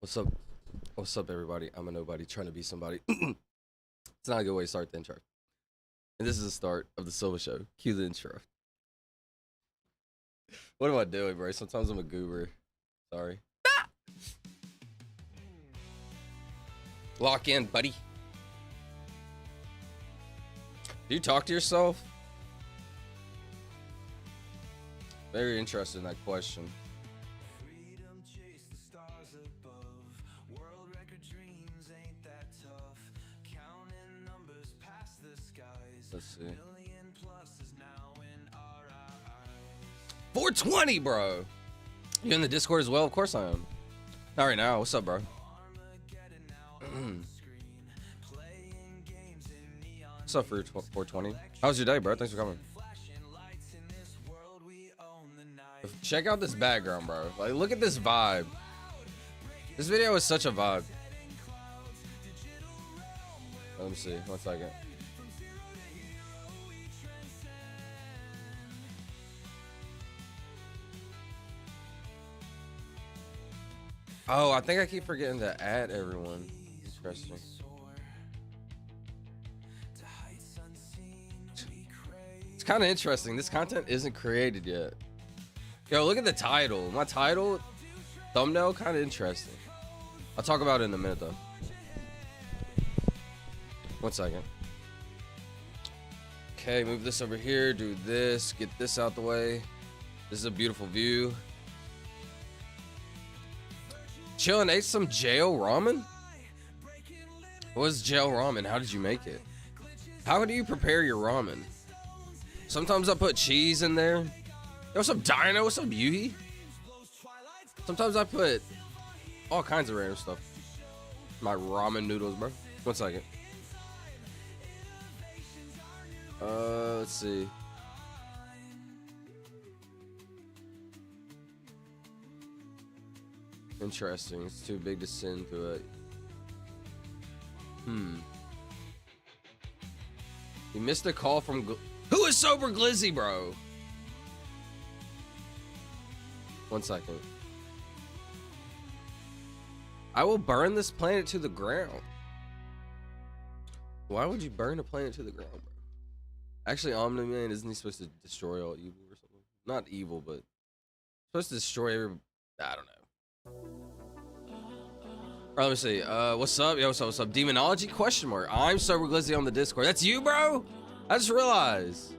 What's up? What's up, everybody? I'm a nobody trying to be somebody. It's not a good way to start the intro. And this is the start of the Silva Show. Cue the intro. What am I doing, bro? Sometimes I'm a goober. Sorry. Lock in, buddy. Do you talk to yourself? Very interested in that question. Let's see. 420, bro. You in the Discord as well? Of course I am. Not right now. What's up, bro? What's up for 420? How's your day, bro? Thanks for coming. Check out this background, bro. Like, look at this vibe. This video is such a vibe. Let me see. 1 second. Oh, I think I keep forgetting to add everyone. Interesting. It's kind of interesting. This content isn't created yet. Yo, look at the title. My title, thumbnail, kind of interesting. I'll talk about it in a minute, though. 1 second. Okay, move this over here. Do this. Get this out the way. This is a beautiful view. Chill and ate some jail ramen? What was jail ramen? How did you make it? How do you prepare your ramen? Sometimes I put cheese in there. Yo, what's up, Dino? What's up, Yuhi? Sometimes I put all kinds of random stuff. My ramen noodles, bro. 1 second. Let's see. Interesting. It's too big to send through it. You missed a call from who is sober Glizzy, bro? 1 second. I will burn this planet to the ground. Why would you burn a planet to the ground, bro? Actually, Omni-Man, isn't he supposed to destroy all evil or something? Not evil, but supposed to destroy every... I don't know. Alright, let me see. What's up? Yo, what's up? Demonology? Question mark. I'm sober Glizzy on the Discord. That's you, bro? I just realized.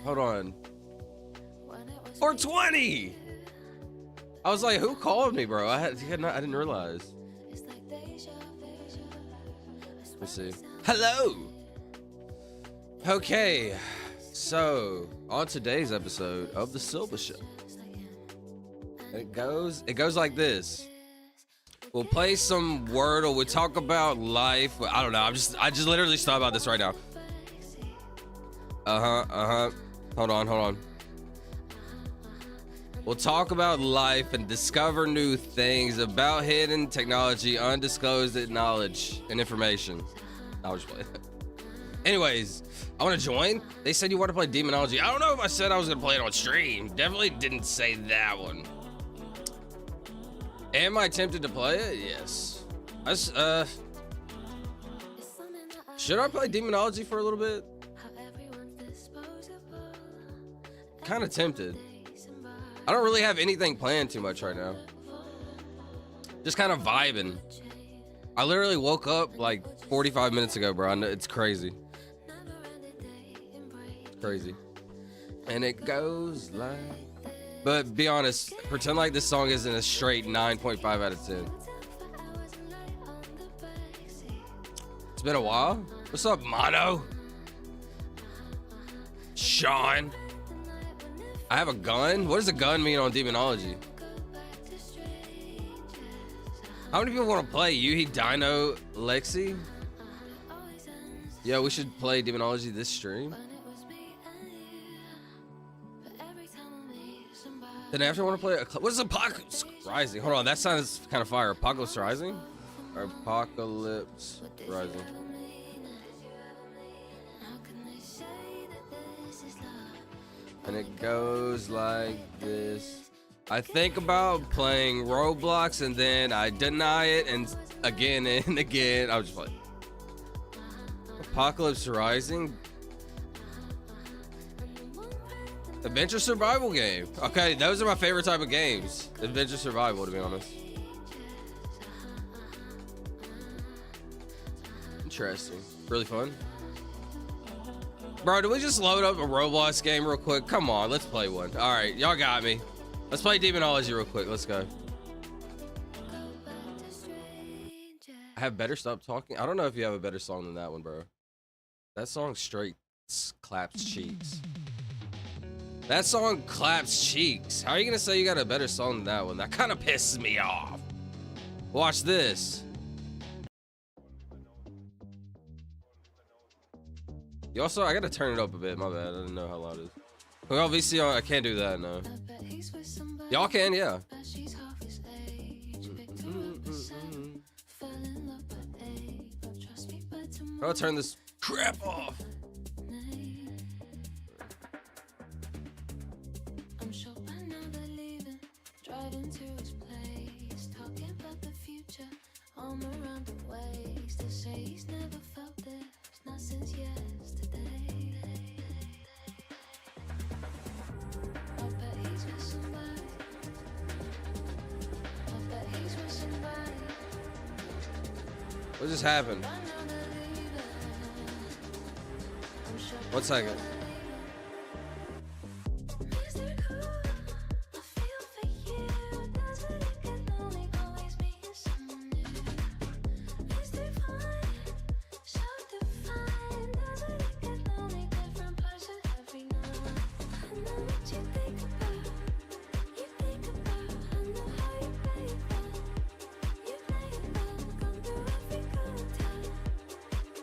Hold on. 420! I was like, who called me, bro? I didn't realize. Let's see. Hello! Okay. So, on today's episode of the Silva Show. It goes like this. We'll play some Wordle. We'll talk about life. I don't know. I just literally thought about this right now. Hold on. We'll talk about life and discover new things about hidden technology, undisclosed knowledge and information. I'll just play it. Anyways, I want to join. They said you want to play Demonology. I don't know if I said I was going to play it on stream. Definitely didn't say that one. Am I tempted to play it? Yes. Should I play Demonology for a little bit? Kind of tempted. I don't really have anything planned too much right now. Just kind of vibing. I literally woke up like 45 minutes ago, bro. It's crazy. Crazy. And it goes like... But be honest, pretend like this song isn't a straight 9.5 out of 10. It's been a while. What's up, Mono? Sean. I have a gun? What does a gun mean on Demonology? How many people want to play? Yuhi, Dino, Lexi? Yeah, we should play Demonology this stream. Then after I want to play what is Apocalypse Rising? Hold on, that sounds kind of fire. Apocalypse Rising? Or Apocalypse Rising? And it goes like this. I think about playing Roblox and then I deny it and again and again. I was just like, Apocalypse Rising? Adventure survival game. Okay, those are my favorite type of games. Adventure survival, to be honest. Interesting. Really fun. Bro, did we just load up a Roblox game real quick? Come on, let's play one. All right, y'all got me. Let's play Demonology real quick. Let's go. I have better stop talking. I don't know if you have a better song than that one, bro. That song straight claps cheeks. That song claps cheeks. How are you gonna say you got a better song than that one? That kind of pisses me off. Watch this. You also, I gotta turn it up a bit. My bad. I didn't know how loud it is. Well, VCR, I can't do that, no. Y'all can, yeah. I'll turn this crap off. What just happened? 1 second.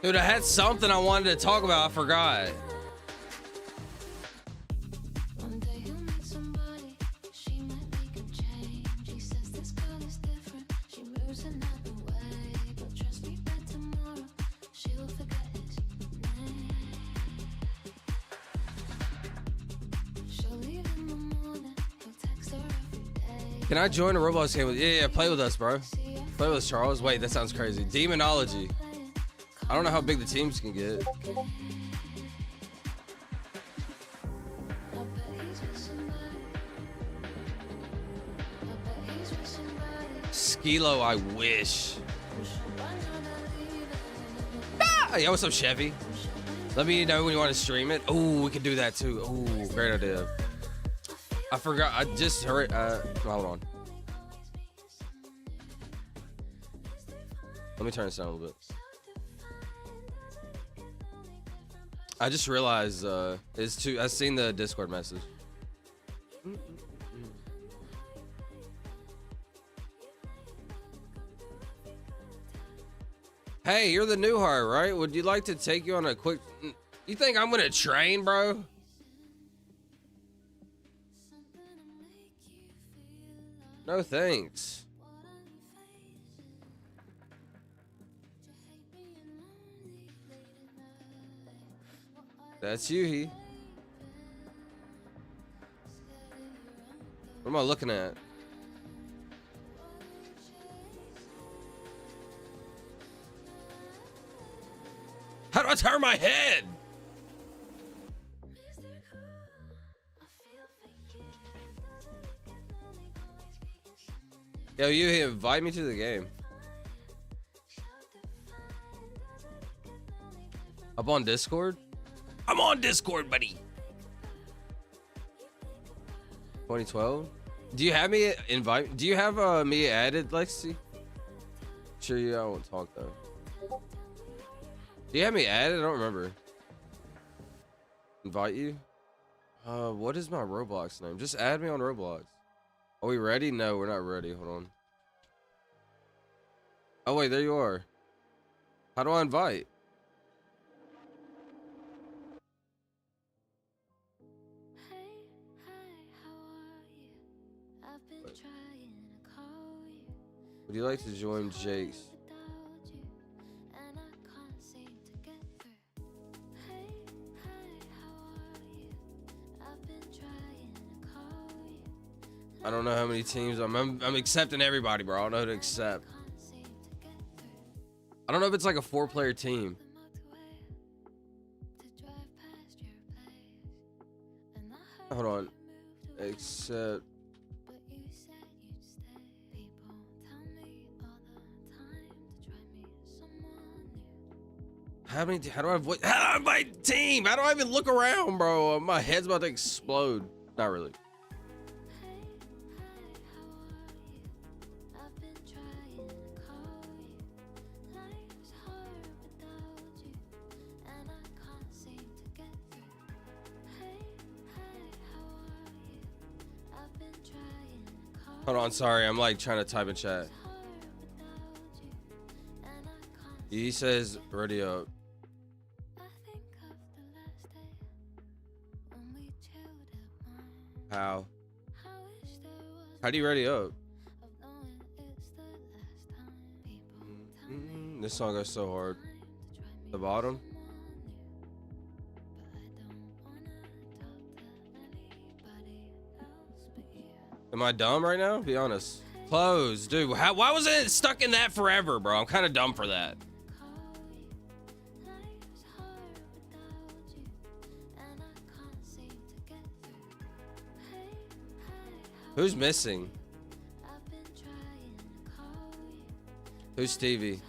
Dude, I had something I wanted to talk about. I forgot. Can I join a Roblox game with you? Yeah, play with us, bro. Play with us, Charles. Wait, that sounds crazy. Demonology. I don't know how big the teams can get. Skilo, I wish. Ah! Yo, what's up, Chevy? Let me know when you want to stream it. Oh, we could do that too. Oh, great idea. I forgot. I just heard. Hold on. Let me turn this down a little bit. I just realized it's too. I seen the Discord message. Hey, you're the new hire, right? Would you like to take you on a quick? You think I'm gonna train, bro? No thanks. That's you, he. What am I looking at? How do I turn my head? Yo, you invite me to the game. Up on Discord? I'm on Discord, buddy. 2012. Do you have me invite? Do you have me added, Lexi? Sure, you. I won't talk though. Do you have me added? I don't remember. Invite you. What is my Roblox name? Just add me on Roblox. Are we ready? No, we're not ready. Hold on. Oh wait, there you are. How do I invite? Would you like to join Jake's? I I don't know how many teams. I'm accepting everybody, bro. I don't know who to accept. I don't know if it's like a 4-player team. Hold on. Accept. How do I avoid? How do my team? How do I even look around, bro? My head's about to explode. Not really. Hold on, sorry. I'm like trying to type in chat. He says ready up. How? How do you ready up? This song goes so hard. The bottom. Am I dumb right now? Be honest. Close, dude. Why was it stuck in that forever, bro? I'm kind of dumb for that. Who's missing? Who's Stevie?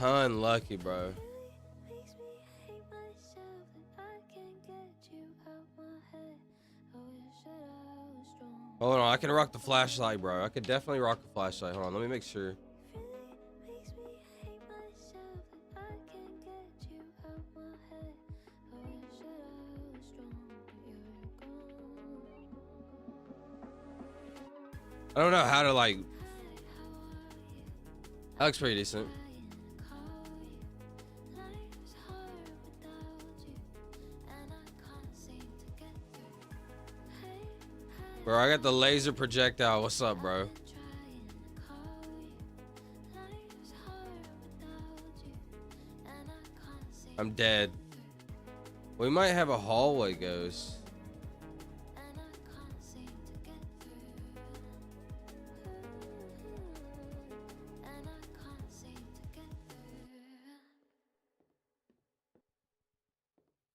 Unlucky, bro. Hold on, I can rock the flashlight, bro. I could definitely rock the flashlight. Hold on, let me make sure. I don't know how to like. That looks pretty decent. Bro, I got the laser projectile. What's up, bro? I'm dead. We might have a hallway ghost.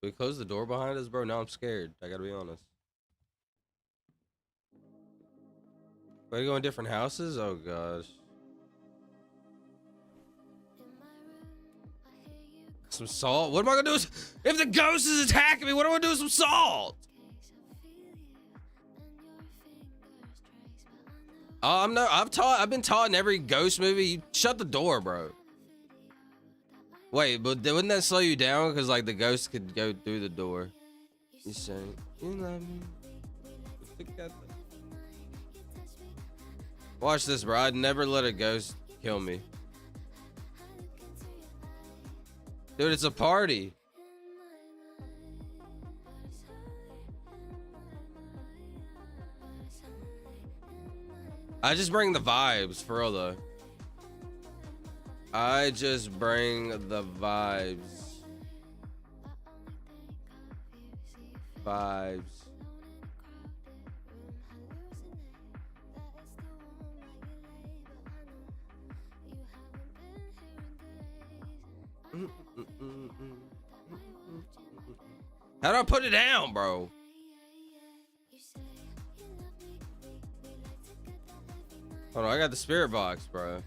We closed the door behind us, bro. Now I'm scared. I gotta be honest. We're going different houses? Oh gosh. Some salt? What am I gonna do if the ghost is attacking me? What am I gonna do with some salt? I've been taught in every ghost movie, you shut the door, bro. Wait, but wouldn't that slow you down? Because like the ghost could go through the door. You saying, you love me? Watch this, bro. I'd never let a ghost kill me. Dude, it's a party. I just bring the vibes, for real though. I just bring the vibes. Vibes. How do I put it down, bro? Hold on, I got the spirit box, bro.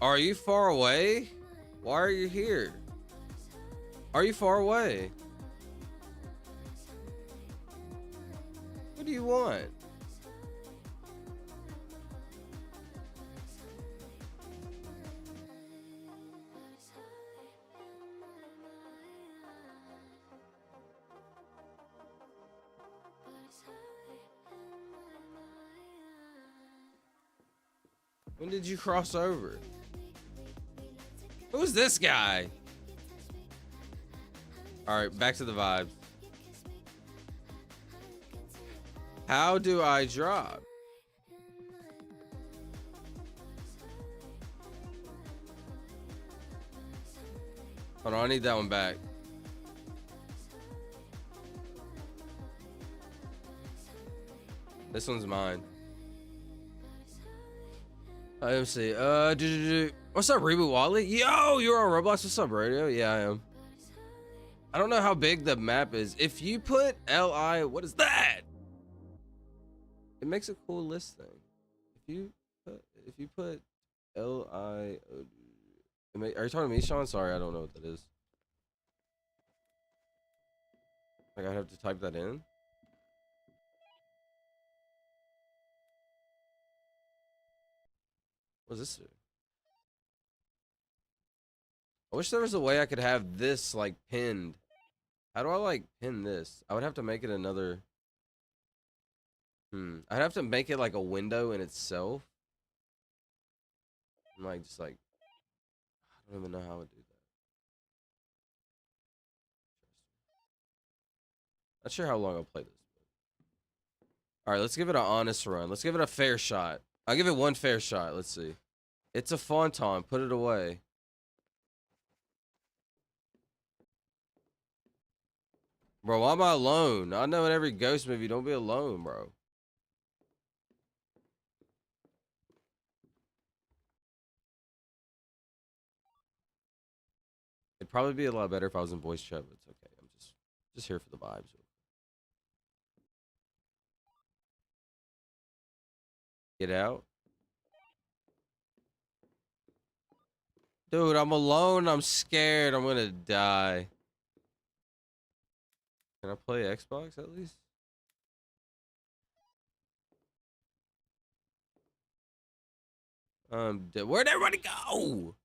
Are you far away? Why are you here? Are you far away? What do you want? When did you cross over? Who's this guy? All right, back to the vibes. How do I drop? Hold on, I need that one back. This one's mine. Let me see. What's up, Reboot Wally? Yo, you're on Roblox. What's up, Radio? Yeah, I am. I don't know how big the map is. If you put LI, what is that? It makes a cool list thing. If you put LI, are you talking to me, Sean? Sorry, I don't know what that is. Like, I have to type that in. What's this do? I wish there was a way I could have this like pinned. How do I like pin this? I would have to make it another. I'd have to make it like a window in itself. And like just like I don't even know how I would do that. Not sure how long I'll play this. All right, let's give it an honest run. Let's give it a fair shot. I'll give it one fair shot. Let's see. It's a Fonton. Put it away. Bro, why am I alone? I know in every ghost movie, don't be alone, bro. It'd probably be a lot better if I was in voice chat, but it's okay. I'm just here for the vibes. Get out. Dude, I'm alone. I'm scared. I'm gonna die. Can I play Xbox at least? Where'd everybody go?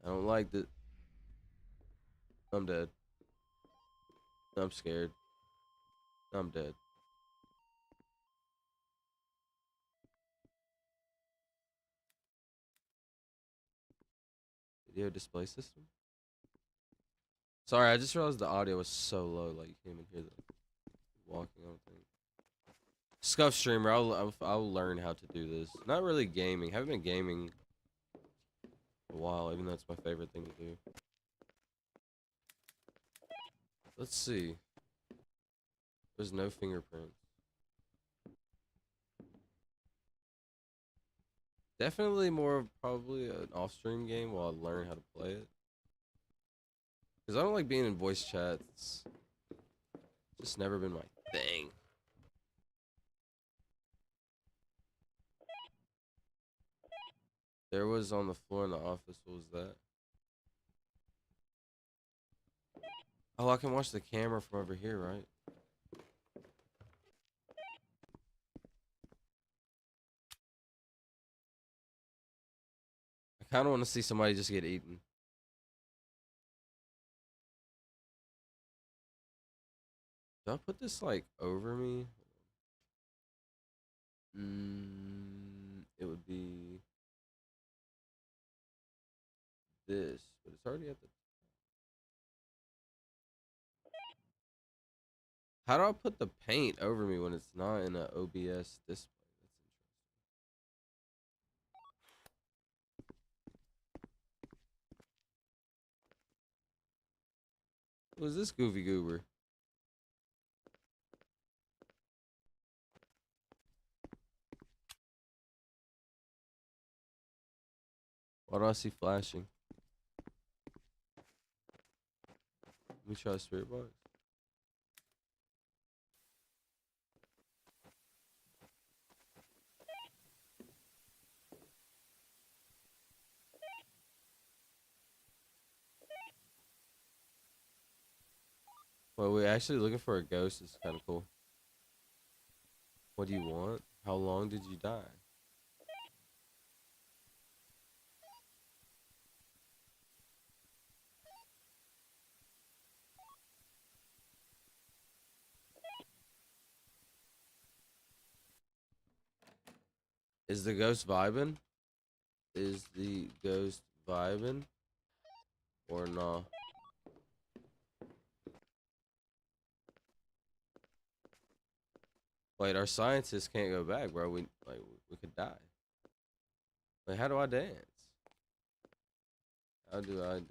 I don't like the. I'm dead. I'm scared. I'm dead. Video display system? Sorry, I just realized the audio was so low, like you can't even hear the walking on thing. Scuff streamer, I'll learn how to do this. Not really gaming. Haven't been gaming a while, even though it's my favorite thing to do. Let's see. There's no fingerprints. Definitely more of probably an off-stream game while I learn how to play it. Because I don't like being in voice chats. Just never been my thing. There was on the floor in the office. What was that? Oh, I can watch the camera from over here, right? I kind of want to see somebody just get eaten. Do I put this like over me? It would be this, but it's already at the. How do I put the paint over me when it's not in an OBS display? Who's this goofy goober? Why do I see flashing? Let me try spirit box. Well, we're actually looking for a ghost. It's kind of cool. What do you want? How long did you die? Is the ghost vibing? Is the ghost vibing? Or nah? Wait, our scientists can't go back, bro. We could die. Wait, how do I dance? How do I dance?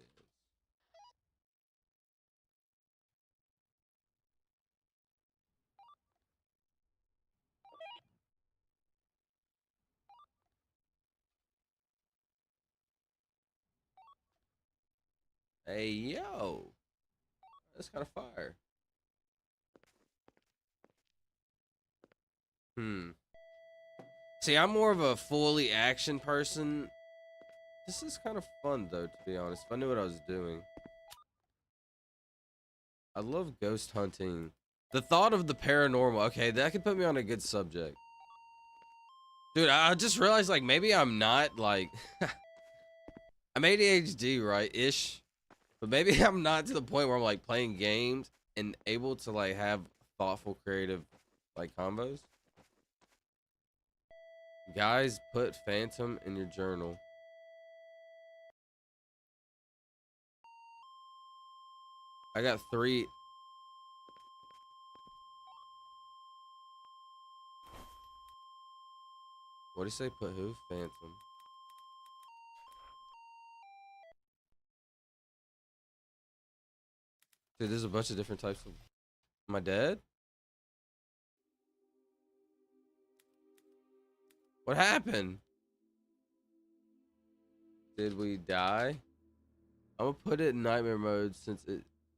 Hey, yo. That's kind of fire. See, I'm more of a fully action person. This is kind of fun, though, to be honest. If I knew what I was doing. I love ghost hunting. The thought of the paranormal. Okay, that could put me on a good subject. Dude, I just realized, like, maybe I'm not, like... I'm ADHD, right? Ish. But maybe I'm not to the point where I'm, like, playing games and able to, like, have thoughtful, creative, like, combos. Guys, put Phantom in your journal. I got 3. What do you say? Put who? Phantom. Dude, there's a bunch of different types of... Am I dead? What happened? Did we die? I'm gonna put it in nightmare mode since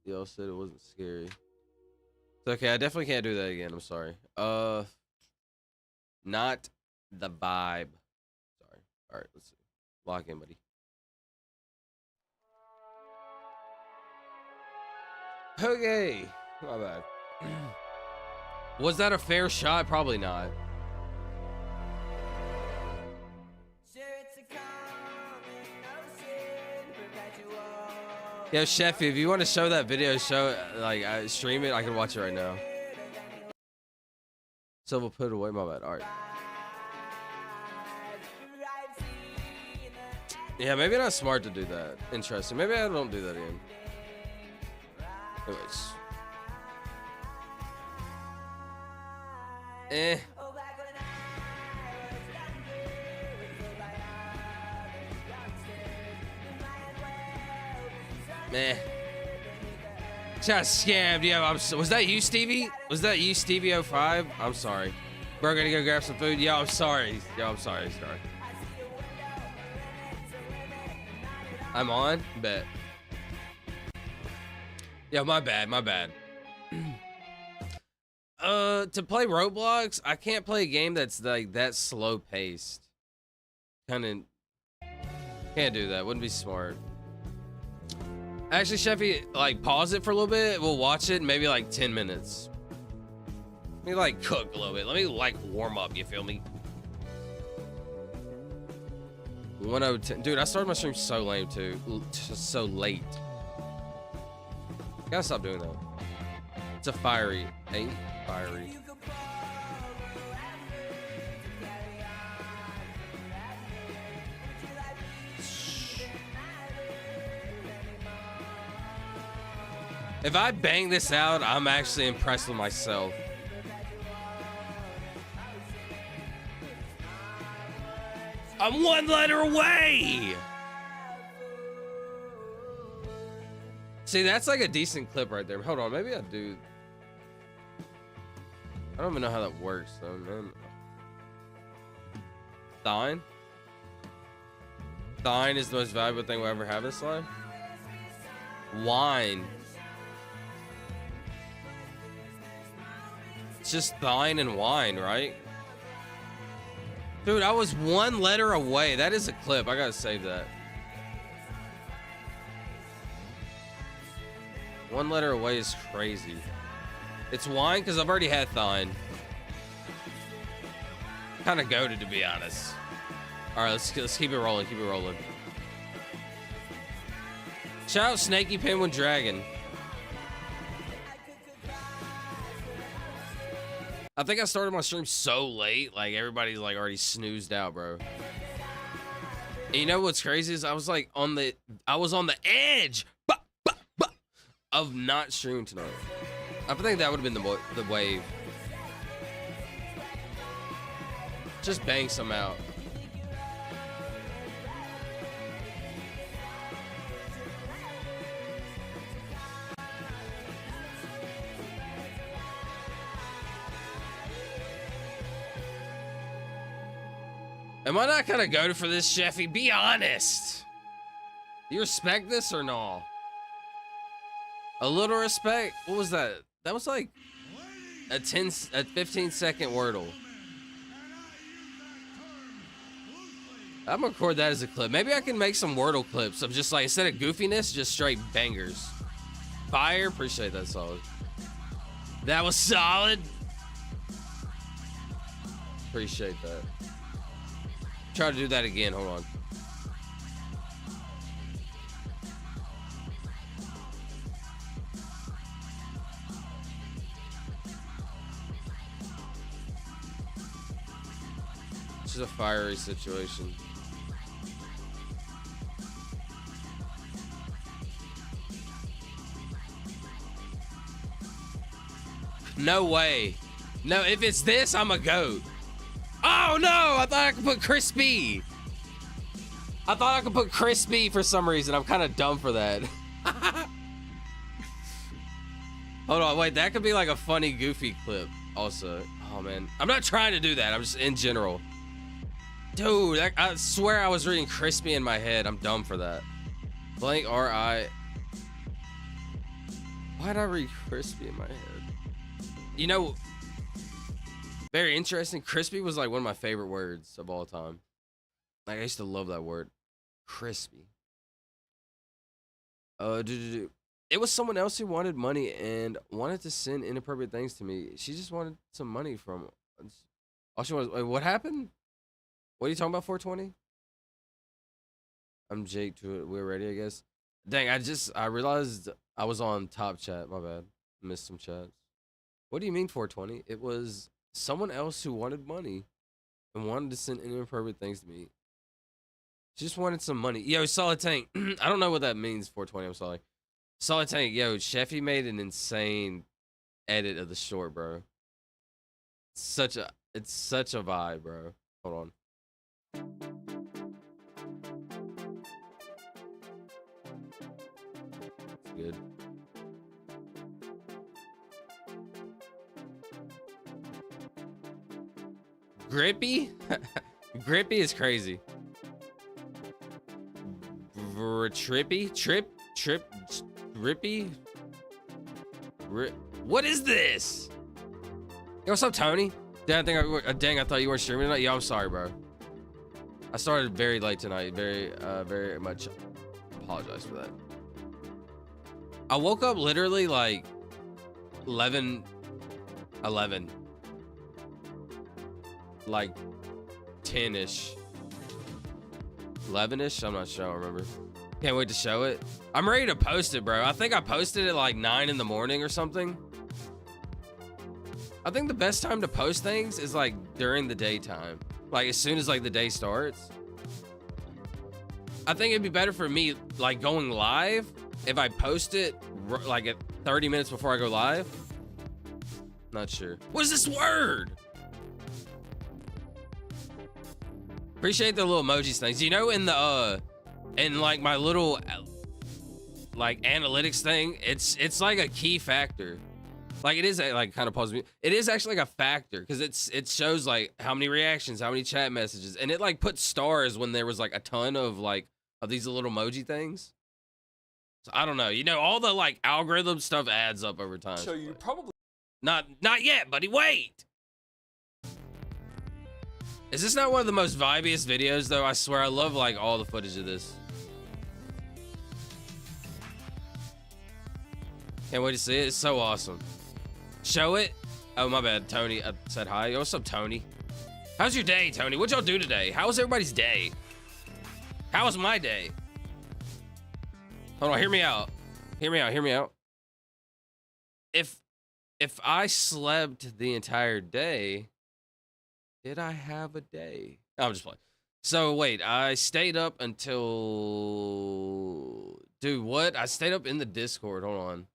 y'all said it wasn't scary. It's okay, I definitely can't do that again. I'm sorry. Not the vibe. Sorry. All right, let's see. Lock in, buddy. Okay. My bad. Was that a fair shot? Probably not. Yo, Chefy, if you want to show that video, stream it. I can watch it right now. Silva put it away. My bad. All right. Yeah, maybe not smart to do that. Interesting. Maybe I don't do that again. Anyways. Meh. Just scammed. Yeah, was that you, Stevie? Was that you, Stevie05? I'm sorry. Bro, gonna go grab some food. Yo, I'm sorry. Sorry. I'm on? Bet. Yo, my bad. To play Roblox, I can't play a game that's like that slow paced. Can't do that. Wouldn't be smart. Actually, Chefy, like, pause it for a little bit. We'll watch it in maybe like 10 minutes. Let me like cook a little bit. Let me like warm up, you feel me? 1:10. Dude, I started my stream so lame too. So late. Gotta stop doing that. It's a fiery. 8 fiery. If I bang this out, I'm actually impressed with myself. I'm 1 letter away! See, that's like a decent clip right there. Hold on, maybe I do. I don't even know how that works, though, man. Thine? Thine is the most valuable thing we'll ever have this life? Wine. It's just thine and wine, right? Dude, I was 1 letter away. That is a clip. I gotta save that. 1 letter away is crazy. It's wine because I've already had thine. Kind of goated, to be honest. All right, let's keep it rolling. Keep it rolling. Shout out Snaky Penguin Dragon. I think I started my stream so late, like everybody's like already snoozed out, bro. And you know what's crazy is I was on the edge of not streaming tonight. I think that would have been the wave. Just bang some out. Am I not gonna go for this, Sheffy? Be honest. Do you respect this or no? A little respect? What was that? That was like a 15-second Wordle. I'm gonna record that as a clip. Maybe I can make some Wordle clips of just like, instead of goofiness, just straight bangers. Fire, appreciate that, solid. That was solid. Appreciate that. Try to do that again, hold on. This is a fiery situation. No way. No, if it's this, I'm a goat. Oh no, I thought I could put crispy. I thought I could put crispy for some reason. I'm kind of dumb for that. Hold on, wait, that could be like a funny, goofy clip also. Oh man, I'm not trying to do that. I'm just in general. Dude, I swear I was reading crispy in my head. I'm dumb for that. Blank R-I. Why'd I read crispy in my head? You know, very interesting. Crispy was like one of my favorite words of all time. Like I used to love that word. Crispy. It was someone else who wanted money and wanted to send inappropriate things to me. She just wanted some money from. All she was. Wait, what happened? What are you talking about? 420. I'm Jake. We're ready, I guess. Dang, I realized I was on top chat. My bad. Missed some chats. What do you mean 420? It was someone else who wanted money and wanted to send inappropriate things to me. She just wanted some money. Yo, Solid Tank. I don't know what that means, 420. I'm sorry. Solid Tank, yo, Sheffy made an insane edit of the short, bro. It's such a vibe, bro. Hold on. It's good. Grippy? Grippy is crazy. Trippy? Grippy? What is this? Yo, what's up, Tony? Dang, I thought you weren't streaming tonight. Yeah, I'm sorry, bro. I started very late tonight. Very much apologize for that. I woke up literally like 11. Like 10-ish. 11-ish? I'm not sure, I don't remember. Can't wait to show it. I'm ready to post it, bro. I think I posted it like 9 in the morning or something. I think the best time to post things is like during the daytime. Like as soon as like the day starts. I think it'd be better for me like going live if I post it like at 30 minutes before I go live. Not sure. What is this word? Appreciate the little emojis things. You know, in the in like my little like analytics thing, it's like a key factor. Like it is like kind of positive. It is actually like a factor because it shows like how many reactions, how many chat messages, and it like puts stars when there was like a ton of like of these little emoji things. So I don't know. You know, all the like algorithm stuff adds up over time. So you probably not yet, buddy. Wait. Is this not one of the most vibiest videos though? I swear I love like all the footage of this. Can't wait to see it. It's so awesome. Show it. Oh, my bad. Tony, I said hi. Yo, what's up, Tony? How's your day, Tony? What y'all do today? How was everybody's day? How was my day? Hold on, hear me out. Hear me out. If I slept the entire day, did I have a day? No, I'm just playing. So wait, I stayed up until... Dude, what? I stayed up in the Discord. Hold on.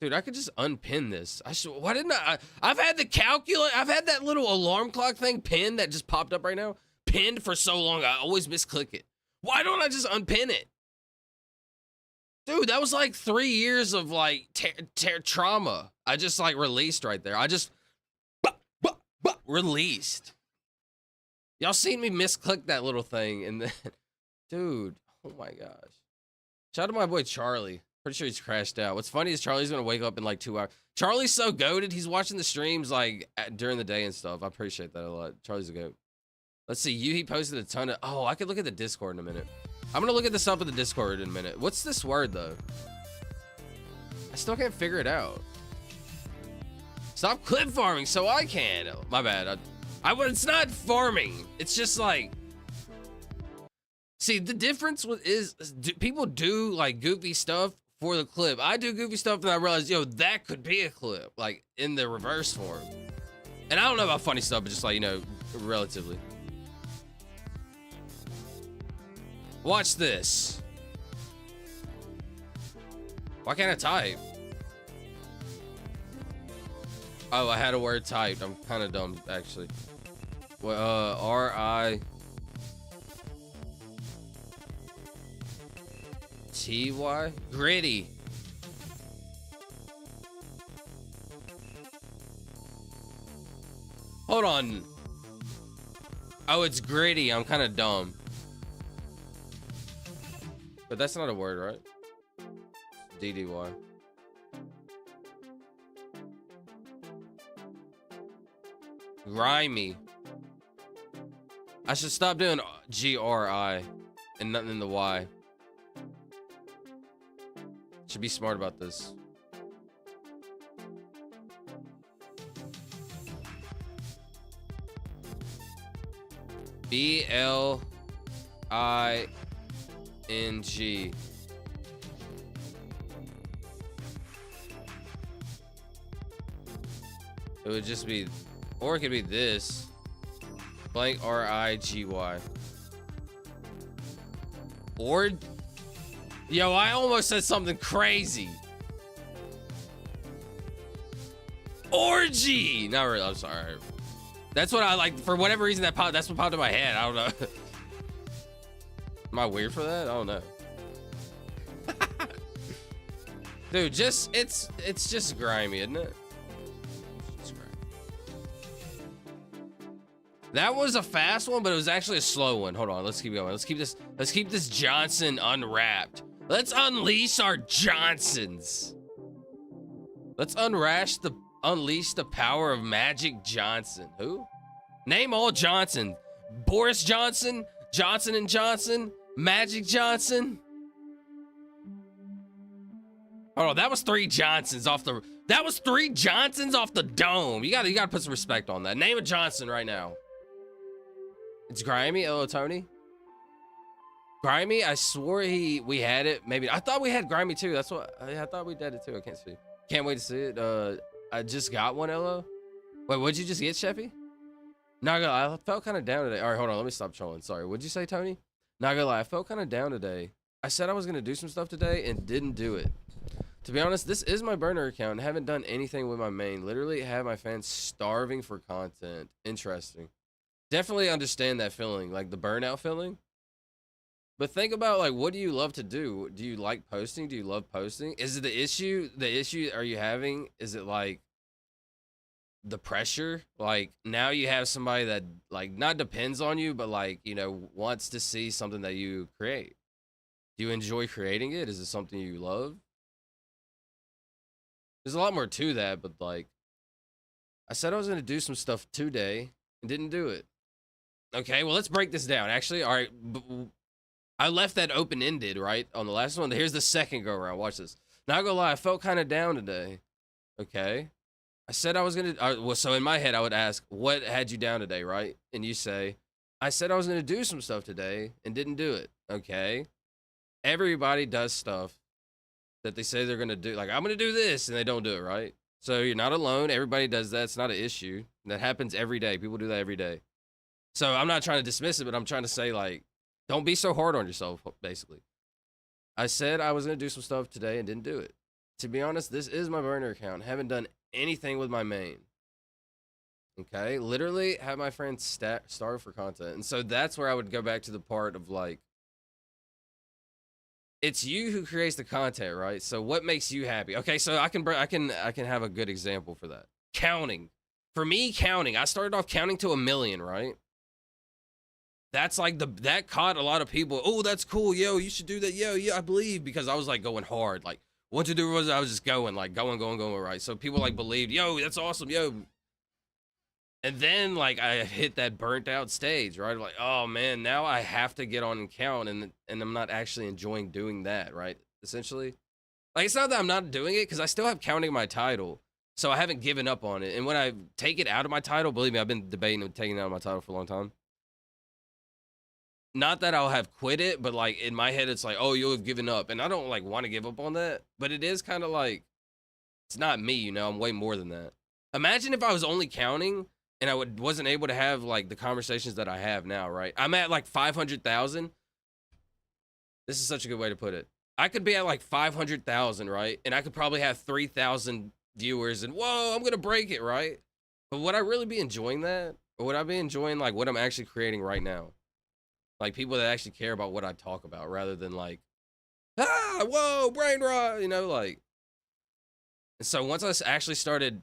Dude, I could just unpin this. Why didn't I've had the calculator. I've had that little alarm clock thing pinned that just popped up right now. Pinned for so long, I always misclick it. Why don't I just unpin it? Dude, that was like 3 years of like trauma. I just like released right there. I just released. Y'all seen me misclick that little thing and then, dude, oh my gosh. Shout out to my boy Charlie. Pretty sure he's crashed out. What's funny is Charlie's gonna wake up in like 2 hours. Charlie's so goated. He's watching the streams like during the day and stuff. I appreciate that a lot. Charlie's a goat. Let's see. He posted a ton of. Oh, I could look at the Discord in a minute. I'm gonna look at this up in the Discord in a minute. What's this word though? I still can't figure it out. Stop clip farming so I can. Oh, my bad. It's not farming. It's just like. See, the difference is people do like goofy stuff for the clip. I do goofy stuff and I realize, yo, that could be a clip, like in the reverse form. And I don't know about funny stuff, but just like, you know, relatively. Watch this. Why can't I type? Oh, I had a word typed. I'm kind of dumb, actually. Well, R-I-T-Y? Gritty. Hold on. Oh, it's gritty. I'm kind of dumb. But that's not a word, right? DDY. Grimy. I should stop doing GRI and nothing in the Y. Should be smart about this. B-L-I-N-G. It would just be, or it could be this. Blank R-I-G-Y. Or, yo, I almost said something crazy. Orgy! Not really, I'm sorry. That's what I like, for whatever reason that's what popped in my head, I don't know. Am I weird for that? I don't know. Dude, it's just grimy, isn't it? That was a fast one, but it was actually a slow one. Hold on, let's keep going. Let's keep this Johnson unwrapped. Let's unleash our Johnsons. Let's unleash the power of Magic Johnson. Who? Name all Johnson. Boris Johnson, Johnson and Johnson, Magic Johnson. Hold on, that was 3 Johnsons off the dome. You gotta put some respect on that. Name a Johnson right now. It's grimy. Hello, Tony. Grimy. I swore we had it. Maybe I thought we had grimy too. That's what I thought we did it too. I can't see. Can't wait to see it. I just got one. Hello. Wait, what'd you just get, Sheffy? Not gonna lie, I felt kind of down today. All right, hold on. Let me stop trolling. Sorry. What'd you say, Tony? Not gonna lie, I felt kind of down today. I said I was gonna do some stuff today and didn't do it. To be honest, this is my burner account and haven't done anything with my main. Literally have my fans starving for content. Interesting. Definitely understand that feeling, like the burnout feeling. But think about, like, what do you love to do? Do you like posting? Do you love posting? Is it the issue are you having? Is it like the pressure? Like now you have somebody that like not depends on you, but like, you know, wants to see something that you create. Do you enjoy creating it? Is it something you love? There's a lot more to that, but like I said I was going to do some stuff today and didn't do it. Okay, well, let's break this down. Actually, all right, I left that open-ended, right, on the last one. Here's the second go-around. Watch this. Not gonna lie, I felt kind of down today. Okay? I said I was going to... Well, so in my head, I would ask, what had you down today, right? And you say, I said I was going to do some stuff today and didn't do it. Okay? Everybody does stuff that they say they're going to do. Like, I'm going to do this, and they don't do it, right? So you're not alone. Everybody does that. It's not an issue. That happens every day. People do that every day. So I'm not trying to dismiss it, but I'm trying to say, like, don't be so hard on yourself, basically. I said I was going to do some stuff today and didn't do it. to be honest, this is my burner account. Haven't done anything with my main. Okay, literally have my friends starve for content. And so that's where I would go back to the part of like, it's you who creates the content, right? So what makes you happy? Okay, so I can have a good example for that. Counting. For me, counting. I started off counting to 1 million, right? That's like that caught a lot of people. Oh, that's cool, yo. You should do that, yo. Yeah, I believe, because I was like going hard. Like what to do was I was just going, like going, right? So people like believed, yo, that's awesome, yo. And then like I hit that burnt out stage, right? Like, oh man, now I have to get on and count, and I'm not actually enjoying doing that, right? Essentially, like it's not that I'm not doing it, because I still have counting my title, so I haven't given up on it. And when I take it out of my title, believe me, I've been debating taking it out of my title for a long time. Not that I'll have quit it, but like in my head, it's like, oh, you'll have given up, and I don't like want to give up on that. But it is kind of like, it's not me, you know. I'm way more than that. Imagine if I was only counting and I wasn't able to have like the conversations that I have now, right? I'm at like 500,000. This is such a good way to put it. I could be at like 500,000, right? And I could probably have 3,000 viewers, and whoa, I'm gonna break it, right? But would I really be enjoying that? Or would I be enjoying like what I'm actually creating right now? Like people that actually care about what I talk about, rather than like, ah, whoa, brain rot, you know, like. And so once I actually started,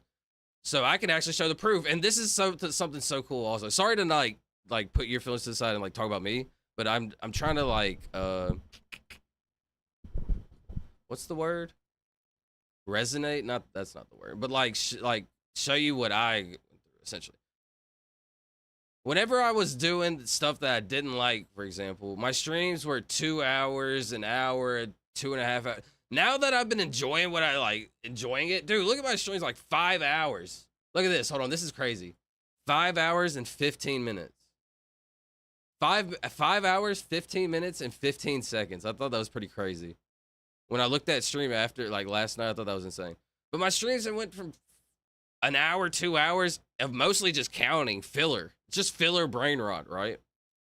so I can actually show the proof, and this is something so cool. Also, sorry to like put your feelings to the side and like talk about me, but I'm trying to like what's the word? Resonate? Not that's not the word, but like show you what I essentially. Whenever I was doing stuff that I didn't like, for example, my streams were 2 hours, an hour, 2.5 hours. Now that I've been enjoying what I like, enjoying it, dude, look at my streams, like 5 hours. Look at this. Hold on. This is crazy. 5 hours and 15 minutes. 5 hours, 15 minutes, and 15 seconds. I thought that was pretty crazy. When I looked at stream after, like last night, I thought that was insane. But my streams, it went from an hour, 2 hours of mostly just counting, filler. Just filler brain rot, right?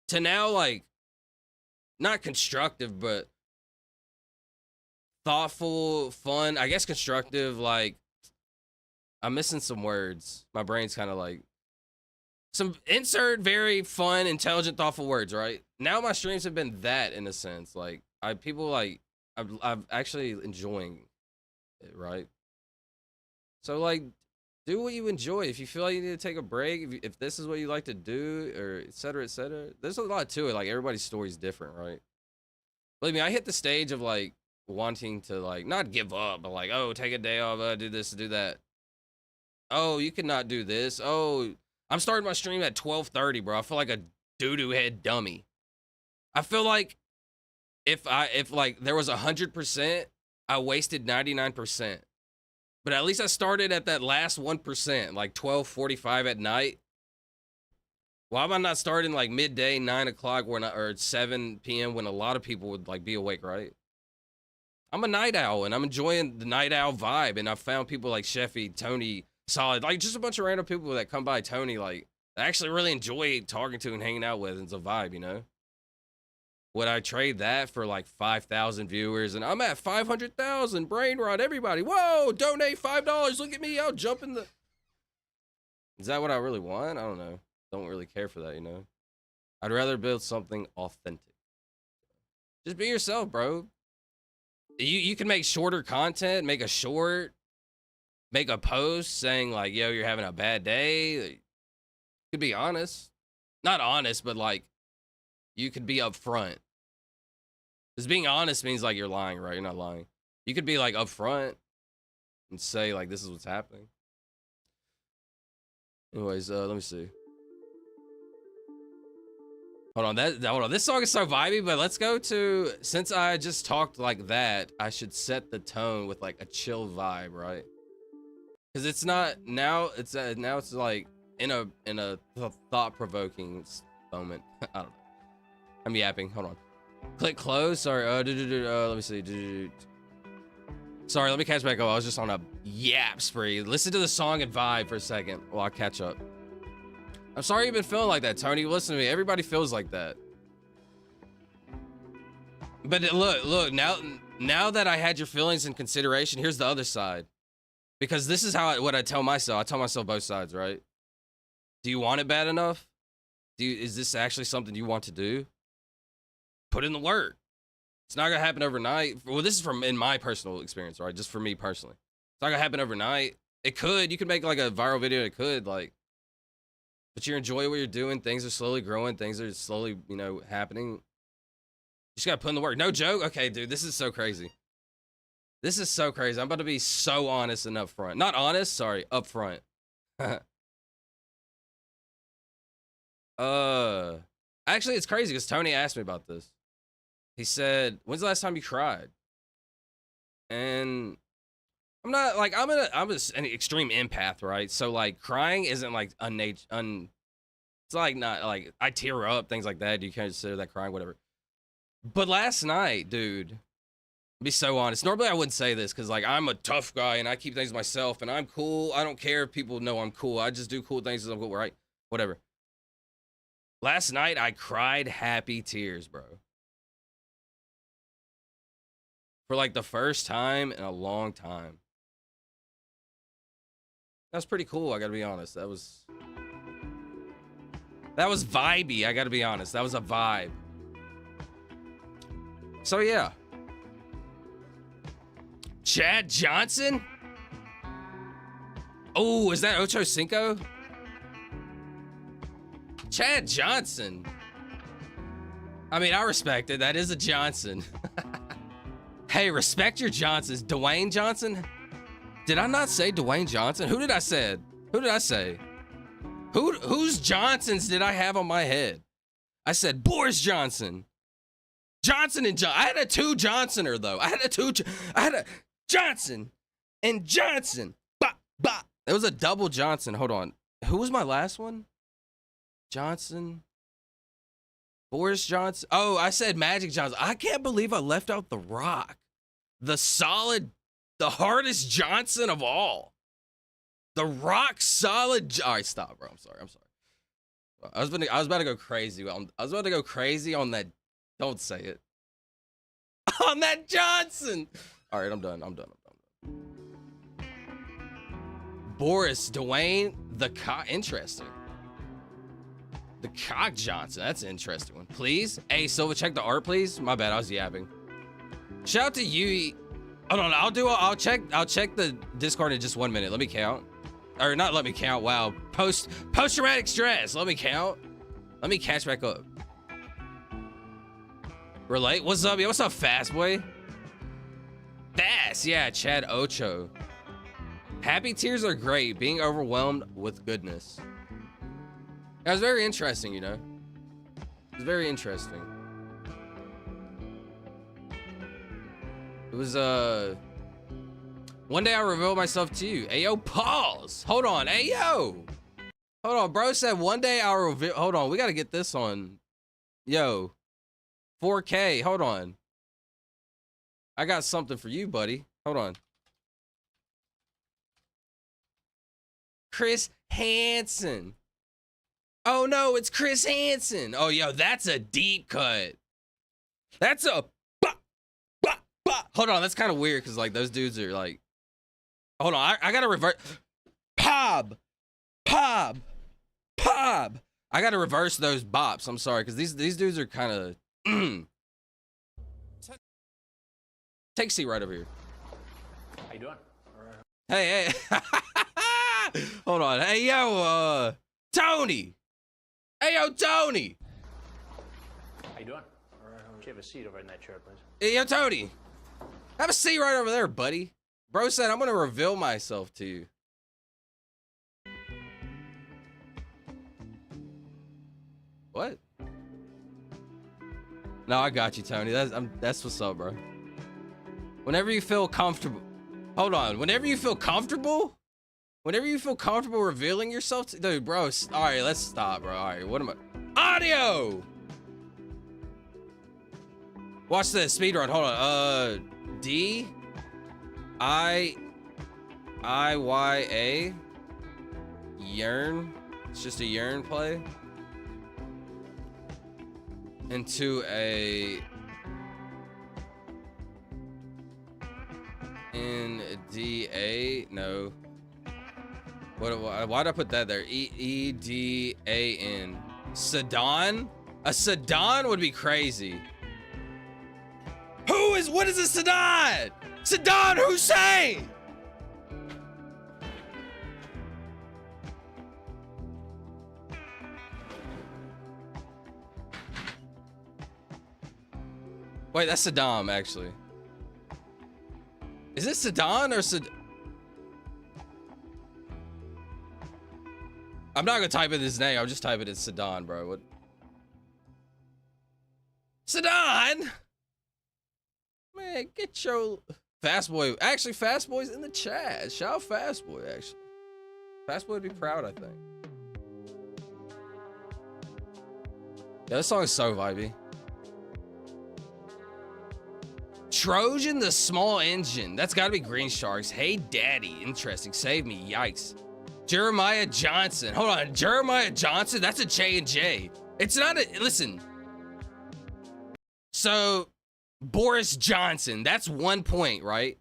To now, like, not constructive, but thoughtful, fun, I guess constructive. Like, I'm missing some words. My brain's kind of like, some insert very fun, intelligent, thoughtful words, right? Now my streams have been that, in a sense. Like, I'm actually enjoying it, right? So like, do what you enjoy. If you feel like you need to take a break, if this is what you like to do, or et cetera, there's a lot to it. Like, everybody's story is different, right? Believe me, I hit the stage of like wanting to like not give up, but like, oh, take a day off, do this, do that. Oh, you cannot do this. Oh, I'm starting my stream at 12:30, bro. I feel like a doo-doo head dummy. I feel like if like there was 100%, I wasted 99%. But at least I started at that last 1%, like 12:45 at night. Why am I not starting like midday, 9 o'clock, or 7 p.m. when a lot of people would like be awake, right? I'm a night owl, and I'm enjoying the night owl vibe. And I've found people like Sheffy, Tony, Solid, like just a bunch of random people that come by Tony, like I actually really enjoy talking to and hanging out with. It's a vibe, you know? Would I trade that for like 5,000 viewers? And I'm at 500,000. Brain rot, everybody. Whoa, donate $5. Look at me. I'll jump in the. Is that what I really want? I don't know. Don't really care for that, you know? I'd rather build something authentic. Just be yourself, bro. You can make shorter content, make a short, make a post saying like, yo, you're having a bad day. You could be honest. Not honest, but like, you could be upfront. Because being honest means like you're lying, right? You're not lying. You could be like upfront and say like, this is what's happening. Anyways, let me see. Hold on, this song is so vibey, but let's go to, since I just talked like that, I should set the tone with like a chill vibe, right? Because it's not, now it's like in a thought-provoking moment. I don't know. I'm yapping. Hold on. Click close. Sorry. Let me see. Sorry. Let me catch back up. I was just on a yap spree. Listen to the song and vibe for a second while I catch up. I'm sorry you've been feeling like that, Tony. Listen to me. Everybody feels like that. But look. Now now that I had your feelings in consideration, here's the other side. Because this is what I tell myself. I tell myself both sides, right? Do you want it bad enough? Is this actually something you want to do? Put in the work. It's not gonna happen overnight. Well, this is in my personal experience, right? Just for me personally. It's not gonna happen overnight. It could. You could make like a viral video. It could, like, but you enjoy what you're doing. Things are slowly growing. Things are slowly, you know, happening. You just gotta put in the work. No joke. Okay, dude, this is so crazy. This is so crazy. I'm about to be so honest and upfront. Not honest, sorry, upfront. Actually, it's crazy because Tony asked me about this. He said, "When's the last time you cried?" And I'm not like I'm an extreme empath, right? So like crying isn't like it's like not like I tear up, things like that. You can't consider that crying, whatever. But last night, dude, be so honest. Normally I wouldn't say this because like I'm a tough guy and I keep things to myself and I'm cool. I don't care if people know I'm cool. I just do cool things because I'm cool, right? Whatever. Last night I cried happy tears, bro. For like the first time in a long time. That was pretty cool, I gotta be honest. That was vibey, I gotta be honest. That was a vibe. So yeah. Chad Johnson? Oh, is that Ocho Cinco? Chad Johnson. I mean, I respect it. That is a Johnson. Hey, respect your Johnsons. Dwayne Johnson? Did I not say Dwayne Johnson? Who did I say? Who did I say? Whose Johnsons did I have on my head? I said Boris Johnson. Johnson and John. I had a two Johnsoner though. I had a Johnson and Johnson. Bah, bah. It was a double Johnson. Hold on. Who was my last one? Johnson. Boris Johnson. Oh, I said Magic Johnson. I can't believe I left out The Rock. The hardest Johnson of all. The Rock solid. All right, stop, bro. I'm sorry. I was about to go crazy. I was about to go crazy on that. Don't say it. On that Johnson. All right, I'm done. Boris, Dwayne, interesting. The Cock Johnson, that's an interesting one. Please? Hey, Silva, check the art, please. My bad, I was yapping. Shout out to you. Hold on, I'll check the Discord in just 1 minute. Let me count. Or not let me count, wow. Post-traumatic stress, let me count. Let me catch back up. Relate? What's up, yo? What's up, Fast Boy? Fast, yeah, Chad Ocho. Happy tears are great, being overwhelmed with goodness. That was very interesting, you know? It was very interesting. It was, one day I'll reveal myself to you. Ayo, pause. Hold on, ayo. Hold on, bro said one day I'll reveal. Hold on, we gotta get this on. Yo, 4K, hold on. I got something for you, buddy. Hold on. Chris Hansen. Oh no, it's Chris Hansen. Oh, yo, that's a deep cut. That's a hold on, that's kind of weird because like those dudes are like, hold on, I gotta revert. Pob. I gotta reverse those bops. I'm sorry, because these dudes are kind of. Take a seat right over here. How you doing? Hey. Hold on. Hey, yo, Tony. Hey, yo, Tony. How you doing? All right. Can you have a seat over in that chair, please? Hey, yo, Tony. Have a seat right over there, buddy. Bro said I'm gonna reveal myself to you. What? No, I got you, Tony. That's what's up, bro. Whenever you feel comfortable. Hold on. Whenever you feel comfortable revealing yourself to, dude, bro. All right, let's stop, bro. All right, what am I? Audio. Watch this speed run. Hold on. D-I-Y-A. Yearn. It's just a yearn play. Into a E-D-A, no. Why'd I put that there? E-E-D-A-N. Sedan? A sedan would be crazy. What is a sedan? Saddam Hussein! Wait, that's Saddam, actually. Is it Sedan or I'm not gonna type in his name. I'm just typing in Sedan, bro. What? Sedan? Man, get your Fast Boy. Actually, Fast Boy's in the chat. Shout out Fast Boy, actually. Fast Boy would be proud, I think. Yeah, this song is so vibey. Trojan the Small Engine. That's gotta be Green Sharks. Hey Daddy. Interesting. Save me. Yikes. Jeremiah Johnson. Hold on. Jeremiah Johnson? That's a J&J. It's not a... Listen. So, Boris Johnson. That's 1 point, right?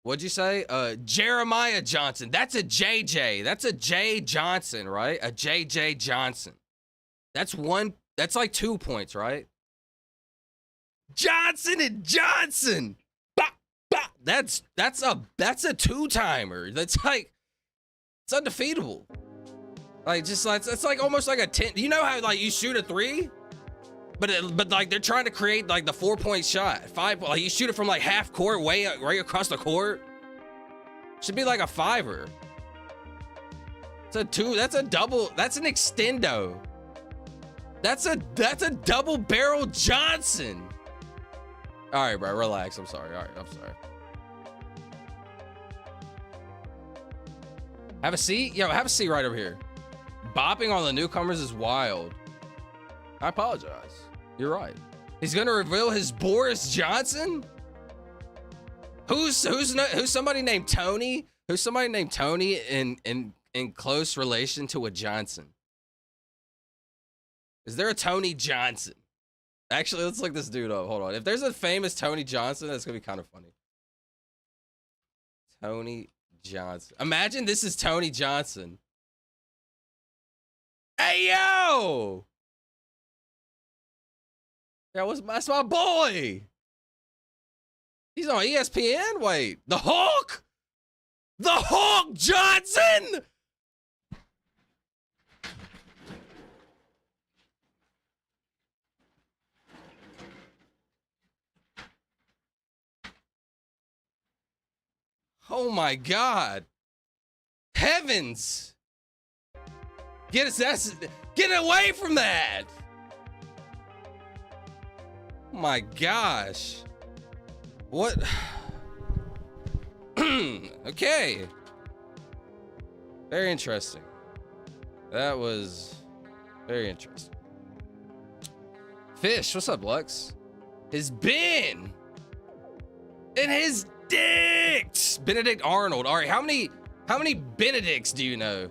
What'd you say? Jeremiah Johnson. That's a JJ. That's a J Johnson, right? A JJ Johnson. That's one... That's like 2 points, right? Johnson and Johnson. Bah, bah. That's a two-timer. That's like, it's undefeatable. Like, just like, it's like almost like a 10. You know how like you shoot a 3, but like they're trying to create like the 4-point shot. 5, like you shoot it from like half court, way right across the court. Should be like a 5er. It's a 2. That's a double. That's an extendo. That's a double barrel Johnson. All right, bro, relax. I'm sorry. All right, I'm sorry. Have a seat? Yo, have a seat right over here. Bopping on the newcomers is wild. I apologize. You're right. He's gonna reveal his Boris Johnson? Who's somebody named Tony? Who's somebody named Tony in close relation to a Johnson? Is there a Tony Johnson? Actually, let's look this dude up. Hold on. If there's a famous Tony Johnson, that's gonna be kind of funny. Tony Johnson. Imagine this is Tony Johnson. Hey, yo! That's my boy. He's on ESPN. Wait, the Hulk? The Hulk Johnson? Oh my God. Heavens. Get away from that. Oh my gosh. What? Okay. Very interesting. That was very interesting. Fish, what's up, Lux? His Ben and his Dicks. Benedict Arnold. All right, how many Benedicts do you know?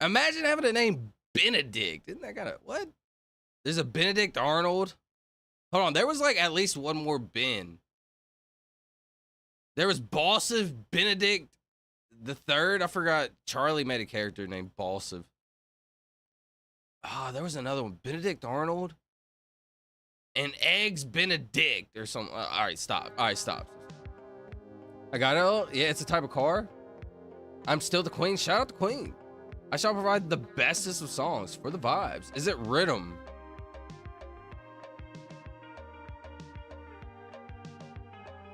Imagine having a name Benedict. Isn't that kind of what? There's a Benedict Arnold. Hold on, there was like at least one more Ben. There was Balsiv Benedict the Third. I forgot. Charlie made a character named Balsiv. Ah, there was another one. Benedict Arnold. And Eggs Benedict or something. All right, stop. All right, stop. I got it. Yeah, it's a type of car. I'm still the queen. Shout out the queen. I shall provide the bestest of songs for the vibes. Is it rhythm?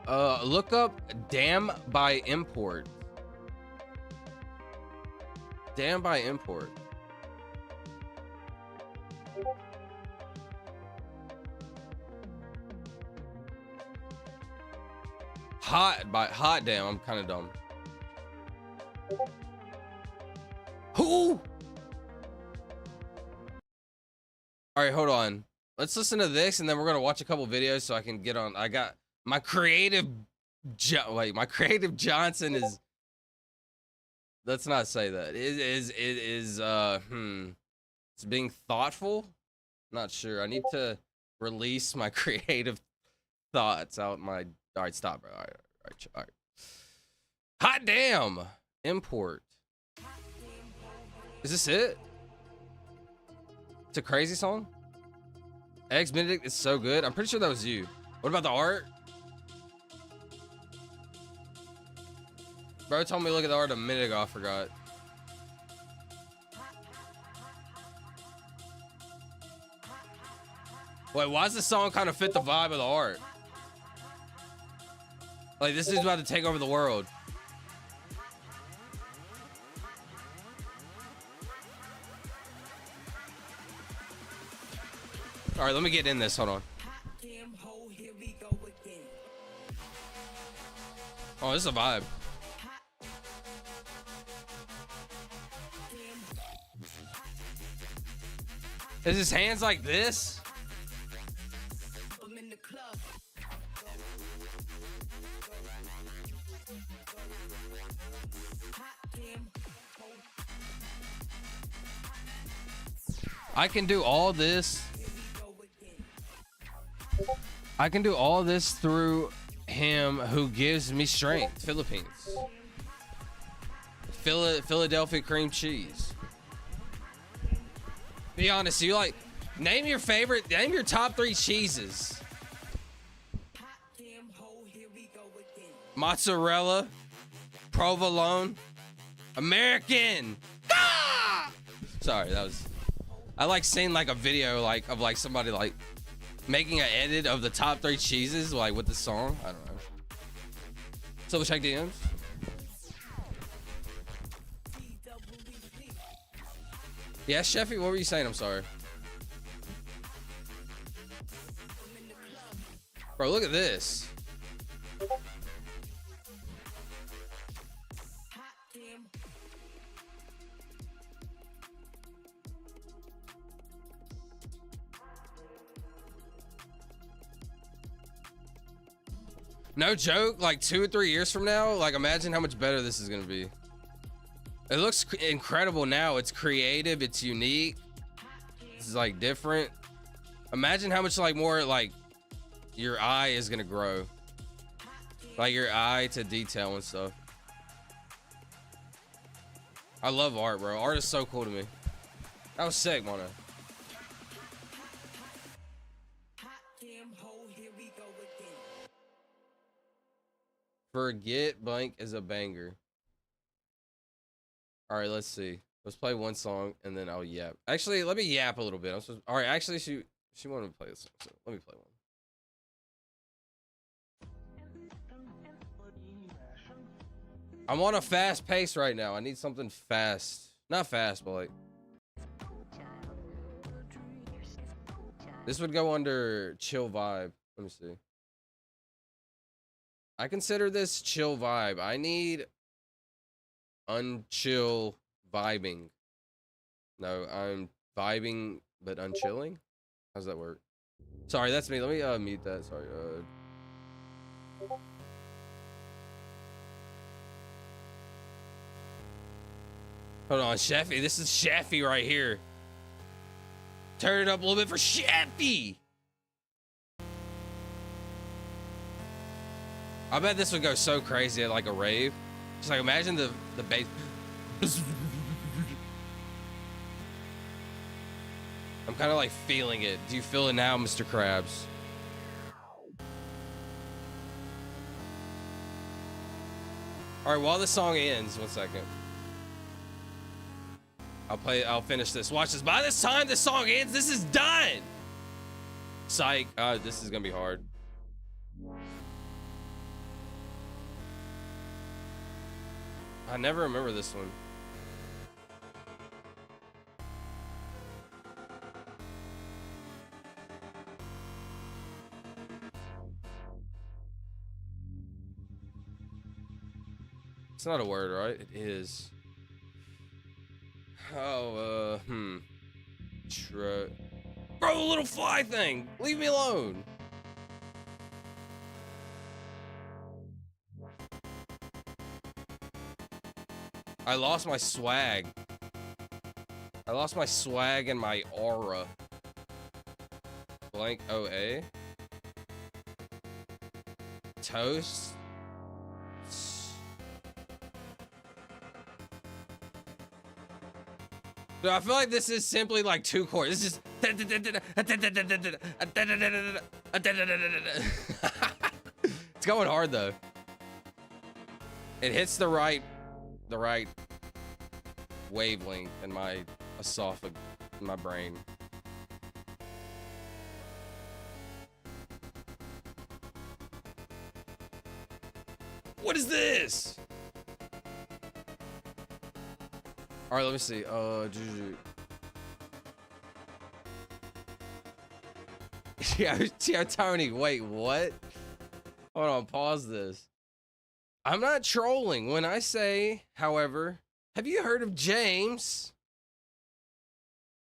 Look up Damn by Import. Damn by Import. Hot Damn. I'm kind of dumb. Who? All right, hold on. Let's listen to this and then we're gonna watch a couple videos so I can get on. I got my creative. My creative Johnson is. Let's not say that. It is it's being thoughtful. Not sure. I need to release my creative thoughts out my. All right, stop, bro. All right, All right. Hot damn. Import. Is this it? It's a crazy song. Eggs Benedict is so good. I'm pretty sure that was you. What about the art? Bro told me to look at the art a minute ago. I forgot. Wait, why does the song kind of fit the vibe of the art? Like, this dude's about to take over the world. All right, let me get in this. Hold on. Oh, this is a vibe. Is his hands like this? I can do all this. I can do all this through him who gives me strength. Philippines. Philadelphia cream cheese. Be honest, you like, name your top 3 cheeses. Mozzarella, provolone, American. Ah! Sorry, that was, I like seeing like a video like of like somebody like making an edit of the top 3 cheeses like with the song. I don't know. So check DMs. Yeah, Sheffy, what were you saying? I'm sorry. Bro, look at this. No joke, like 2 or 3 years from now, like imagine how much better this is gonna be. It looks incredible now. It's creative, it's unique. This is like different. Imagine how much like more like your eye is gonna grow. Like your eye to detail and stuff. I love art, bro. Art is so cool to me. That was sick, Mono. Forget blank is a banger. All right, let's see. Let's play one song and then I'll yap. Actually, let me yap a little bit. All right, actually, she wanted to play this song, so let me play one. I'm on a fast pace right now. I need something fast. Not fast, but like. This would go under chill vibe. Let me see. I consider this chill vibe. I need unchill vibing. No, I'm vibing but unchilling. How's that work? Sorry, that's me. Let me mute that. Sorry. Hold on, Sheffy. This is Sheffy right here. Turn it up a little bit for Sheffy. I bet this would go so crazy at like a rave. Just like imagine the bass. I'm kind of like feeling it. Do you feel it now, Mr. Krabs? All right, while the song ends, 1 second. I'll finish this. Watch this. By this time the song ends, this is done. Psych. This is gonna be hard. I never remember this one. It's not a word, right? It is. Oh, Bro, the little fly thing. Leave me alone. I lost my swag. I lost my swag and my aura. Blank OA. Toast. Dude, I feel like this is simply like 2 chords. This is just it's going hard though. It hits the right wavelength in my esophagus, in my brain. What is this? All right, let me see. Yeah, Tony, wait, what? Hold on, pause this. I'm not trolling when I say, however, have you heard of James?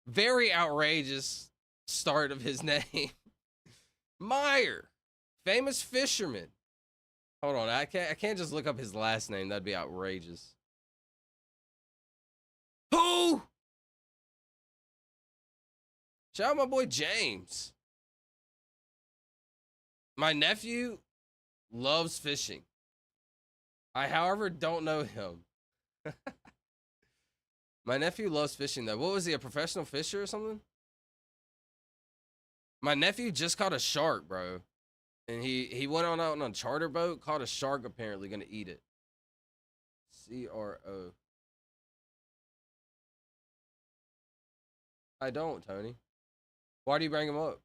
Very outrageous start of his name. Meyer, famous fisherman. Hold on, I can't just look up his last name. That'd be outrageous. Who? Shout out my boy James. My nephew loves fishing. I, however, don't know him. My nephew loves fishing though. What was he, a professional fisher or something? My nephew just caught a shark, bro. And he went out on a charter boat, caught a shark, apparently gonna eat it. CRO. I don't, Tony. Why do you bring him up?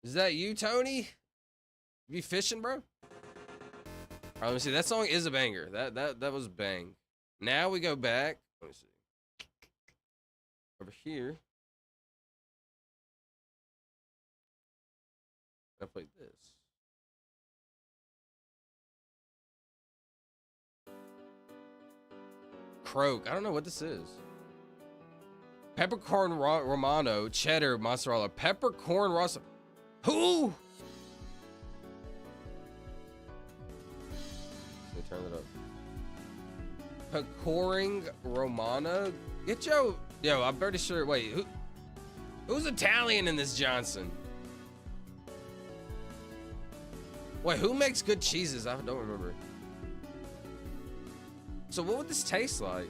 Is that you, Tony? You fishing, bro? All right, let me see. That song is a banger. That was bang. Now we go back. Let me see. Over here. I played this. Croak. I don't know what this is. Peppercorn Romano, cheddar, mozzarella. Peppercorn Rosso. Who? Let me turn it up. Peppercorn Romano. Get yo, I'm pretty sure. Wait, who's Italian in this Johnson? Wait, who makes good cheeses? I don't remember. So what would this taste like?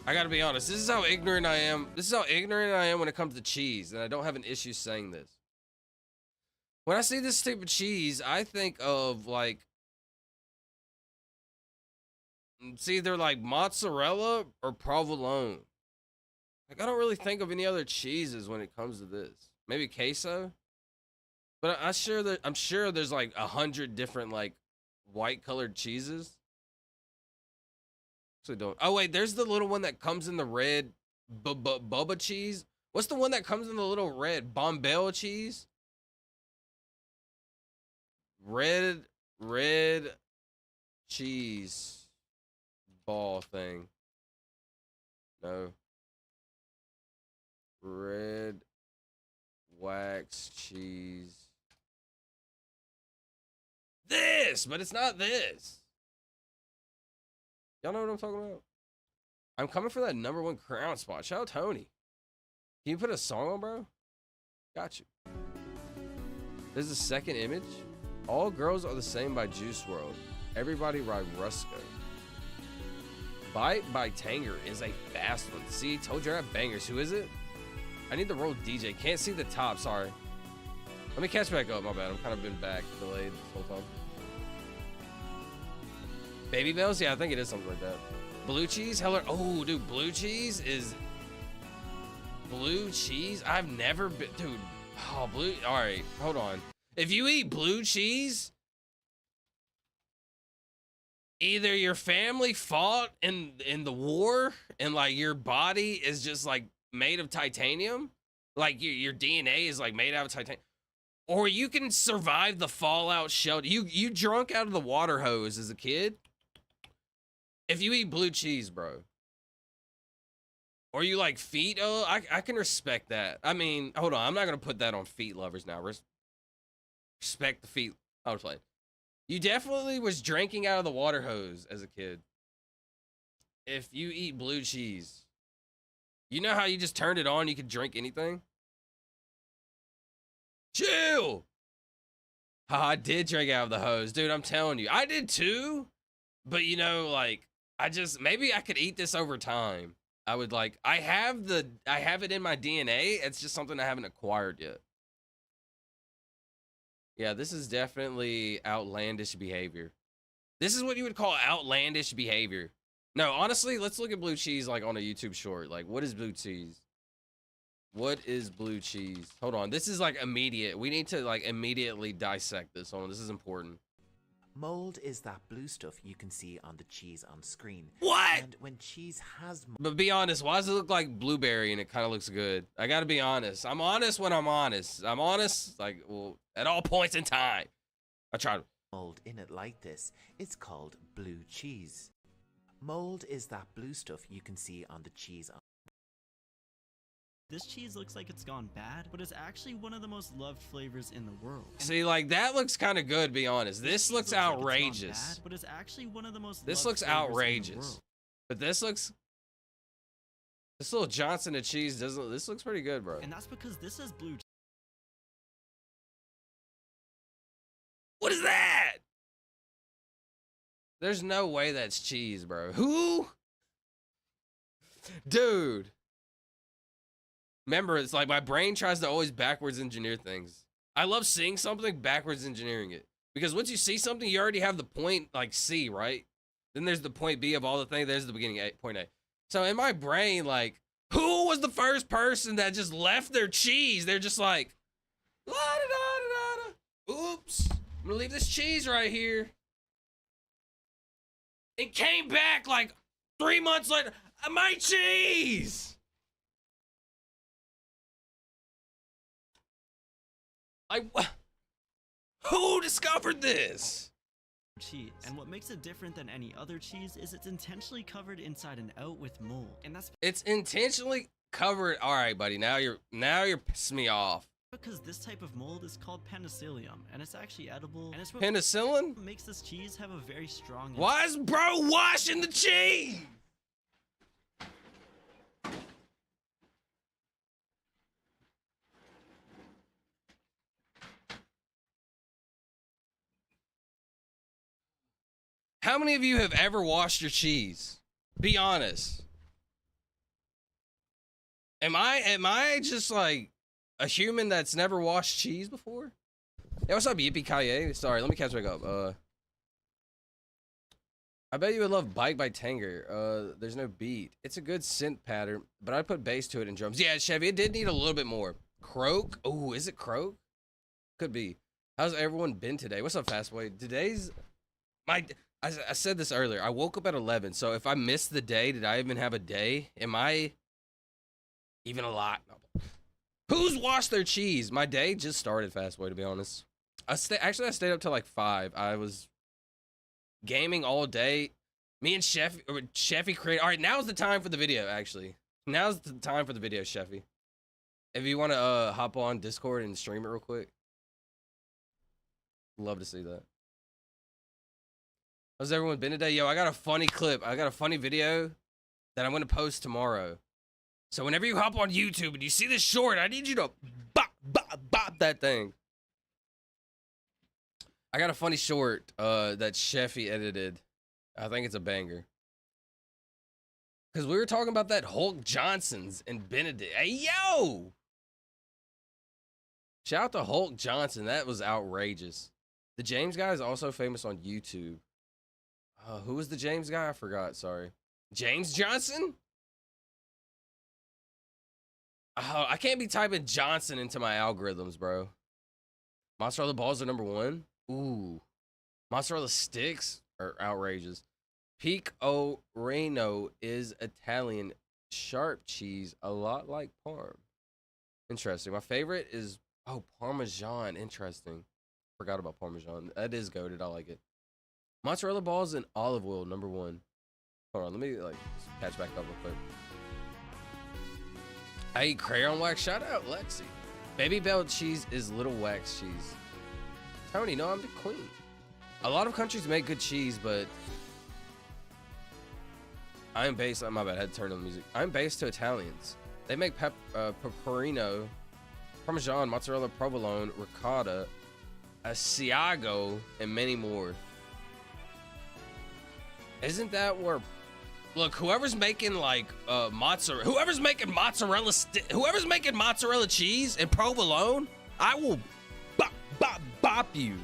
I gotta be honest, this is how ignorant I am. This is how ignorant I am when it comes to cheese, and I don't have an issue saying this. When I see this stupid cheese, I think of like, it's either like mozzarella or provolone. Like, I don't really think of any other cheeses when it comes to this. Maybe queso? But I'm sure there's like 100 different like white colored cheeses. Actually don't. Oh wait, there's the little one that comes in the red Bubba cheese. What's the one that comes in the little red Bombell cheese? Red cheese ball thing. No. Red wax cheese. This, but it's not this. Y'all know what I'm talking about? I'm coming for that #1 crown spot. Shout out Tony. Can you put a song on, bro? Got you. There's a second image. All girls are the same by Juice WRLD. Everybody ride Rusco. Bite by Tanger is a fast one. See, told you I have bangers. Who is it? I need the roll DJ. Can't see the top, sorry. Let me catch back up, my bad. I'm kind of been back delayed this whole time. Baby Bells? Yeah, I think it is something like that. Blue cheese? Heller. Oh, dude, blue cheese is... Blue cheese? I've never been... Dude. Oh, blue... All right, hold on. If you eat blue cheese, either your family fought in the war and, like, your body is just, like, made of titanium. Like, your DNA is, like, made out of titanium. Or you can survive the fallout shelter. You drunk out of the water hose as a kid. If you eat blue cheese, bro. Or you like feet, oh, I can respect that. I mean, hold on, I'm not gonna put that on feet lovers now. Respect the feet. I was playing. You definitely was drinking out of the water hose as a kid. If you eat blue cheese, you know how you just turned it on, you could drink anything? Chill! I did drink out of the hose. Dude, I'm telling you. I did too. But you know, like, maybe I could eat this over time. I would like, I have it in my DNA. It's just something I haven't acquired yet. Yeah, this is definitely outlandish behavior. This is what you would call outlandish behavior. No, honestly, let's look at blue cheese like on a YouTube short. Like, what is blue cheese? What is blue cheese? Hold on. This is like immediate. We need to like immediately dissect this. Hold on. This is important. Mold is that blue stuff you can see on the cheese on screen. What? And when cheese has mold, But be honest, why does it look like blueberry and it kind of looks good? I gotta be honest. I'm honest when I'm honest. I'm honest, like, well, at all points in time. I try to. mold in it like this, it's called blue cheese. Mold is that blue stuff you can see on the cheese on This cheese looks like it's gone bad, but it's actually one of the most loved flavors in the world. See, like, that looks kind of good, be honest. This cheese looks like it's gone outrageous. bad, but it's actually one of the most This loved looks flavors in the outrageous. world. But this little Johnson of cheese doesn't, this looks pretty good, bro. And that's because this is blue. What is that? There's no way that's cheese, bro. Who? Dude. Remember, it's like my brain tries to always backwards engineer things. I love seeing something, backwards engineering it. Because once you see something, you already have the point, like, C, right? Then there's the point B of all the things. There's the beginning, point A. So in my brain, like, who was the first person that just left their cheese? They're just like, la-da-da-da-da-da. Oops. I'm gonna leave this cheese right here. It came back like 3 months later. My cheese! Who discovered this? Cheese. And what makes it different than any other cheese is it's intentionally covered inside and out with mold. And that's It's intentionally covered. All right, buddy. Now you're pissing me off. because this type of mold is called penicillium, and it's actually edible. And it's what Penicillin? makes this cheese have a very strong. Why is bro washing the cheese? How many of you have ever washed your cheese? Be honest. Am I just like a human that's never washed cheese before? Hey, what's up, Yippee Kaye? Sorry, let me catch back up. I bet you would love Bike by Tanger. There's no beat. It's a good synth pattern, but I put bass to it in drums. Yeah, Chevy, it did need a little bit more. Croak? Oh, is it Croak? Could be. How's everyone been today? What's up, Fastway? Today's I said this earlier. I woke up at 11, so if I missed the day, did I even have a day? Am I even alive? No. Who's washed their cheese? My day just started, Fastway, to be honest. I stayed up till like 5. I was gaming all day. Me and Sheffy created. All right, now's the time for the video, actually. Now's the time for the video, Sheffy. If you want to hop on Discord and stream it real quick. Love to see that. How's everyone been today? Yo, I got a funny clip. I got a funny video that I'm going to post tomorrow. So whenever you hop on YouTube and you see this short, I need you to bop, bop, bop that thing. I got a funny short that Sheffy edited. I think it's a banger. Because we were talking about that Hulk Johnson's and Benedict. Hey, yo! Shout out to Hulk Johnson. That was outrageous. The James guy is also famous on YouTube. Who was the James guy? I forgot. Sorry. James Johnson? Oh, I can't be typing Johnson into my algorithms, bro. Mozzarella balls are #1. Ooh. Mozzarella sticks are outrageous. Pecorino is Italian sharp cheese, a lot like Parm. Interesting. My favorite is, Parmesan. Interesting. Forgot about Parmesan. That is goated. I like it. Mozzarella balls and olive oil, #1. Hold on, let me catch back up real quick. I eat crayon wax. Shout out Lexi. Baby Bell cheese is little wax cheese. Tony, no, I'm the queen. A lot of countries make good cheese, but I'm based. My bad. I had to turn on the music. I'm based to Italians. They make pecorino, Parmesan, mozzarella, provolone, ricotta, Asiago, and many more. Isn't that where Look, whoever's making like mozzarella, whoever's making mozzarella cheese and provolone, I will bop you.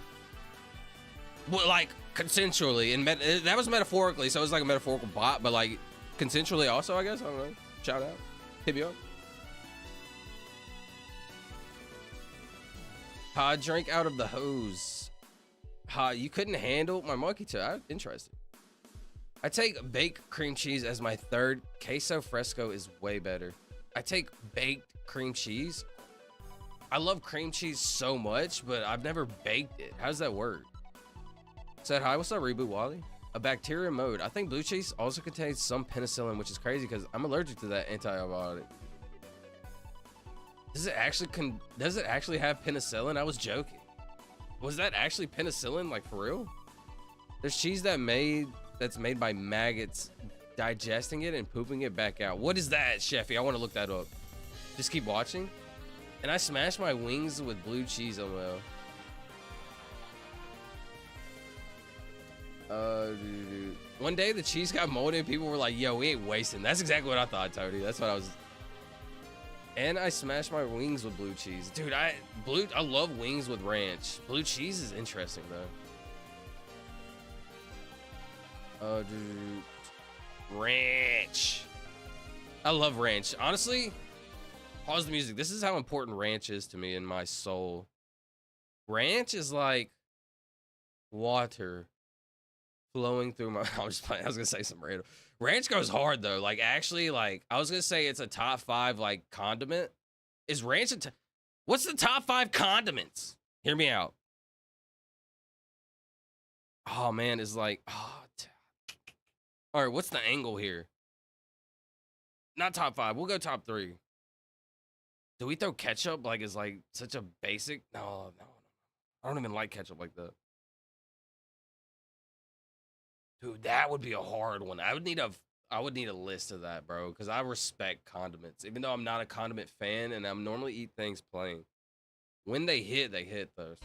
Well, like consensually, and that was metaphorically, so it was like a metaphorical bop, but like consensually also, I guess. I don't know. Shout out, hit me up. I drank out of the hose. You couldn't handle my monkey toe. Interesting. I take baked cream cheese as my third. Queso fresco is way better. I take baked cream cheese. I love cream cheese so much, but I've never baked it. How does that work? Said hi, what's up, Reboot Wally? A bacteria mode. I think blue cheese also contains some penicillin, which is crazy because I'm allergic to that antibiotic. Does it actually have penicillin? I was joking. Was that actually penicillin, like for real? There's cheese that's made by maggots digesting it and pooping it back out. What is that, Sheffy? I want to look that up. Just keep watching. And I smashed my wings with blue cheese on well. One day the cheese got moldy and people were like, yo, we ain't wasting. That's exactly what I thought, Tony. That's what I was. And I smashed my wings with blue cheese. Dude, I love wings with ranch. Blue cheese is interesting though. Dude. Ranch. I love ranch. Honestly, pause the music. This is how important ranch is to me in my soul. Ranch is like water flowing through my. I was gonna say some random. Ranch goes hard though. Like actually, like I was gonna say it's a top 5 like condiment. Is ranch what's the top 5 condiments? Hear me out. Oh man, it's like all right. What's the angle here? Not top 5. We'll go top 3. Do we throw ketchup like is like such a basic? No. I don't even like ketchup like that. Dude, that would be a hard one. I would need a list of that, bro, because I respect condiments. Even though I'm not a condiment fan and I'm normally eat things plain. When they hit though.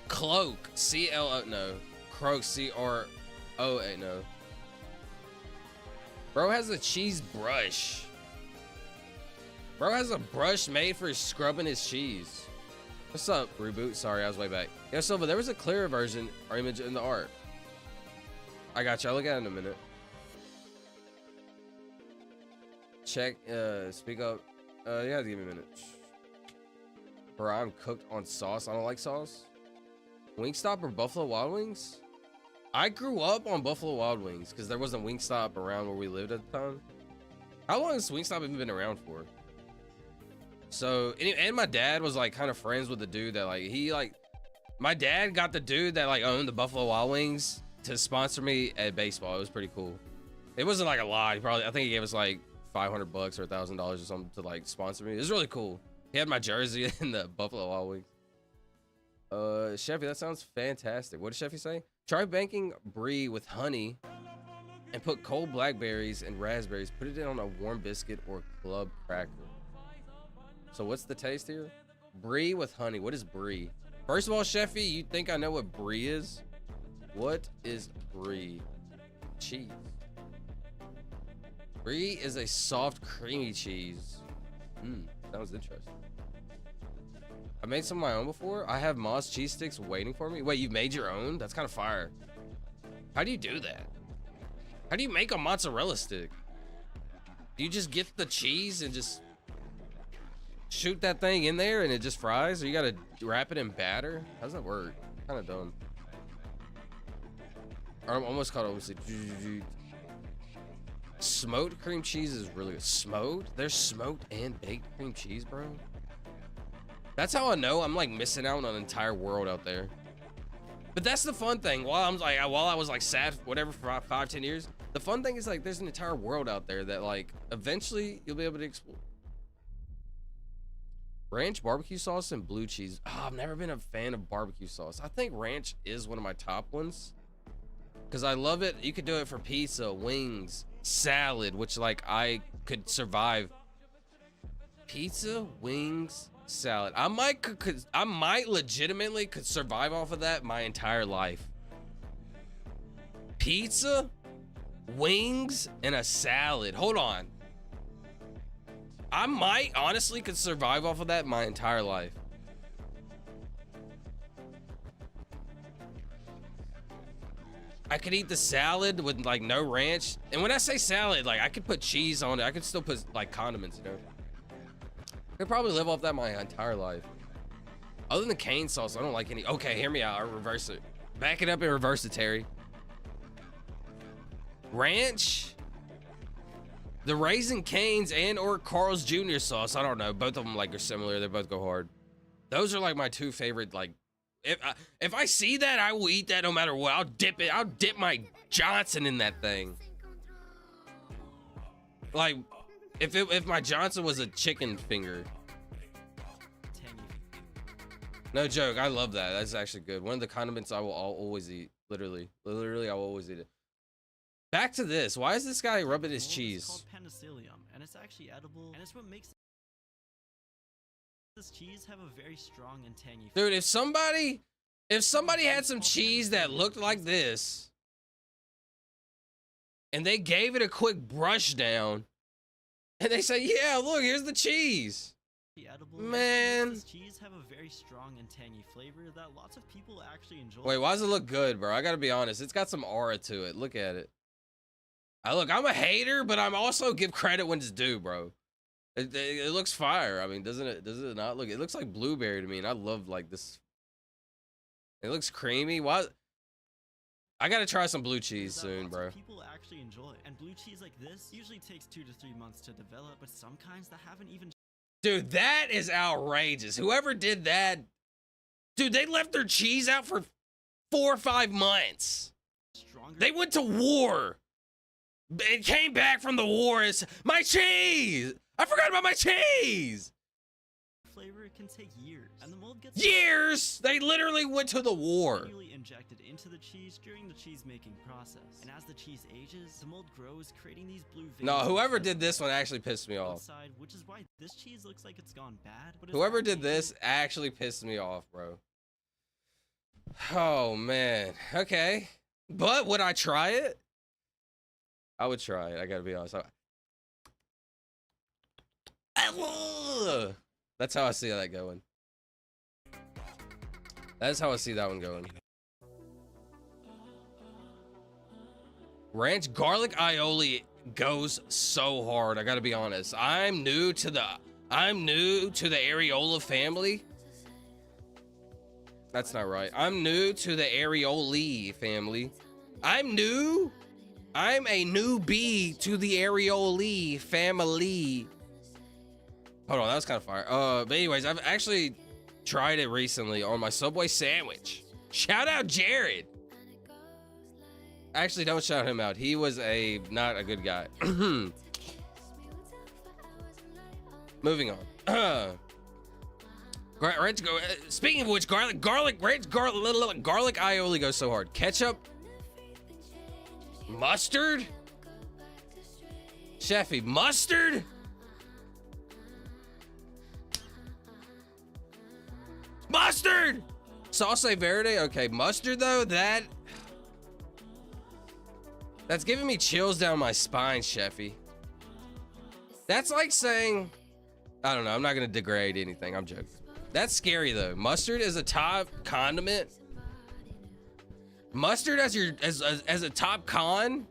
Cloak, C-L-O, no. Croak, C-R-O-A, no. Bro has a cheese brush. Bro has a brush made for scrubbing his cheese. What's up, Reboot? Sorry, I was way back. Yo, Silva, there was a clearer version or image in the art. I got you. I'll look at it in a minute. Check, speak up. Yeah, give me a minute. Bro, I'm cooked on sauce. I don't like sauce. Wingstop or Buffalo Wild Wings? I grew up on Buffalo Wild Wings because there wasn't Wingstop around where we lived at the time. How long has Wingstop even been around for? So, and my dad was like kind of friends with the dude that like, my dad got the dude that like owned the Buffalo Wild Wings to sponsor me at baseball. It was pretty cool. It wasn't like a lot. I think he gave us like $500 or $1,000 or something to like sponsor me. It was really cool. He had my jersey in the Buffalo Wild Wings. Chefy, that sounds fantastic. What did Chefy say? Try banking brie with honey and put cold blackberries and raspberries. Put it in on a warm biscuit or club cracker. So what's the taste here? Brie with honey. What is brie? First of all, Chefy, you think I know what brie is? What is brie? Cheese. Brie is a soft, creamy cheese. Sounds interesting. I made some of my own before. I have Moss cheese sticks waiting for me. Wait, you made your own? That's kind of fire. How do you do that? How do you make a mozzarella stick? Do you just get the cheese and just shoot that thing in there and it just fries? Or you gotta wrap it in batter? How does that work? Kind of dumb. I'm almost caught up. Smoked cream cheese is really good. Smoked? There's smoked and baked cream cheese, bro. That's how I know I'm like missing out on an entire world out there. But that's the fun thing. While I was like sad, whatever, for 5-10 years, the fun thing is like there's an entire world out there that like eventually you'll be able to explore. Ranch, barbecue sauce, and blue cheese. Oh, I've never been a fan of barbecue sauce. I think ranch is one of my top ones because I love it. You could do it for pizza, wings, salad, which like I could survive. Pizza, wings, salad. I might legitimately could survive off of that my entire life. Pizza, Wings and a salad. Hold on. I might honestly could survive off of that my entire life. I could eat the salad with like no ranch. And when I say salad, like I could put cheese on it. I could still put like condiments, you know. I could probably live off that my entire life. Other than cane sauce, I don't like any. Okay, hear me out. I'll reverse it. Back it up and reverse it, Terry. Ranch, the Raisin Cane's and or Carl's Jr. sauce. I don't know. Both of them like are similar. They both go hard. Those are like my two favorite. Like, if I see that, I will eat that no matter what. I'll dip it. I'll dip my Johnson in that thing. Like, if my Johnson was a chicken finger. No joke. I love that. That's actually good. One of the condiments I'll always eat. Literally, I will always eat it. Back to this. Why is this guy rubbing his cheese? It's called penicillium, and it's actually edible, and it's what makes this cheese have a very strong and tangy flavor. Dude, if somebody had some cheese that looked like this, and they gave it a quick brush down, and they say, "Yeah, look, here's the cheese." Edible, man, this cheese have a very strong and tangy flavor that lots of people actually enjoy. Wait, why does it look good, bro? I gotta be honest. It's got some aura to it. Look at it. Look, I'm a hater, but I'm also give credit when it's due, bro. It looks fire. I mean, doesn't it? Does it not look? It looks like blueberry to me, and I love like this. It looks creamy. Why? I gotta try some blue cheese soon, bro. People actually enjoy, and blue cheese like this usually takes 2 to 3 months to develop, but some kinds that haven't even. Dude, that is outrageous. Whoever did that, dude, they left their cheese out for 4 or 5 months. They went to war. It came back from the war. It's my cheese. I forgot about my cheese. Flavor can take years, and the mold gets years. They literally went to the war. Injected into the cheese during the cheese making process, and as the cheese ages, the mold grows, creating these blue veins. No, whoever did this one actually pissed me off. Outside, which is why this cheese looks like it's gone bad. But whoever did this actually pissed me off, bro. Oh man. Okay, but would I try it? I would try it. I gotta be honest. That's how I see that going. That's how I see that one going. Ranch garlic aioli goes so hard. I gotta be honest. I'm new to the areola family. That's not right. I'm new to the areoli family. I'm a newbie to the areoli family. Hold on, that was kind of fire. But anyways, I've actually tried it recently on my Subway sandwich. Shout out Jared. Actually, don't shout him out. He was not a good guy. Moving on. Speaking of which, garlic aioli goes so hard. Ketchup, mustard, Chefy, mustard. Mustard! Sauce verde? Okay, mustard though, that's giving me chills down my spine, Chefy. That's like saying, I don't know, I'm not gonna degrade anything, I'm joking. That's scary though. Mustard is a top condiment. Mustard as a top con?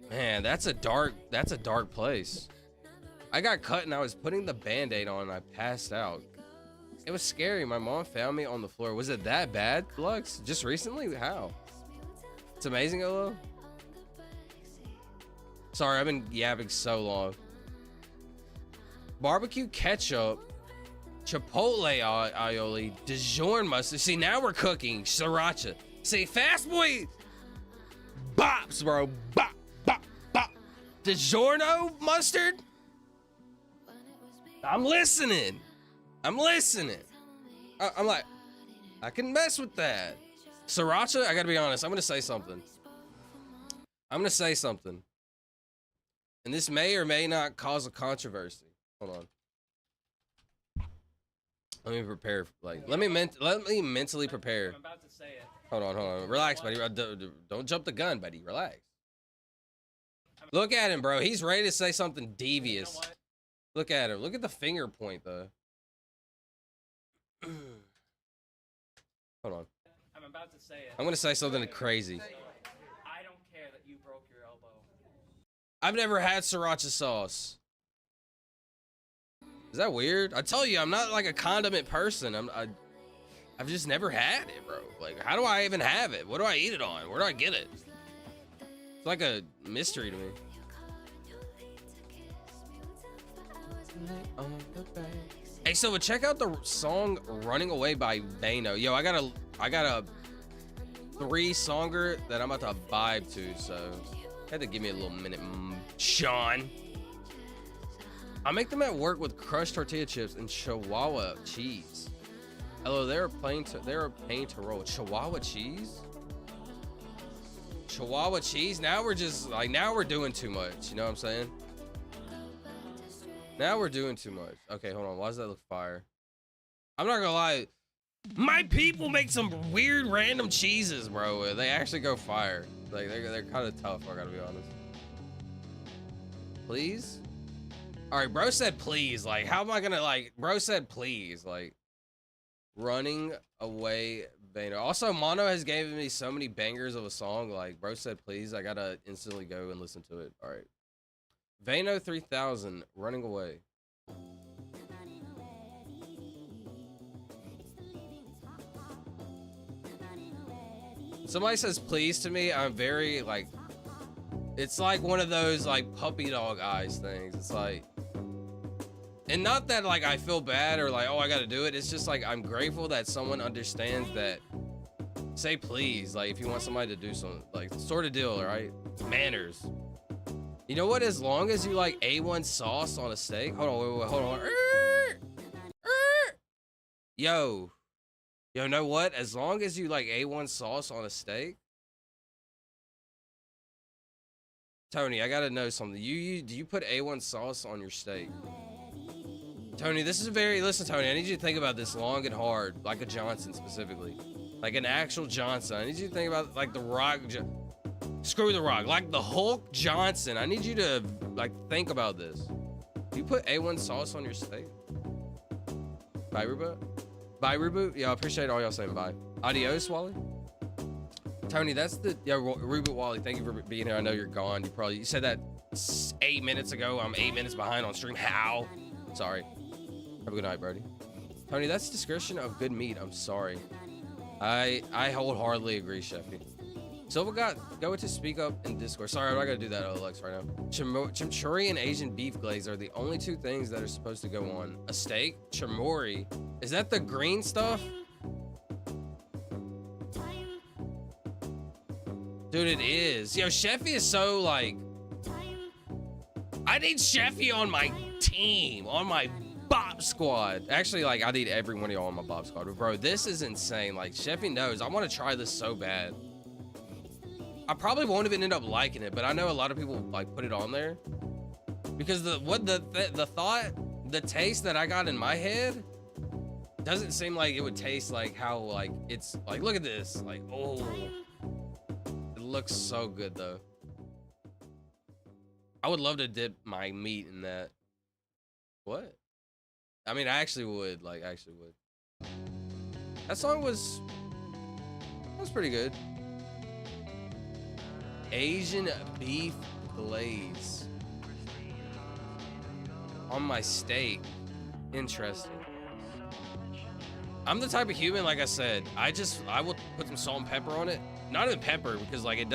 Man, that's a dark place. I got cut and I was putting the band-aid on and I passed out. It was scary. My mom found me on the floor. Was it that bad, Lux? Just recently? How? It's amazing, Olo. Sorry, I've been yapping so long. Barbecue ketchup, chipotle aioli, Dijon mustard. See, now we're cooking. Sriracha. See, fast boy bops, bro. Bop, bop, bop. DiGiorno mustard? I'm listening. I'm like, I can mess with that. Sriracha, I gotta be honest. I'm gonna say something. And this may or may not cause a controversy. Hold on. Let me prepare. Like, let me mentally prepare. I'm about to say it. Hold on. Relax, buddy. Don't jump the gun, buddy. Relax. Look at him, bro. He's ready to say something devious. Look at him. Look at the finger point, though. Hold on. I'm about to say it. I'm gonna say something crazy. I don't care that you broke your elbow. I've never had sriracha sauce. Is that weird? I tell you, I'm not like a condiment person. I've just never had it, bro. Like, how do I even have it? What do I eat it on? Where do I get it? It's like a mystery to me. Hey, so check out the song "Running Away" by Bano. Yo, I got a 3-songer that I'm about to vibe to, so had to give me a little minute, Sean. I make them at work with crushed tortilla chips and Chihuahua cheese. Hello, they're a pain to roll. Chihuahua cheese? Chihuahua cheese? Now we're just like, now we're doing too much. You know what I'm saying? Now we're doing too much. Okay, hold on. Why does that look fire? I'm not gonna lie. My people make some weird random cheeses, bro. They actually go fire. Like they're kind of tough, I gotta be honest. Please? All right, bro said please. Like, how am I gonna like? Bro said please. Like, running away, Bano. Also, Mono has given me so many bangers of a song. Like, bro said please. I gotta instantly go and listen to it. All right, Vano 3000, running away. Somebody says please to me, I'm very like, it's like one of those like puppy dog eyes things. It's like, and not that like I feel bad or like, oh, I gotta do it. It's just like, I'm grateful that someone understands that. Say please, like if you want somebody to do something, like sort of deal, right? Manners. You know what? As long as you like A1 sauce on a steak. Hold on, wait, hold on. Yo, know what? As long as you like A1 sauce on a steak. Tony, I gotta know something. Do you put A1 sauce on your steak? Tony, this is listen, Tony, I need you to think about this long and hard, like a Johnson specifically. Like an actual Johnson. I need you to think about like the Rock. Screw the Rock. Like the Hulk Johnson. I need you to like think about this. Do you put A1 sauce on your steak? Bye, Reboot. Bye, Reboot. Yeah, I appreciate all y'all saying bye. Adios, Wally. Tony, that's the Reboot Wally. Thank you for being here. I know you're gone. You said that 8 minutes ago. I'm 8 minutes behind on stream. How? Sorry. Have a good night, Brody. Tony, that's description of good meat. I'm sorry. I wholeheartedly agree, Sheffy. Silva go to speak up in Discord. Sorry, I'm not gonna do that, Alex, right now. Chimichurri and Asian beef glaze are the only two things that are supposed to go on a steak. Chimichurri, is that the green stuff? Dude, it is. Yo, Sheffy is so like, I need Sheffy on my team, on my Bob squad. Actually, like, I need every one of y'all on my Bob squad. But bro, this is insane. Like, Sheffy knows. I want to try this so bad. I probably won't even end up liking it, but I know a lot of people like put it on there because the taste that I got in my head doesn't seem like it would taste like how like it's like, look at this, like, oh, it looks so good though. I would love to dip my meat in that. What? I mean, I actually would. Like, actually would. That song was pretty good. Asian beef glaze on my steak. Interesting. I'm the type of human, like I said, I will put some salt and pepper on it. Not even pepper, because like it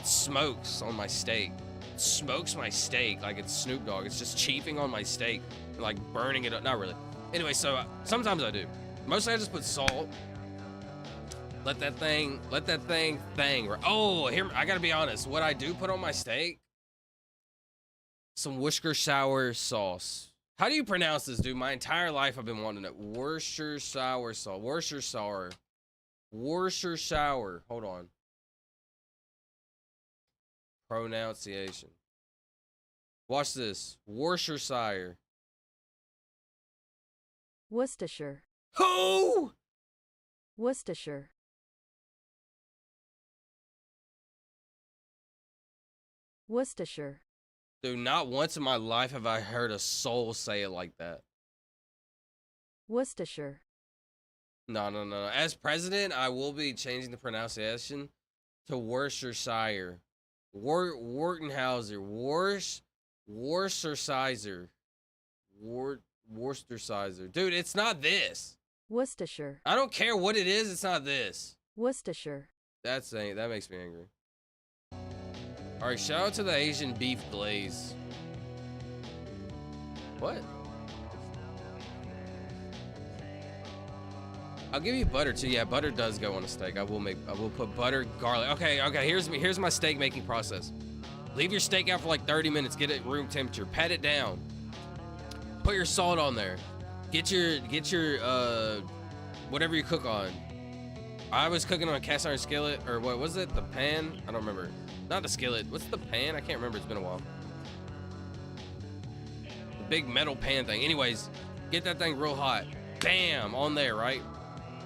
smokes on my steak. It smokes my steak like it's Snoop Dogg. It's just chiefing on my steak, like burning it up. Not really. Anyway, so sometimes I do. Mostly I just put salt. Let that thing. Oh, here, I gotta be honest. What I do put on my steak, some Worcestershire sauce. How do you pronounce this, dude? My entire life I've been wanting it. Worcestershire sauce. Worcestershire. Hold on. Pronunciation. Watch this. Worcestershire. Worcestershire. Who? Worcestershire. Worcestershire. Dude, not once in my life have I heard a soul say it like that. Worcestershire. No, no, no. As president, I will be changing the pronunciation to Worcestershire. Wortenhauser. Worcestershire. Worcestershire. Dude, it's not this. Worcestershire. I don't care what it is, it's not this. Worcestershire. That makes me angry. Alright, shout out to the Asian beef glaze. What? I'll give you butter too. Yeah, butter does go on a steak. I will put butter, garlic. Okay, here's my steak making process. Leave your steak out for like 30 minutes, get it room temperature, pat it down. Put your salt on there. Get your whatever you cook on. I was cooking on a cast iron skillet, or what was it? The pan? I don't remember. Not the skillet. What's the pan? I can't remember. It's been a while. The big metal pan thing. Anyways, get that thing real hot. Bam! On there, right?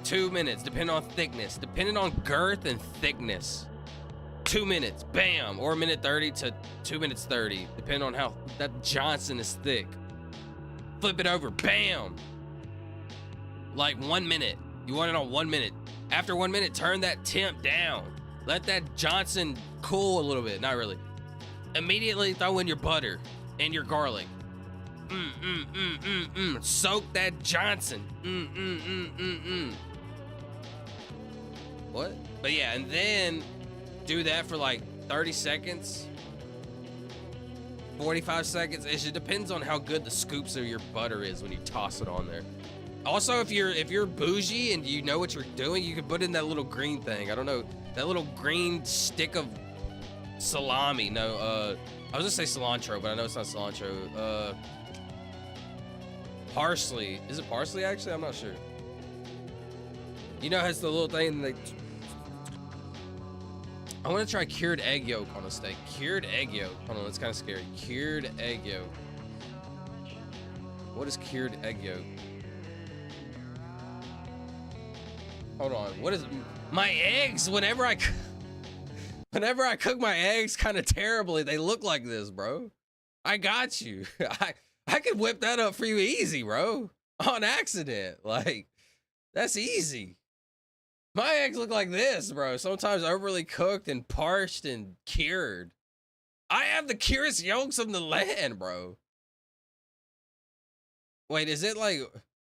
2 minutes, depending on thickness. Depending on girth and thickness. 2 minutes. Bam! Or 1:30 to 2 minutes 30. Depending on how that Johnson is thick. Flip it over. Bam! Like 1 minute. You want it on 1 minute. After 1 minute, turn that temp down. Let that Johnson cool a little bit. Not really. Immediately throw in your butter and your garlic. Soak that Johnson. What? But yeah, and then do that for like 30 seconds. 45 seconds. It just depends on how good the scoops of your butter is when you toss it on there. Also, if you're bougie and you know what you're doing, you can put in that little green thing. I don't know, that little green stick of salami. No, I was gonna say cilantro, but I know it's not cilantro. Parsley. Is it parsley actually? I'm not sure. You know, it has the little thing that I want to try cured egg yolk on a steak. Cured egg yolk. Hold on, that's kind of scary. Cured egg yolk. What is cured egg yolk? Hold on. What is my eggs? Whenever I cook my eggs kind of terribly, they look like this, bro. I got you. I could whip that up for you easy, bro. On accident. Like, that's easy. My eggs look like this, bro. Sometimes overly cooked and parched and cured. I have the curest yolks of the land, bro. Wait, is it like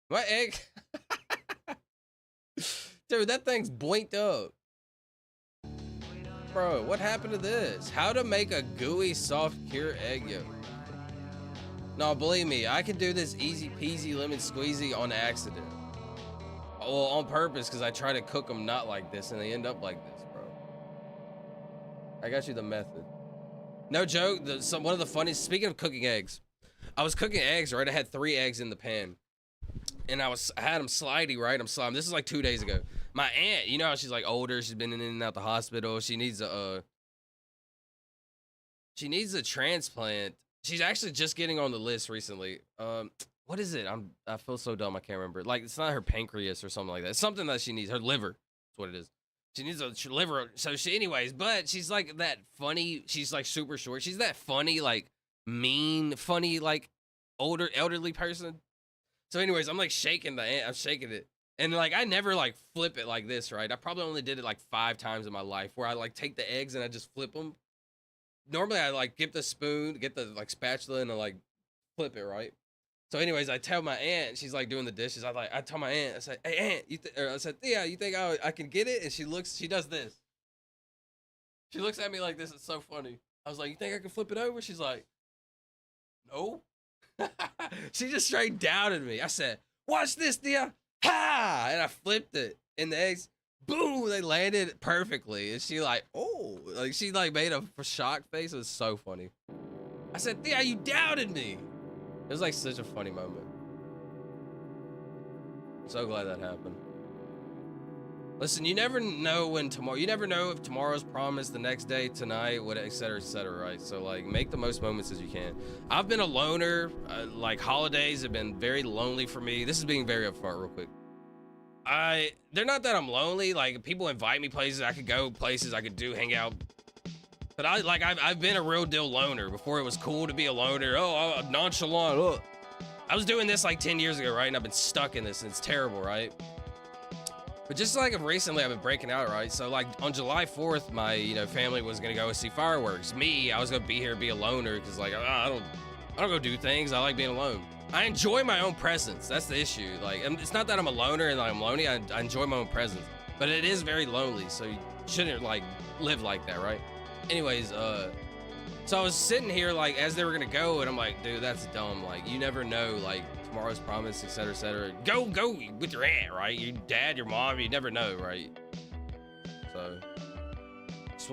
my egg? Dude, that thing's boinked up. Bro, what happened to this? How to make a gooey, soft, cured egg yolk. No, believe me, I can do this easy peasy lemon squeezy on accident. Well, on purpose, because I try to cook them not like this, and they end up like this, bro. I got you the method. No joke, one of the funniest, speaking of cooking eggs, I was cooking eggs, right? I had 3 eggs in the pan. And I had them slidey, right? This is like 2 days ago. My aunt, you know how she's like older, she's been in and out the hospital. She needs a transplant. She's actually just getting on the list recently. What is it? I feel so dumb. I can't remember. Like, it's not her pancreas or something like that. It's something that she needs. Her liver. That's what it is. She needs a liver. So anyways, but she's like that funny. She's like super short. She's that funny, like mean, funny, like elderly person. So anyways, I'm like shaking the ant. I'm shaking it. And like, I never like flip it like this, right? I probably only did it like 5 times in my life where I like take the eggs and I just flip them. Normally I like get the spoon, get the like spatula and I like flip it, right? So anyways, I tell my aunt, she's like doing the dishes. I tell my aunt, I said, hey aunt, I said, yeah, you think I can get it? And she does this. She looks at me like this. It's so funny. I was like, you think I can flip it over? She's like, no. She just straight doubted me. I said, watch this, Thea. Ha! And I flipped it. And the eggs, boom, they landed perfectly. And she like, oh, like she like made a shocked face. It was so funny. I said, Thea, you doubted me. It was like such a funny moment. So glad that happened. Listen, you never know you never know if tomorrow's promised, the next day, tonight, what, et cetera, right? So like, make the most moments as you can. I've been a loner. Like holidays have been very lonely for me. This is being very upfront real quick. They're not that I'm lonely. Like people invite me places, I could go places, I could hang out. But I've been a real deal loner before it was cool to be a loner. Oh, nonchalant. Oh. I was doing this like 10 years ago, right? And I've been stuck in this and it's terrible, right? But just like recently I've been breaking out, right? So like on July 4th, my, family was gonna go see fireworks. Me, I was gonna be here, be a loner, because like, I don't go do things. I like being alone. I enjoy my own presence. That's the issue. Like, it's not that I'm a loner and I'm lonely. I enjoy my own presence, but it is very lonely. So you shouldn't like live like that, right? Anyways, so I was sitting here like as they were gonna go, and I'm like, dude, that's dumb. Like, you never know, like tomorrow's promise, etc., etc. Go with your aunt, right? Your dad, your mom, you never know, right? So,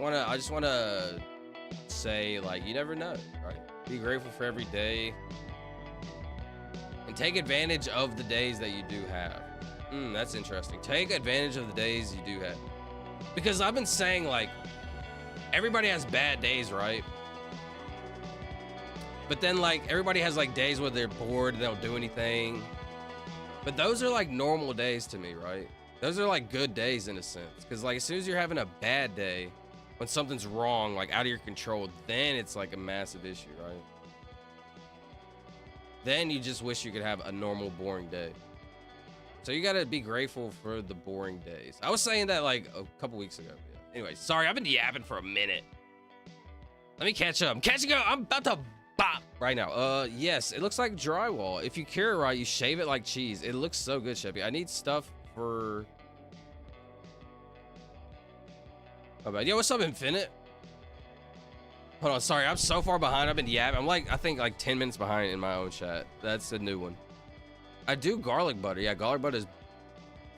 I just wanna say, like, you never know, right? Be grateful for every day, and take advantage of the days that you do have. That's interesting. Take advantage of the days you do have, because I've been saying like, everybody has bad days, right? But then like everybody has like days where they're bored, they don't do anything. But those are like normal days to me, right? Those are like good days in a sense. Because like as soon as you're having a bad day, when something's wrong, like out of your control, then it's like a massive issue, right? Then you just wish you could have a normal, boring day. So you gotta be grateful for the boring days. I was saying that like a couple weeks ago. Yeah. Anyway, sorry, I've been yapping for a minute. Let me catch up. I'm catching up. I'm about to bop right now. Yes, it looks like drywall. If you cure it right, you shave it like cheese. It looks so good, Sheppy. I need stuff for... Oh, bad. Yo, what's up, Infinite? Hold on, sorry, I'm so far behind. I've been yapping. I'm like, I think like 10 minutes behind in my own chat. That's a new one. I do garlic butter. Yeah, garlic butter is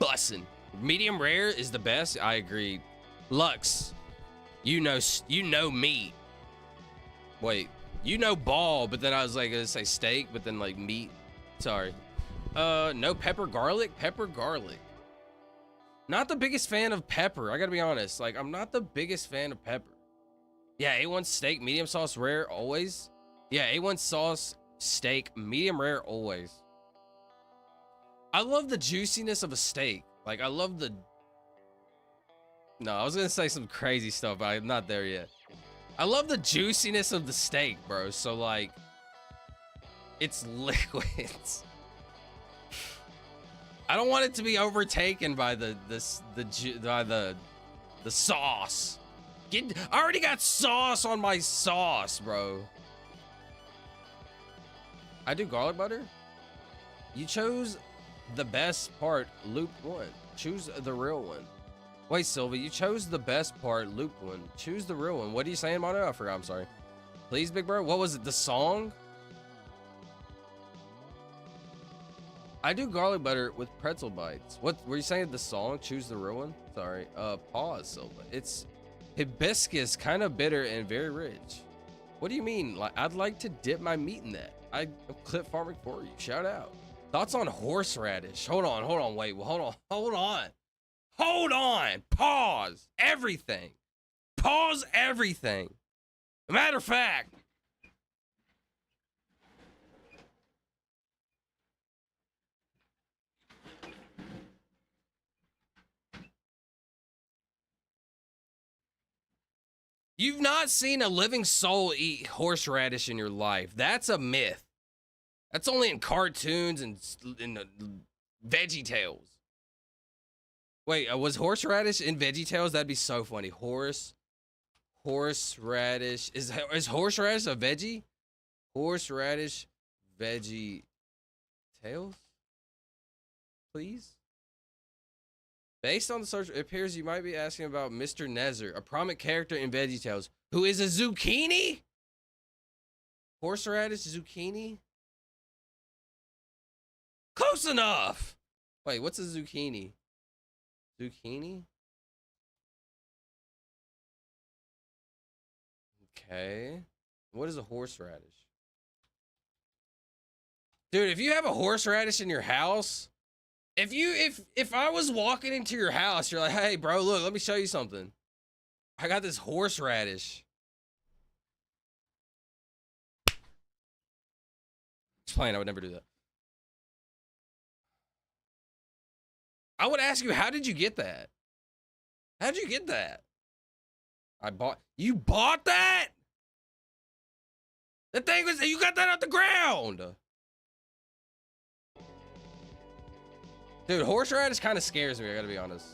bussin'. Medium rare is the best. I agree. Lux, you know meat. Wait, you know ball, but then I was like gonna say steak, but then like meat. Sorry. No pepper garlic. Pepper garlic. Not the biggest fan of pepper. I gotta be honest. Like, I'm not the biggest fan of pepper. Yeah, A1 steak, medium sauce, rare, always. Yeah, A1 sauce, steak, medium rare, always. I love the juiciness of a steak. Like, I love the... No, I was gonna say some crazy stuff, but I'm not there yet. I love the juiciness of the steak, bro. So, like, it's liquids. I don't want it to be overtaken by the sauce. I already got sauce on my sauce, bro. I do garlic butter. You chose the best part, looped one. Choose the real one. Wait, Sylvia, you chose the best part, looped one. Choose the real one. What are you saying, Mono? I forgot. I'm sorry. Please, big bro. What was it? The song? I do garlic butter with pretzel bites. What were you saying? The song? Choose the real one. Sorry. Pause, Silva. It's hibiscus, kind of bitter and very rich. What do you mean? Like, I'd like to dip my meat in that. I'm clip farming for you. Shout out. Thoughts on horseradish? Hold on. Wait. Well, hold on. Pause everything. Pause everything. Matter of fact. You've not seen a living soul eat horseradish in your life. That's a myth. That's only in cartoons and in Veggie Tales. Wait, was horseradish in Veggie Tales? That'd be so funny. Horseradish. Is horseradish a veggie? Horseradish Veggie Tales? Please? Based on the search, it appears you might be asking about Mr. Nezer, a prominent character in VeggieTales, who is a zucchini? Horseradish zucchini? Close enough! Wait, what's a zucchini? Zucchini? Okay. What is a horseradish? Dude, if you have a horseradish in your house... If I was walking into your house, you're like, hey, bro, look, let me show you something. I got this horseradish. Just playing, I would never do that. I would ask you, how did you get that? How'd you get that? You bought that? The thing was, you got that out the ground. Dude, horseradish kind of scares me, I gotta be honest.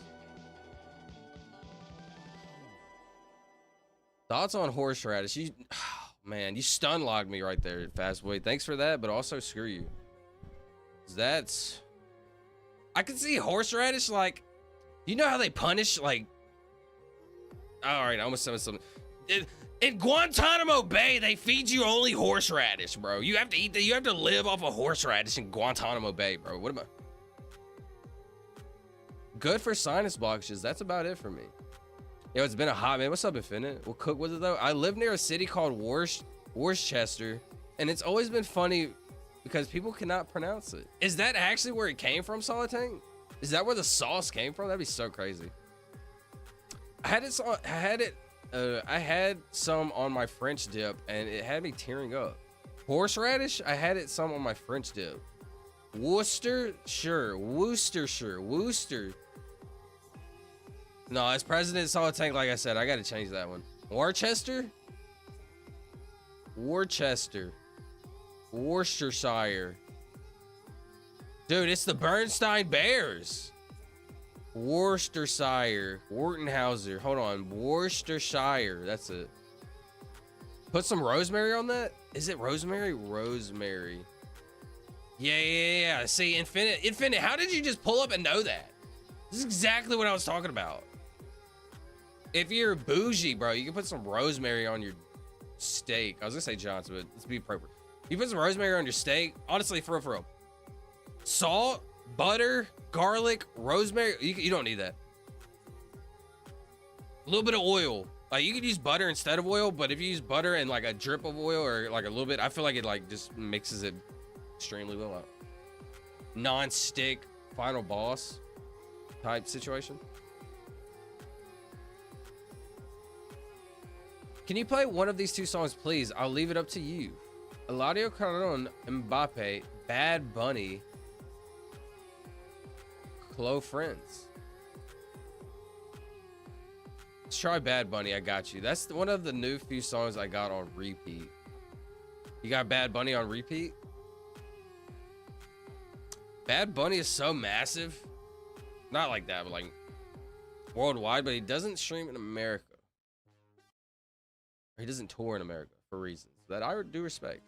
Thoughts on horseradish? You, oh, man, you stun logged me right there, Fastboy. Thanks for that, but also screw you. That's... I can see horseradish, like... You know how they punish, like... Alright, I almost said something. In Guantanamo Bay, they feed you only horseradish, bro. You have to eat that. You have to live off of horseradish in Guantanamo Bay, bro. What am I? Good for sinus blockages. That's about it for me. Yo, it's been a hot minute. What's up, Infinite? We'll cook with it though. I live near a city called Worcester, and it's always been funny because people cannot pronounce it. Is that actually where it came from, Solid Tank? Is that where the sauce came from? That'd be so crazy. I had some on my French dip, and it had me tearing up. Horseradish, I had it some on my French dip. Worcestershire. No, as President Solid Tank, like I said, I gotta change that one. Worcestershire. Dude, it's the Bernstein Bears. Worcestershire. Wortenhauser. Hold on. Worcestershire. That's it. Put some rosemary on that? Is it rosemary? Rosemary. Yeah. See, Infinite, how did you just pull up and know that? This is exactly what I was talking about. If you're bougie, bro, you can put some rosemary on your steak. I was gonna say Johnson, but let's be appropriate. You put some rosemary on your steak. Honestly, for real. Salt, butter, garlic, rosemary. You don't need that. A little bit of oil. Like, you could use butter instead of oil, but if you use butter and like a drip of oil or like a little bit, I feel like it like just mixes it extremely well out. Non-stick final boss type situation. Can you play one of these two songs, please? I'll leave it up to you. Eladio Carron, Mbappe, Bad Bunny, Close Friends. Let's try Bad Bunny. I got you. That's one of the new few songs I got on repeat. You got Bad Bunny on repeat? Bad Bunny is so massive. Not like that, but like worldwide, but he doesn't stream in America. Or he doesn't tour in America for reasons that I do respect.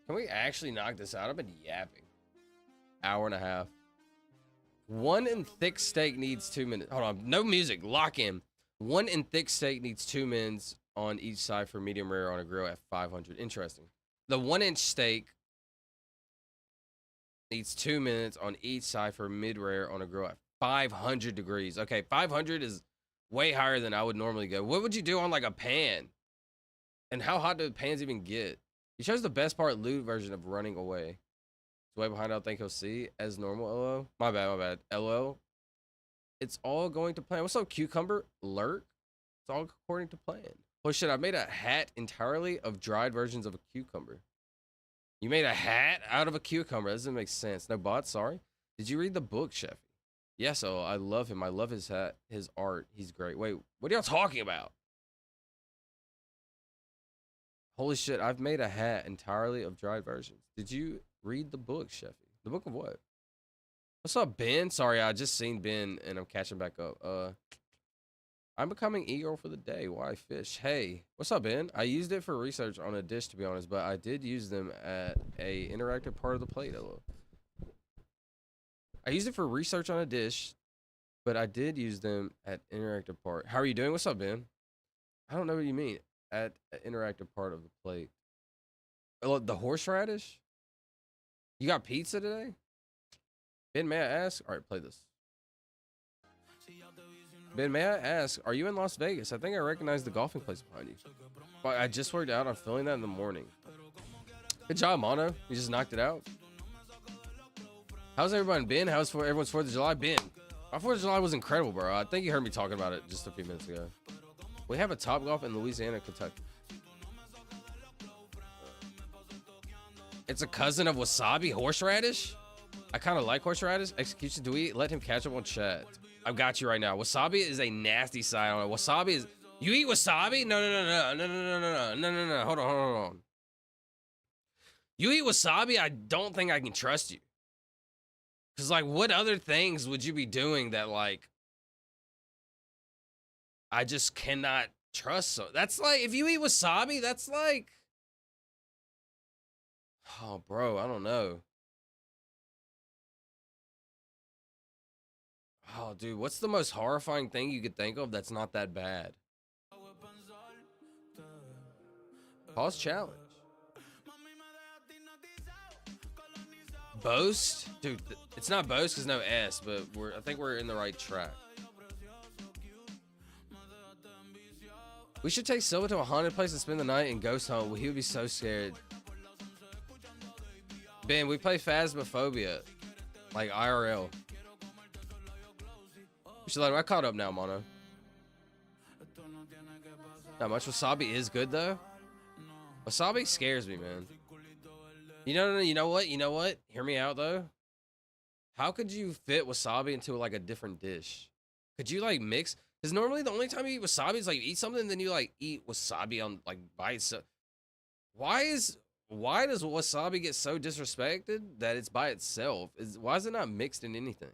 Can we actually knock this out? I've been yapping. Hour and a half. One in thick steak needs 2 minutes. Hold on. No music. Lock in. One in thick steak needs 2 minutes on each side for medium rare on a grill at 500. Interesting. The 1-inch steak needs 2 minutes on each side for mid rare on a grill at 500 degrees. Okay, 500 is way higher than I would normally go. What would you do on like a pan? And how hot do the pans even get? You chose the best part loot version of running away. It's way behind. I don't think he'll see as normal. LO. My bad. LO. It's all going to plan. What's up, Cucumber? Lurk. It's all according to plan. Oh shit, I made a hat entirely of dried versions of a cucumber. You made a hat out of a cucumber. That doesn't make sense. No bots, sorry. Did you read the book, Sheffy? Yes, oh, I love him. I love his hat, his art. He's great. Wait, what are y'all talking about? Holy shit, I've made a hat entirely of dried versions. Did you read the book, Sheffy? The book of what? What's up, Ben? Sorry, I just seen Ben and I'm catching back up. I'm becoming eager for the day. Why fish? Hey, what's up, Ben? I used it for research on a dish, to be honest, but I did use them at a interactive part of the plate. Hello. I used it for research on a dish, but I did use them at interactive part. How are you doing? What's up, Ben? I don't know what you mean. At an interactive part of the plate. Oh, the horseradish? You got pizza today? Ben, may I ask? All right, play this. Ben, may I ask, are you in Las Vegas? I think I recognize the golfing place behind you. But I just worked out. I'm feeling that in the morning. Good job, Mono. You just knocked it out. How's everyone been? How's everyone's 4th of July been? My 4th of July was incredible, bro. I think you heard me talking about it just a few minutes ago. We have a Top Golf in Louisiana, Kentucky. It's a cousin of wasabi horseradish? I kind of like horseradish. Execution, do we let him catch up on chat? I've got you right now. Wasabi is a nasty side on it. Wasabi is. You eat wasabi? No, no, no, no, no, no, no, no, no, no, no. Hold on, hold on. You eat wasabi? I don't think I can trust you. Cause like, what other things would you be doing that like I just cannot trust? So that's like, if you eat wasabi, that's like, oh, bro, I don't know. Oh, dude, what's the most horrifying thing you could think of that's not that bad? Pause challenge. Boast? Dude, it's not Boast because no S, but I think we're in the right track. We should take Silva to a haunted place and spend the night and ghost hunt. He would be so scared. Ben, we play Phasmophobia. Like IRL. She's like, I caught up now, Mono. Not much. Wasabi is good though. Wasabi scares me, man. You know what? Hear me out though. How could you fit wasabi into like a different dish? Could you like mix? Because normally the only time you eat wasabi is like you eat something, and then you like eat wasabi on like by itself. Why does wasabi get so disrespected that it's by itself? Why is it not mixed in anything?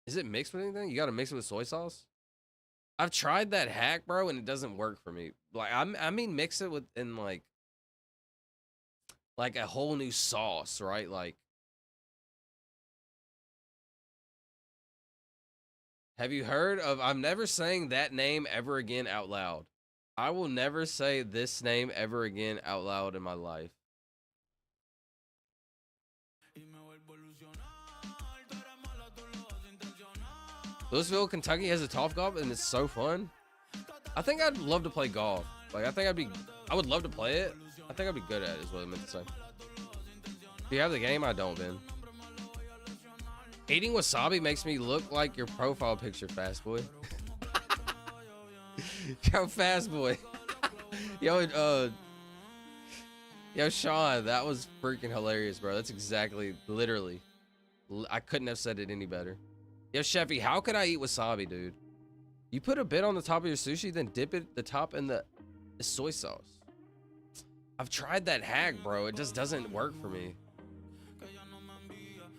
Is it mixed with anything? You got to mix it with soy sauce. I've tried that hack, bro, and it doesn't work for me. Like I mean, mix it with in like a whole new sauce, right? Like, have you heard of? I'm never saying that name ever again out loud. I will never say this name ever again out loud in my life. Louisville, Kentucky has a golf golf, and it's so fun. I think I'd love to play golf. Like, I would love to play it. I think I'd be good at it, is what I meant to say. Do you have the game? I don't, Ben. Eating wasabi makes me look like your profile picture, Fast Boy. Yo, Fast Boy. Yo, Sean, that was freaking hilarious, bro. That's exactly, literally. I couldn't have said it any better. Yo, Sheffy, how could I eat wasabi, dude? You put a bit on the top of your sushi, then dip it the top in the soy sauce. I've tried that hack, bro. It just doesn't work for me.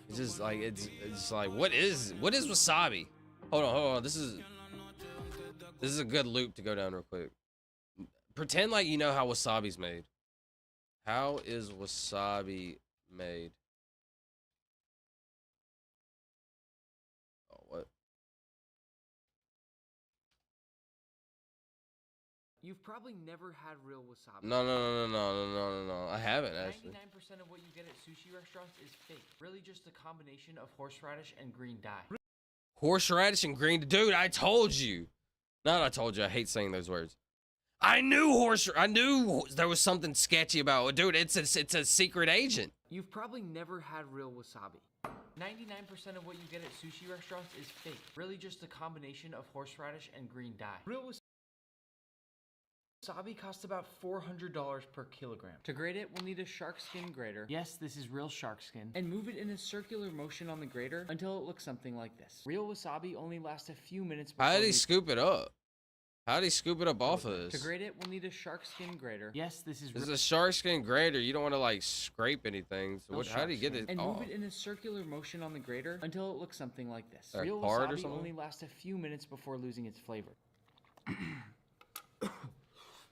It's just like it's like what is wasabi? Hold on. This is a good loop to go down real quick. Pretend like you know how wasabi's made. How is wasabi made? Oh, what? You've probably never had real wasabi. No. I haven't actually. 99% of what you get at sushi restaurants is fake. Really just a combination of horseradish and green dye. Horseradish and green, dude. I told you. Not I told you. I hate saying those words. I knew there was something sketchy about it, dude. It's a secret agent. You've probably never had real wasabi. 99% of what you get at sushi restaurants is fake. Really just a combination of horseradish and green dye. Real wasabi costs about $400 per kilogram. To grate it, we'll need a shark skin grater. Yes, this is real shark skin. And move it in a circular motion on the grater until it looks something like this. Real wasabi only lasts a few minutes before How did he scoop it up? How did he scoop it up off of this? To grate it, we'll need a shark skin grater. Yes, this is a shark skin grater. You don't want to like scrape anything. So how do you get it and off? move it in a circular motion on the grater until it looks something like this. Like Real hard or wasabi something? only lasts a few minutes before losing its flavor.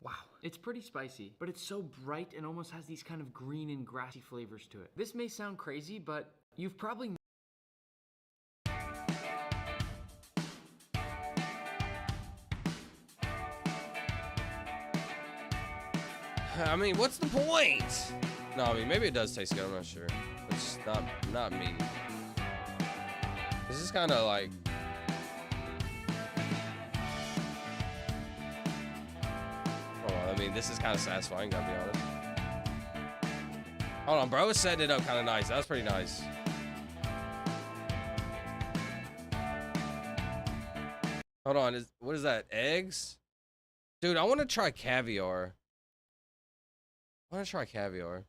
Wow, it's pretty spicy, but it's so bright and almost has these kind of green and grassy flavors to it. This may sound crazy, but you've probably I mean, what's the point? No, I mean, maybe it does taste good. I'm not sure. It's not me. This is kind of like. Oh, I mean, this is kind of satisfying, gotta be honest. Hold on, bro was setting it up kind of nice. That was pretty nice. Hold on, what is that? Eggs? Dude, I want to try caviar. I want to try caviar.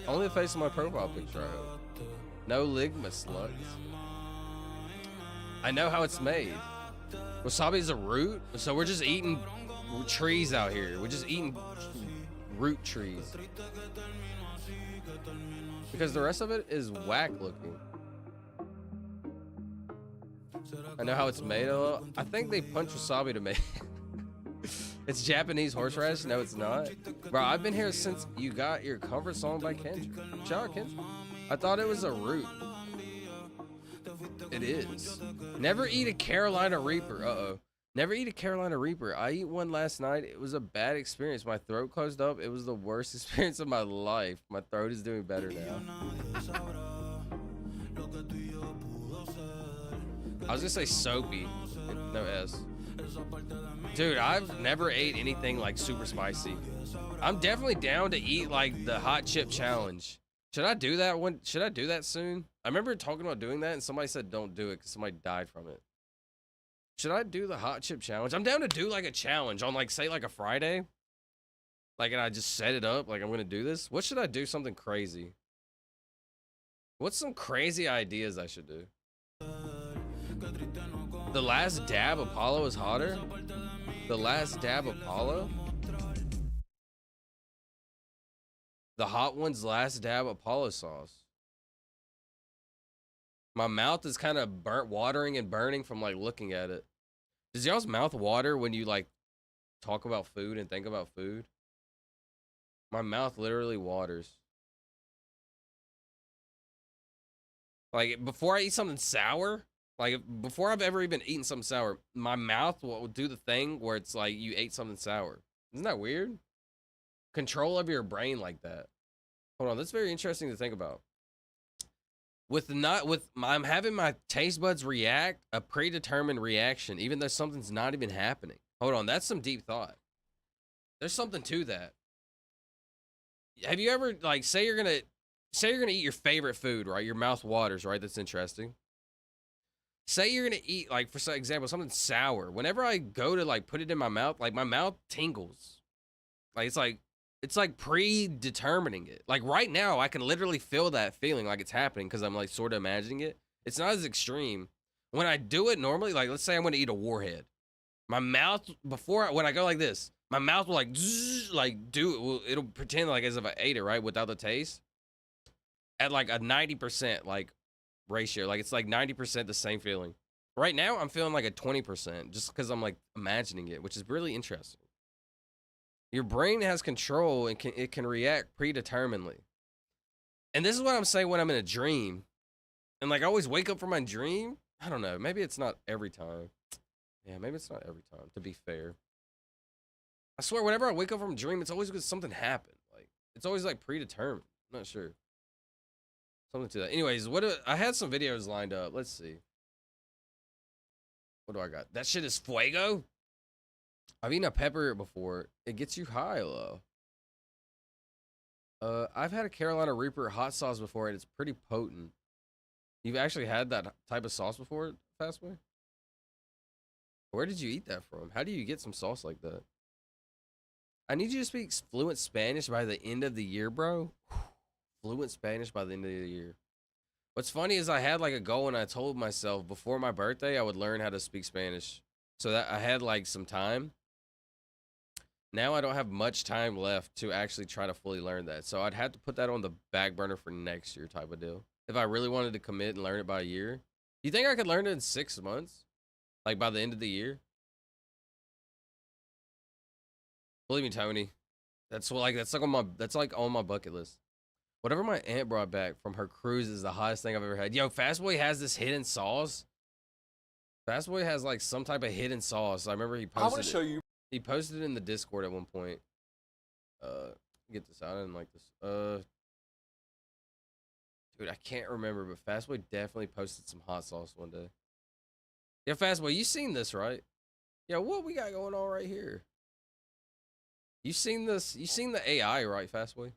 Only the face of my profile picture, I hope. No ligma slugs. I know how it's made. Wasabi is a root, so we're just eating trees out here. We're just eating root trees. Because the rest of it is whack looking. I know how it's made. I think they punch wasabi to make It's Japanese horseradish? No, it's not. Bro, I've been here since you got your comfort song by Kendrick. Shout out Kendrick. I thought it was a root. It is. Never eat a Carolina Reaper. Uh-oh. Never eat a Carolina Reaper. I ate one last night. It was a bad experience. My throat closed up. It was the worst experience of my life. My throat is doing better now. I was gonna say soapy. No S. Dude, I've never ate anything like super spicy. I'm definitely down to eat like the hot chip challenge. Should I do that one? Should I do that soon? I remember talking about doing that and somebody said don't do it because somebody died from it. Should I do the hot chip challenge? I'm down to do like a challenge on like, say like a Friday. Like, and I just set it up like I'm gonna do this. What should I do? Something crazy. What's some crazy ideas I should do? The last dab Apollo is hotter? The last dab Apollo? The hot one's last dab Apollo sauce. My mouth is kind of burnt, watering and burning from like looking at it. Does y'all's mouth water when you like talk about food and think about food? My mouth literally waters. Like before I eat something sour, like before I've ever even eaten something sour, my mouth will do the thing where it's like you ate something sour. Isn't that weird? Control of your brain like that. Hold on, that's very interesting to think about. I'm having my taste buds react a predetermined reaction, even though something's not even happening. Hold on, that's some deep thought. There's something to that. Have you ever like say you're gonna eat your favorite food, right? Your mouth waters, right? That's interesting. Say you're gonna eat, like for example, something sour. Whenever I go to like put it in my mouth, like my mouth tingles. Like it's like predetermining it. Like right now, I can literally feel that feeling like it's happening because I'm like sort of imagining it. It's not as extreme. When I do it normally, like let's say I'm gonna eat a warhead. My mouth, when I go like this, my mouth will like, zzz, like it'll pretend like as if I ate it, right? Without the taste. At like a 90% like ratio. Like it's like 90% the same feeling. Right now, I'm feeling like a 20% just because I'm like imagining it, which is really interesting. Your brain has control and it can react predeterminedly. And this is what I'm saying when I'm in a dream. And like I always wake up from my dream. I don't know. Maybe it's not every time. Yeah, maybe it's not every time, to be fair. I swear, whenever I wake up from a dream, it's always because something happened. Like, it's always like predetermined. I'm not sure. Something to that. Anyways, I had some videos lined up. Let's see. What do I got? That shit is fuego? I've eaten a pepper before. It gets you high, though. I've had a Carolina Reaper hot sauce before, and it's pretty potent. You've actually had that type of sauce before, Fastway? Where did you eat that from? How do you get some sauce like that? I need you to speak fluent Spanish by the end of the year, bro. Fluent Spanish by the end of the year. What's funny is I had like a goal and I told myself before my birthday I would learn how to speak Spanish. So that I had like some time. Now I don't have much time left to actually try to fully learn that. So I'd have to put that on the back burner for next year type of deal. If I really wanted to commit and learn it by a year. You think I could learn it in 6 months? Like by the end of the year? Believe me, Tony. That's like on my bucket list. Whatever my aunt brought back from her cruise is the hottest thing I've ever had. Yo, Fastboy has this hidden sauce. Fastboy has like some type of hidden sauce. I remember he posted I want to show you. He posted it in the Discord at one point. Get this out. I didn't like this. Dude, I can't remember, but Fastboy definitely posted some hot sauce one day. Yeah, Fastboy, you seen this, right? Yeah, what we got going on right here? You seen this? You seen the AI, right, Fastboy?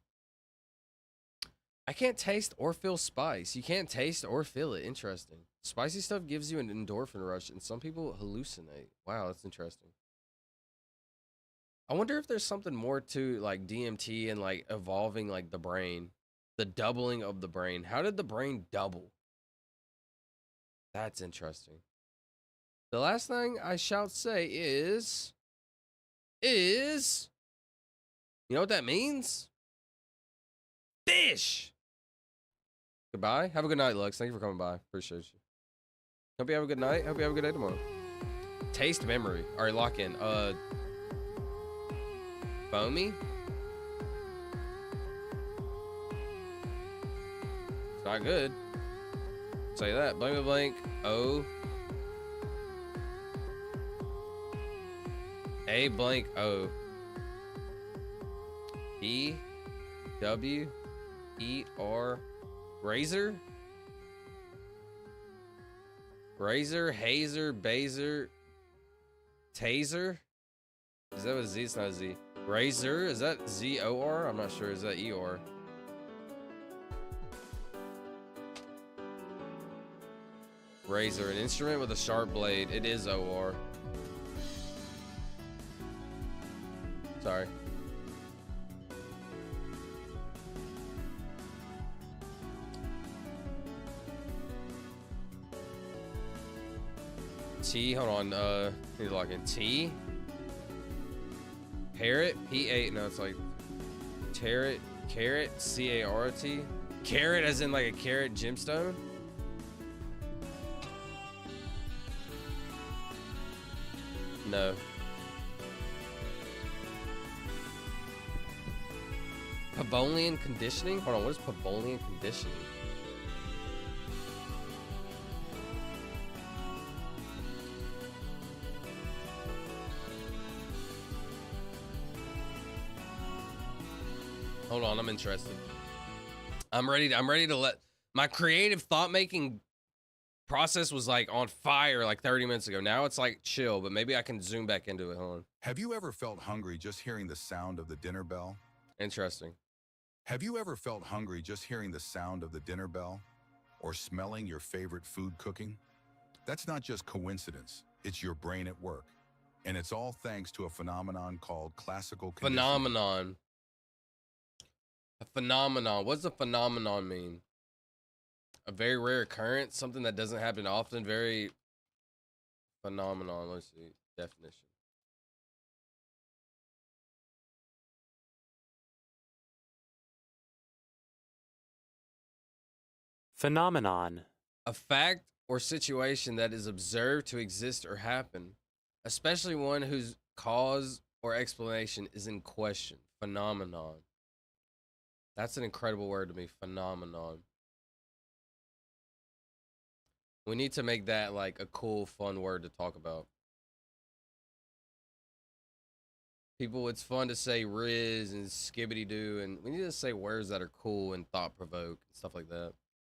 I can't taste or feel spice. You can't taste or feel it. Interesting. Spicy stuff gives you an endorphin rush, and some people hallucinate. Wow, that's interesting. I wonder if there's something more to like DMT and like evolving like the brain. The doubling of the brain. How did the brain double? That's interesting. The last thing I shall say is, you know what that means? Fish. Goodbye. Have a good night, Lux. Thank you for coming by. Appreciate you. Hope you have a good night. Hope you have a good day tomorrow. Taste memory. All right, lock in. Foamy. It's not good. Say that. Blank blank. O. A blank O. E. W. E. R. Razor. Razor. Hazer. Baser. Taser. Is that a Z? It's not a Z. Razor. Is that Z-O-R? I'm not sure. Is that E-R? Razor. An instrument with a sharp blade. It is O-R. Sorry. T, hold on, need to lock in. T. Parrot, P-A, no, it's like Tarot, carrot, C-A-R-O-T. Carrot as in like a carrot gemstone? No. Pavolian conditioning? Hold on, what is Pavolian conditioning? Hold on, I'm interested. I'm ready to let my creative thought making process was like on fire like 30 minutes ago. Now it's like chill, but maybe I can zoom back into it. Hold on. Have you ever felt hungry just hearing the sound of the dinner bell? Interesting. Have you ever felt hungry just hearing the sound of the dinner bell? Or smelling your favorite food cooking? That's not just coincidence, it's your brain at work. And it's all thanks to a phenomenon called classical conditioning. Phenomenon. A phenomenon. What does a phenomenon mean? A very rare occurrence? Something that doesn't happen often? Very phenomenon. Let's see. Definition. Phenomenon. A fact or situation that is observed to exist or happen, especially one whose cause or explanation is in question. Phenomenon. That's an incredible word to me. Phenomenon. We need to make that like a cool, fun word to talk about. People, it's fun to say Riz and Skibbity Doo, and we need to say words that are cool and thought provoke, stuff like that.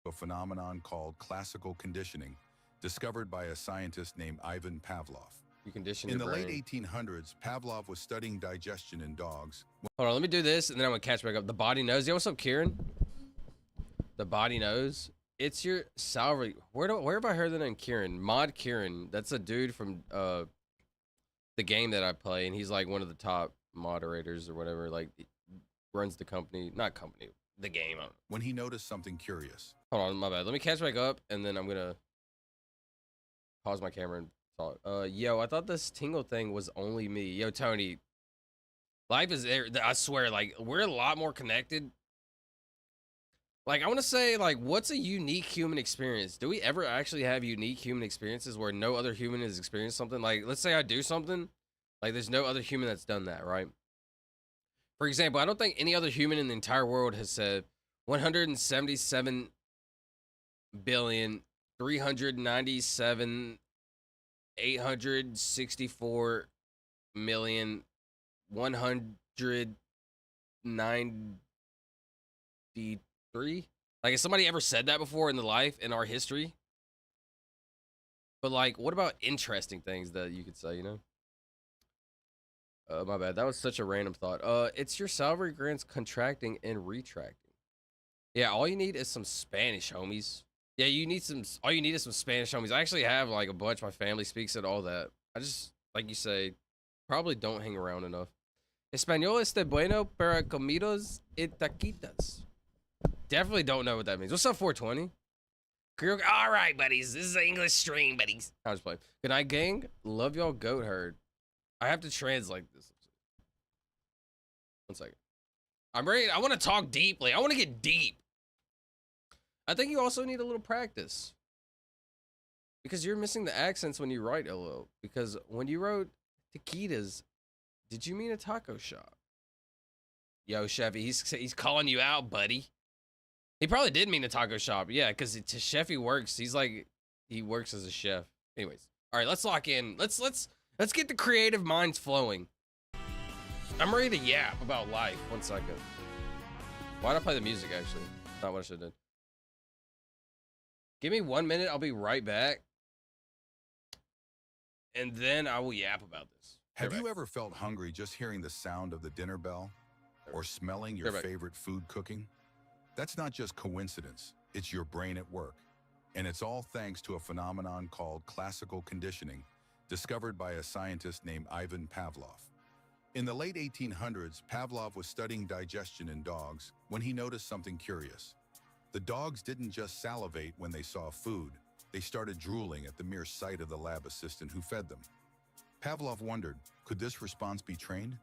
A phenomenon called classical conditioning, discovered by a scientist named Ivan Pavlov. You condition In your the brain. late 1800s, Pavlov was studying digestion in dogs. Hold on, let me do this, and then I'm gonna catch back up. The body knows. Yo, what's up, Kieran? The body knows. It's your salary. Where have I heard the name Kieran? Mod Kieran. That's a dude from the game that I play, and he's like one of the top moderators or whatever. Like runs the company, not company, the game. When he noticed something curious. Hold on, my bad. Let me catch back up, and then I'm gonna pause my camera and talk. Yo, I thought this tingle thing was only me. Yo, Tony. Life is there. I swear, like, we're a lot more connected. Like, I want to say, like, what's a unique human experience? Do we ever actually have unique human experiences where no other human has experienced something? Like, let's say I do something. Like, there's no other human that's done that, right? For example, I don't think any other human in the entire world has said 177 billion 397 864 million 193. Like, has somebody ever said that before in the life in our history? But like, what about interesting things that you could say, you know? My bad. That was such a random thought. It's your salary grants contracting and retracting. Yeah, all you need is some Spanish, homies. Yeah, you need some. All you need is some Spanish, homies. I actually have like a bunch. My family speaks it, all that. I just, like you say, probably don't hang around enough. Español este bueno para comidas y taquitas. definitely don't know what that means. What's up, 420? All right, buddies. This is an English stream, buddies. I was playing. Good night, gang. Love y'all, goat herd. I have to translate this. 1 second. I'm ready. I want to talk deeply. I want to get deep. I think you also need a little practice. Because you're missing the accents when you write a little. Because when you wrote taquitas, did you mean a taco shop? Yo, Chevy, he's calling you out, buddy. He probably did mean a taco shop. Yeah, because Chefy works. He works as a chef. Anyways. All right, let's lock in. Let's get the creative minds flowing. I'm ready to yap about life. 1 second. Why'd I play the music, actually? Not what I should have done. Give me 1 minute. I'll be right back. And then I will yap about this. Have you ever felt hungry just hearing the sound of the dinner bell? Or smelling your favorite food cooking? That's not just coincidence. It's your brain at work. And it's all thanks to a phenomenon called classical conditioning, discovered by a scientist named Ivan Pavlov. In the late 1800s, Pavlov was studying digestion in dogs when he noticed something curious. The dogs didn't just salivate when they saw food. They started drooling at the mere sight of the lab assistant who fed them. Pavlov wondered, could this response be trained?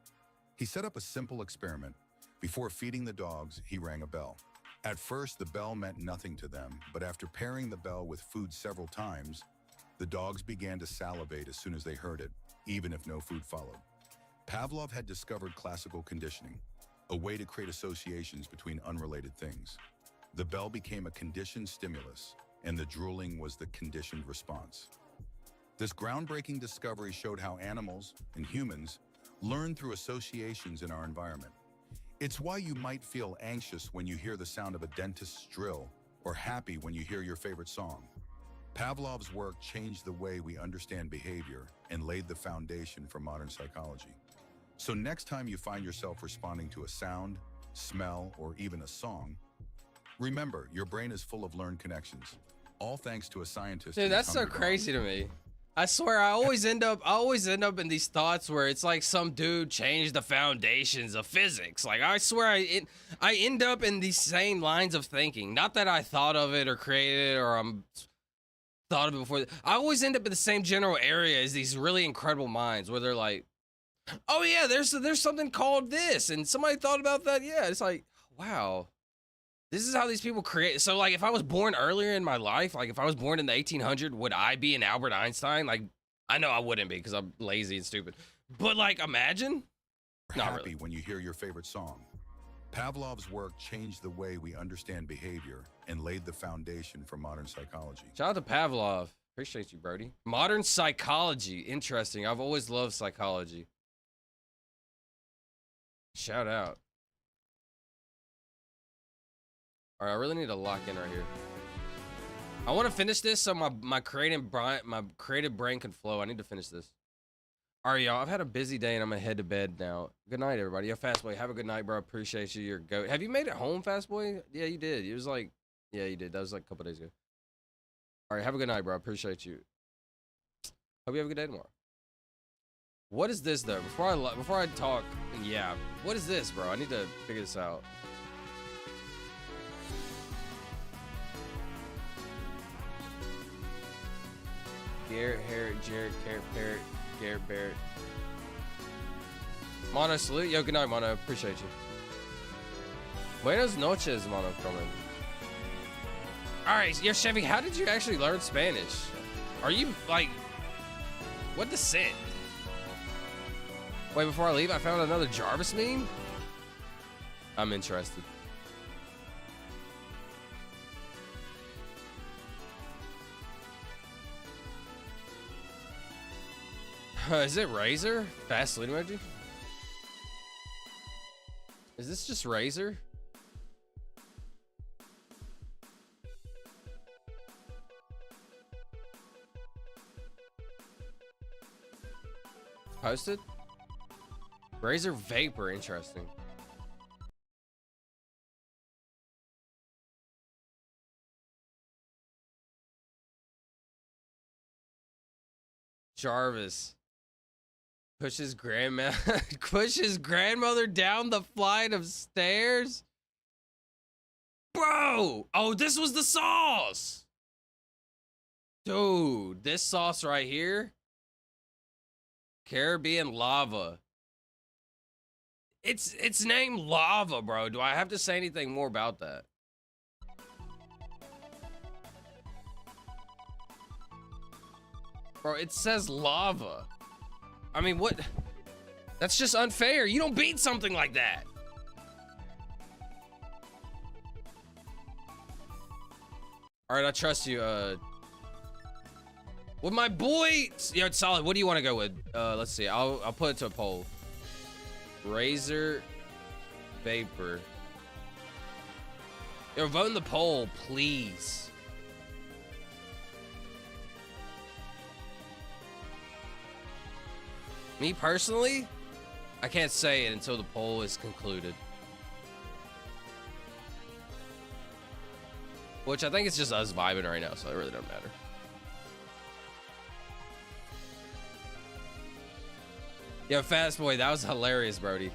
He set up a simple experiment. Before feeding the dogs, he rang a bell. At first, the bell meant nothing to them, but after pairing the bell with food several times, the dogs began to salivate as soon as they heard it, even if no food followed. Pavlov had discovered classical conditioning, a way to create associations between unrelated things. The bell became a conditioned stimulus, and the drooling was the conditioned response. This groundbreaking discovery showed how animals and humans learn through associations in our environment. It's why you might feel anxious when you hear the sound of a dentist's drill, or happy when you hear your favorite song. Pavlov's work changed the way we understand behavior and laid the foundation for modern psychology. So next time you find yourself responding to a sound, smell, or even a song, remember, your brain is full of learned connections, all thanks to a scientist. Dude, that's so crazy to me. I swear, I always end up in these thoughts where it's like some dude changed the foundations of physics. Like, I swear, I end up in these same lines of thinking. Not that I thought of it or created it or thought of it before. I always end up in the same general area as these really incredible minds where they're like, oh yeah, there's something called this, and somebody thought about that. Yeah, it's like, wow. This is how these people create. So, like, if I was born earlier in my life, like, if I was born in the 1800s, would I be an Albert Einstein? Like, I know I wouldn't be because I'm lazy and stupid. But, like, imagine. Not Happy really. when you hear your favorite song. Pavlov's work changed the way we understand behavior and laid the foundation for modern psychology. Shout out to Pavlov. Appreciate you, Brody. Modern psychology. Interesting. I've always loved psychology. Shout out. All right, I really need to lock in right here. I want to finish this so my creative brain can flow. I need to finish this. All right, y'all. I've had a busy day and I'm gonna head to bed now. Good night, everybody. Yo, Fastboy, have a good night, bro. Appreciate you. You're a goat. Have you made it home, Fastboy? Yeah, you did. It was like, yeah, you did. That was like a couple days ago. All right, have a good night, bro. Appreciate you. Hope you have a good day tomorrow. What is this though? Before I talk, yeah. What is this, bro? I need to figure this out. Garrett, Harriet, Jared, Parrot, Garrett, Barrett. Mono, salute. Yo, good night, Mono. Appreciate you. Buenos noches, Mono, coming. Alright, yo, Chevy, how did you actually learn Spanish? Are you, like, what descent? Wait, before I leave, I found another Jarvis meme? I'm interested. Is it Razor? Fast salute emoji? Is this just Razor? Posted? Razor Vapor, interesting. Jarvis pushes grandmother down the flight of stairs. Bro, Bro! Oh, this was the sauce! Dude, this sauce right here. Caribbean lava. It's named lava, bro. Do I have to say anything more about that? Bro, it says lava. I mean, what? That's just unfair. You don't beat something like that. All right, I trust you. With my boy, yo, it's solid. What do you want to go with? Let's see. I'll put it to a poll. Razor, vapor. Yo, vote in the poll, please. Me personally, I can't say it until the poll is concluded. Which I think it's just us vibing right now, so it really don't matter. Yo, Fast Boy, that was hilarious, Brody.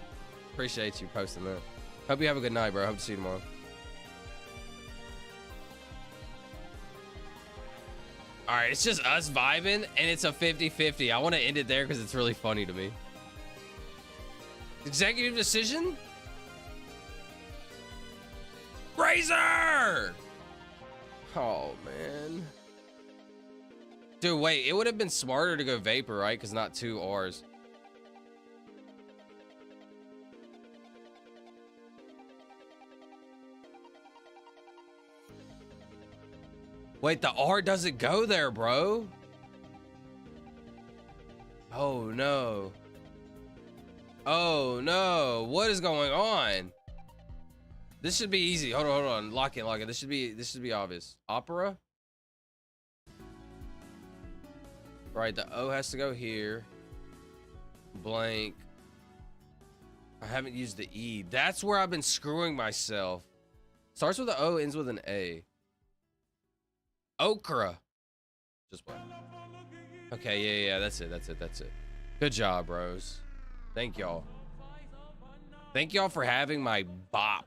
Appreciate you posting that. Hope you have a good night, bro. Hope to see you tomorrow. All right, it's just us vibing, and it's a 50-50. I want to end it there because it's really funny to me. Executive decision? Razor! Oh, man. Dude, wait. It would have been smarter to go vapor, right? Because not two R's. Wait, the R doesn't go there, bro. Oh, no. Oh, no. What is going on? This should be easy. Hold on. Lock in. This should be obvious. Opera. Right, the O has to go here. Blank. I haven't used the E. That's where I've been screwing myself. Starts with an O, ends with an A. Okra. Just what? Okay, yeah. That's it. Good job, bros. Thank y'all. Thank y'all for having my bop.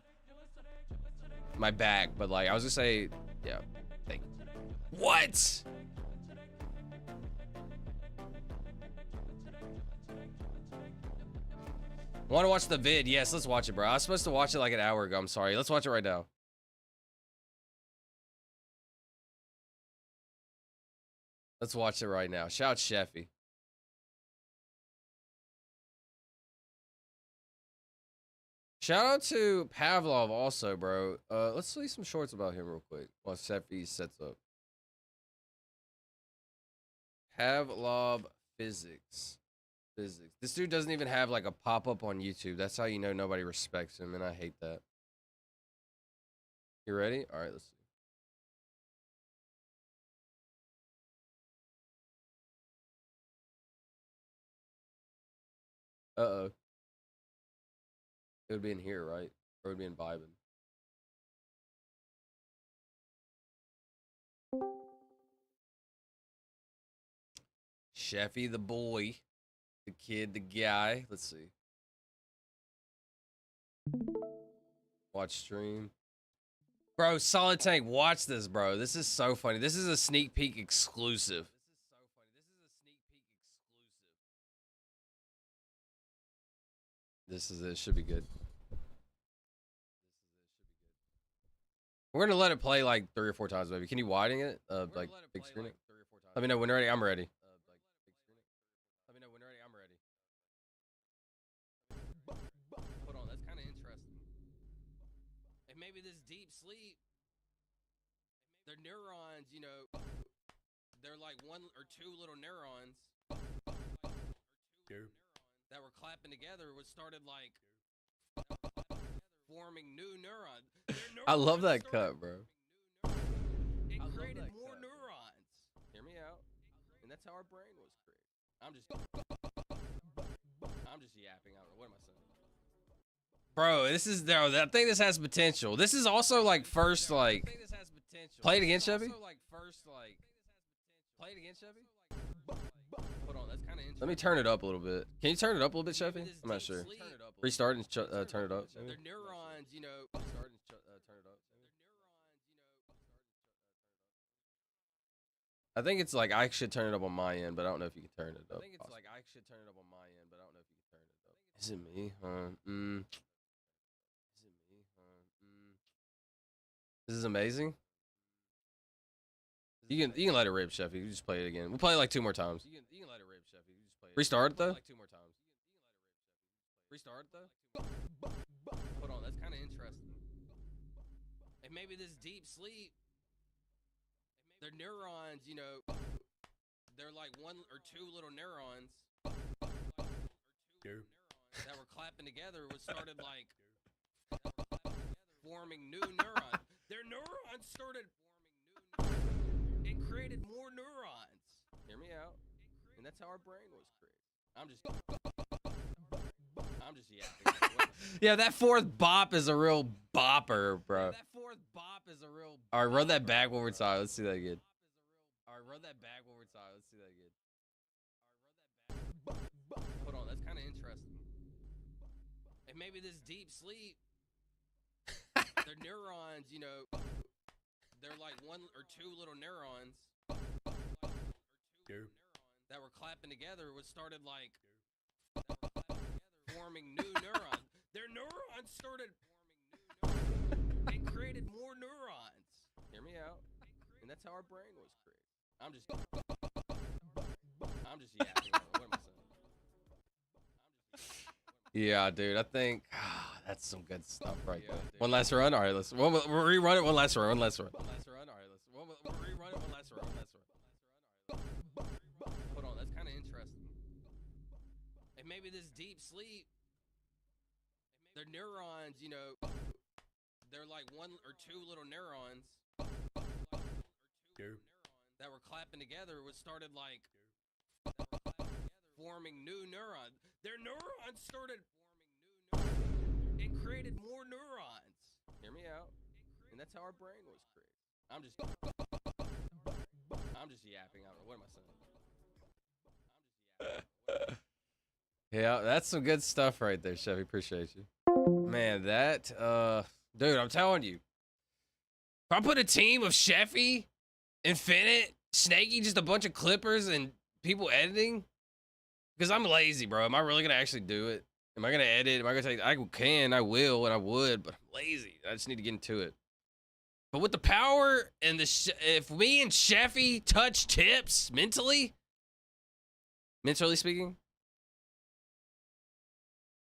My back, but like, I was gonna say, yeah. Thank you. What? Want to watch the vid? Yes, let's watch it, bro. I was supposed to watch it like an hour ago. I'm sorry. Let's watch it right now. Let's watch it right now. Shout Sheffy. Shout out to Pavlov also, bro. Let's see some shorts about him real quick while Sheffy sets up. Pavlov physics. This dude doesn't even have like a pop-up on YouTube. That's how you know nobody respects him, and I hate that. You ready? All right, let's see. Uh-oh. It would be in here, right? Or it would be in vibing. Sheffy the boy. The kid, the guy. Let's see. Watch stream. Bro, Solid Tank, watch this, bro. This is so funny. This is a sneak peek exclusive. This is it. Should be good. We're gonna let it play like 3 or 4 times, baby. Can you widen it? Like big screen it? Let me know when ready. I'm ready. Let me know when ready. I'm ready. Hold on, that's kind of interesting. And maybe this deep sleep, their neurons, you know, they're like 1 or 2 little neurons that were clapping together, which started like forming new neurons. I love that cut, bro. It created more neurons. Hear me out. And that's how our brain was created. I'm just yapping. I don't know. What am I saying? Bro, this is, I think this has potential. This is also like first, like, play it again, Chevy. Play it again, Chevy. Hold on, that's kind of interesting. Let me turn it up a little bit. Can you turn it up a little bit, Chevy? I'm not sure. Restart and turn it up. Their neurons, you know. Restart and turn it up. I think it's like I should turn it up on my end, but I don't know if you can turn it up. I think it's like I should turn it up on my end, but I don't know if you can turn it up. Is it me? Is it me? This is amazing. You can let it rip, Chef. You just play it again. We'll play it like 2 more times. You can let it rip, Chef. You just play it. Restart it though. Like 2 more times. Restart it though. Hold on, that's kind of interesting. And maybe this deep sleep, their neurons, you know, they're like 1 or 2 little neurons that were clapping together. Was started like forming new neurons. Their neurons started forming new and created more neurons. Hear me out. And that's how our brain was created. I'm just yapping. Yeah, that 4th bop is a real bopper, bro. Yeah, that 4th bop is a real. All right, run that back one more time. Let's see that again. All right, run that back one more time. Let's see that again. Hold on, that's kind of interesting. And maybe this deep sleep, their neurons, you know, they're like 1 or 2 little neurons that were clapping together. Was started like forming new neurons. Their neurons started forming new neurons and created more neurons. Hear me out. And that's how our brain was created. I'm just yapping. What am I saying? Yeah, dude. I think that's some good stuff right there. One last run. All right, let's we'll rerun it. One last run. All right, let's rerun it. We'll rerun it. One last run. Hold on, that's kind of interesting. And maybe this deep sleep, their neurons, you know, they're like 1 or 2 little neurons that were clapping together. Was started like forming new neurons. Their neurons started forming new neurons and created more neurons. Hear me out. And that's how our brain was created. I'm just yapping. I don't know. What am I saying? Yeah, that's some good stuff right there, Chevy. Appreciate you. Man, that, dude, I'm telling you. If I put a team of Cheffy, Infinite, Snaky, just a bunch of clippers and people editing, because I'm lazy, bro. Am I really going to actually do it? Am I going to edit? Am I going to take, I can, I will, and I would, but I'm lazy. I just need to get into it. But with the power and if me and Cheffy touch tips mentally speaking,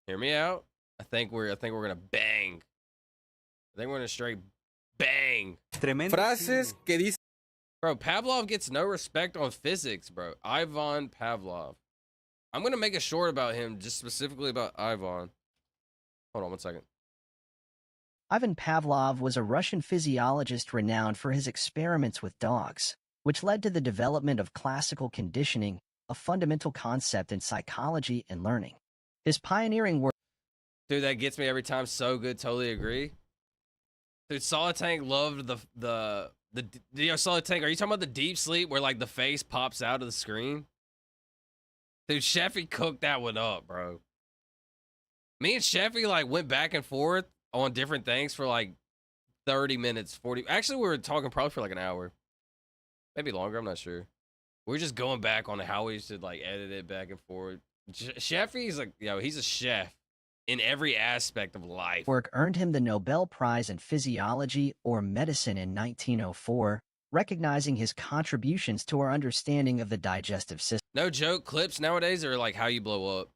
hear me out. I think we're gonna bang. I think we're gonna straight bang. Frases que dice. Bro, Pavlov gets no respect on physics, bro. Ivan Pavlov. I'm gonna make a short about him, just specifically about Ivan. Hold on 1 second. Ivan Pavlov was a Russian physiologist renowned for his experiments with dogs, which led to the development of classical conditioning, a fundamental concept in psychology and learning. His pioneering work. Dude, that gets me every time. So good. Totally agree. Dude, Solid Tank loved Solid Tank, are you talking about the deep sleep where like the face pops out of the screen? Dude, Sheffy cooked that one up, bro. Me and Sheffy like went back and forth on different things for like 30 minutes, 40. Actually, we were talking probably for like an hour. Maybe longer, I'm not sure. We were just going back on how we should like edit it back and forth. Sheffy's like, he's a chef in every aspect of life. Work earned him the Nobel Prize in Physiology or Medicine in 1904, recognizing his contributions to our understanding of the digestive system. No joke, clips nowadays are like how you blow up.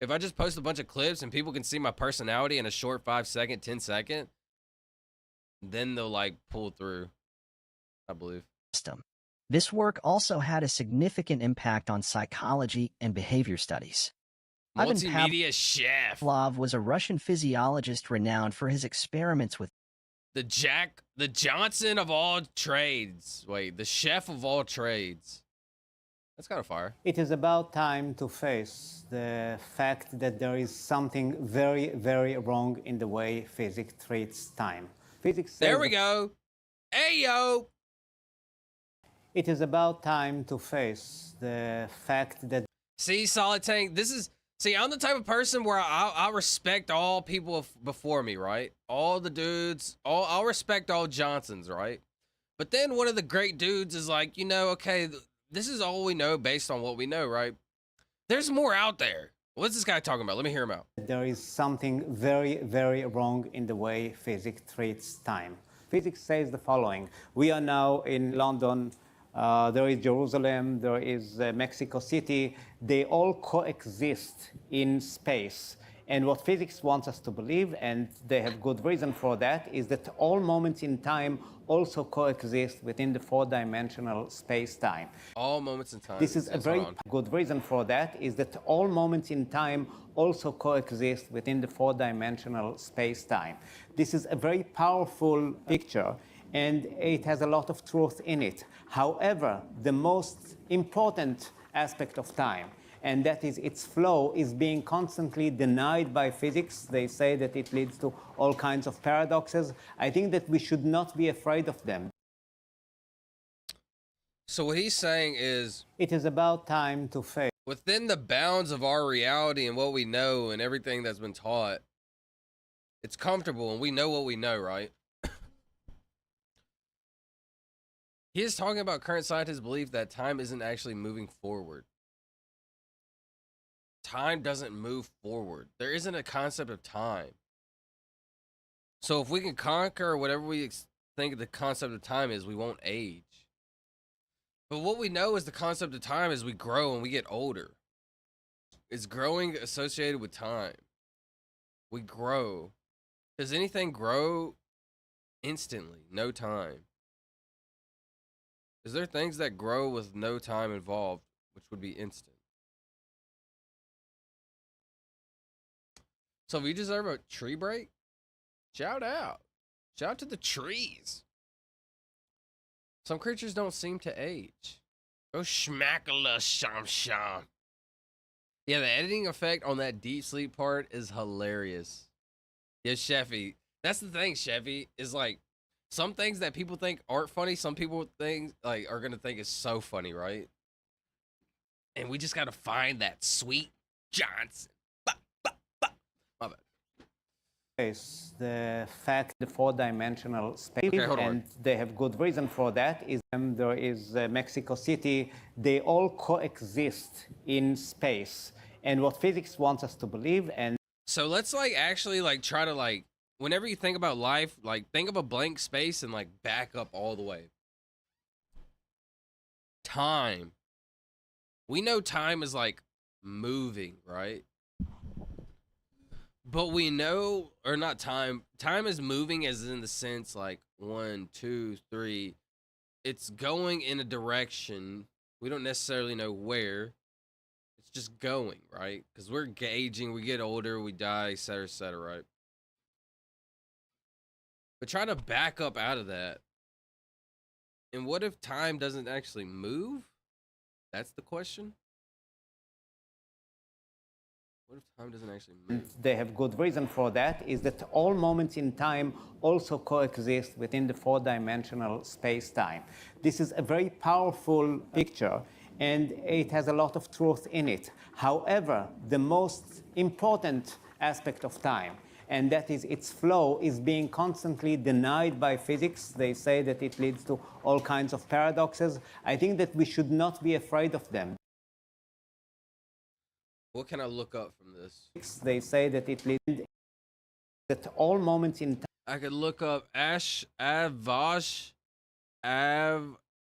If I just post a bunch of clips and people can see my personality in a short 5-second, 10-second, then they'll like pull through, I believe. This work also had a significant impact on psychology and behavior studies. Multimedia chef. Pavlov was a Russian physiologist renowned for his experiments with the Johnson of all trades. Wait, the chef of all trades. That's kind of fire. It is about time to face the fact that there is something very, very wrong in the way physics treats time. Physics. There we go. Hey, yo. It is about time to face the fact that. See, Solid Tank, see, I'm the type of person where I respect all people before me, right? All the dudes, I'll respect all Johnsons, right? But then one of the great dudes is like, okay, this is all we know based on what we know, right? There's more out there. What's this guy talking about? Let me hear him out. There is something very, very wrong in the way physics treats time. Physics says the following. We are now in London. There is Jerusalem. There is Mexico City. They all coexist in space. And what physics wants us to believe, and they have good reason for that, is that all moments in time also coexist within the four-dimensional space-time. All moments in time. This is a very good reason for that, is that all moments in time also coexist within the four-dimensional space-time. This is a very powerful picture, and it has a lot of truth in it. However, the most important aspect of time, and that is its flow, is being constantly denied by physics. They say that it leads to all kinds of paradoxes. I think that we should not be afraid of them. So what he's saying is, it is about time to face. Within the bounds of our reality and what we know and everything that's been taught, it's comfortable and we know what we know, right? He is talking about current scientists' belief that time isn't actually moving forward. Time doesn't move forward. There isn't a concept of time. So if we can conquer whatever we think the concept of time is, we won't age. But what we know is the concept of time is we grow and we get older. It's growing associated with time. We grow. Does anything grow instantly? No time. Is there things that grow with no time involved, which would be instant? So if you deserve a tree break, shout out. Shout out to the trees. Some creatures don't seem to age. Go schmackala sham sham. Yeah, the editing effect on that deep sleep part is hilarious. Yeah, Sheffy. That's the thing, Sheffy, is like some things that people think aren't funny, some people think like are gonna think is so funny, right? And we just gotta find that sweet Johnson. My bad. The fact the four-dimensional space, and they have good reason for that, is there is Mexico City. They all coexist in space. And what physics wants us to believe, and so let's like actually like try to like, whenever you think about life, like think of a blank space and like back up all the way. Time. We know time is like moving, right? But we know, or not time is moving as in the sense like 1, 2, 3. It's going in a direction. We don't necessarily know where. It's just going, right? Because we're gauging, we get older, we die, etc., right? But try to back up out of that. And what if time doesn't actually move? That's the question. What if time doesn't actually move? They have good reason for that, is that all moments in time also coexist within the four-dimensional space-time. This is a very powerful picture, and it has a lot of truth in it. However, the most important aspect of time, and that is its flow, is being constantly denied by physics. They say that it leads to all kinds of paradoxes. I think that we should not be afraid of them. What can I look up from this? They say that it leads that all moments in time. I could look up Vash Av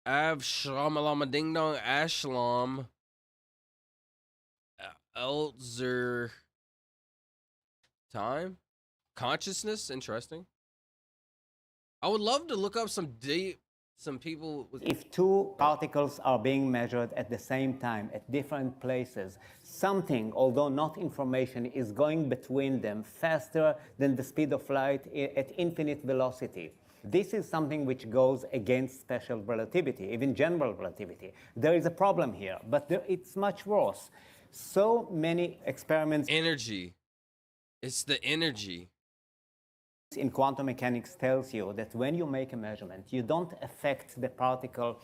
Shramalama Ding Dong Ashlam Elzer time consciousness. Interesting. I would love to look up some people with... If two particles are being measured at the same time at different places, something, although not information, is going between them faster than the speed of light at infinite velocity. This is something which goes against special relativity, even general relativity. There is a problem here, but it's much worse. So many experiments... Energy. It's the energy. In quantum mechanics tells you that when you make a measurement, you don't affect the particle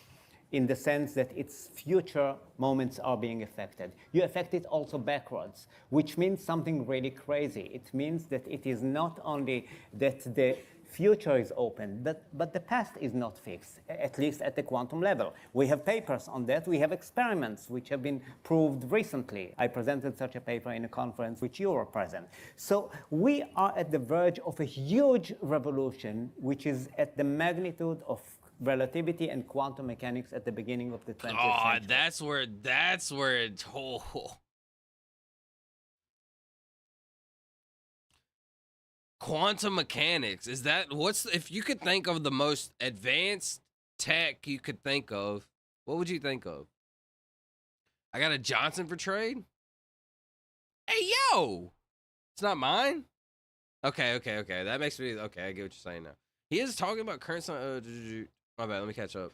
in the sense that its future moments are being affected. You affect it also backwards, which means something really crazy. It means that it is not only that the future is open, but the past is not fixed, at least at the quantum level. We have papers on that. We have experiments which have been proved recently. I presented such a paper in a conference which you were present. So we are at the verge of a huge revolution which is at the magnitude of relativity and quantum mechanics at the beginning of the 20th century. That's where it's quantum mechanics. Is that if you could think of the most advanced tech you could think of, what would you think of? I got a Johnson for trade. Hey yo, it's not mine. Okay. That makes me okay. I get what you're saying now. He is talking about current. My bad. Let me catch up.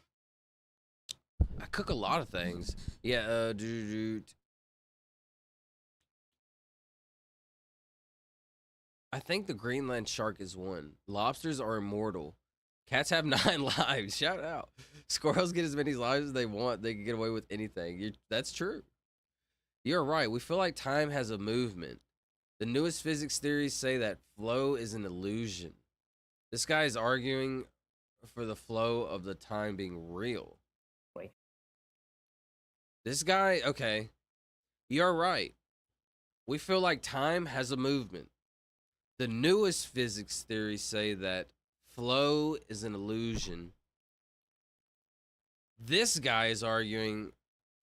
I cook a lot of things. Yeah. I think the Greenland shark is one. Lobsters are immortal. Cats have 9 lives. Shout out. Squirrels get as many lives as they want. They can get away with anything. That's true. You're right. We feel like time has a movement. The newest physics theories say that flow is an illusion. This guy is arguing for the flow of the time being real. This guy, okay. You're right. We feel like time has a movement. The newest physics theories say that flow is an illusion. This guy is arguing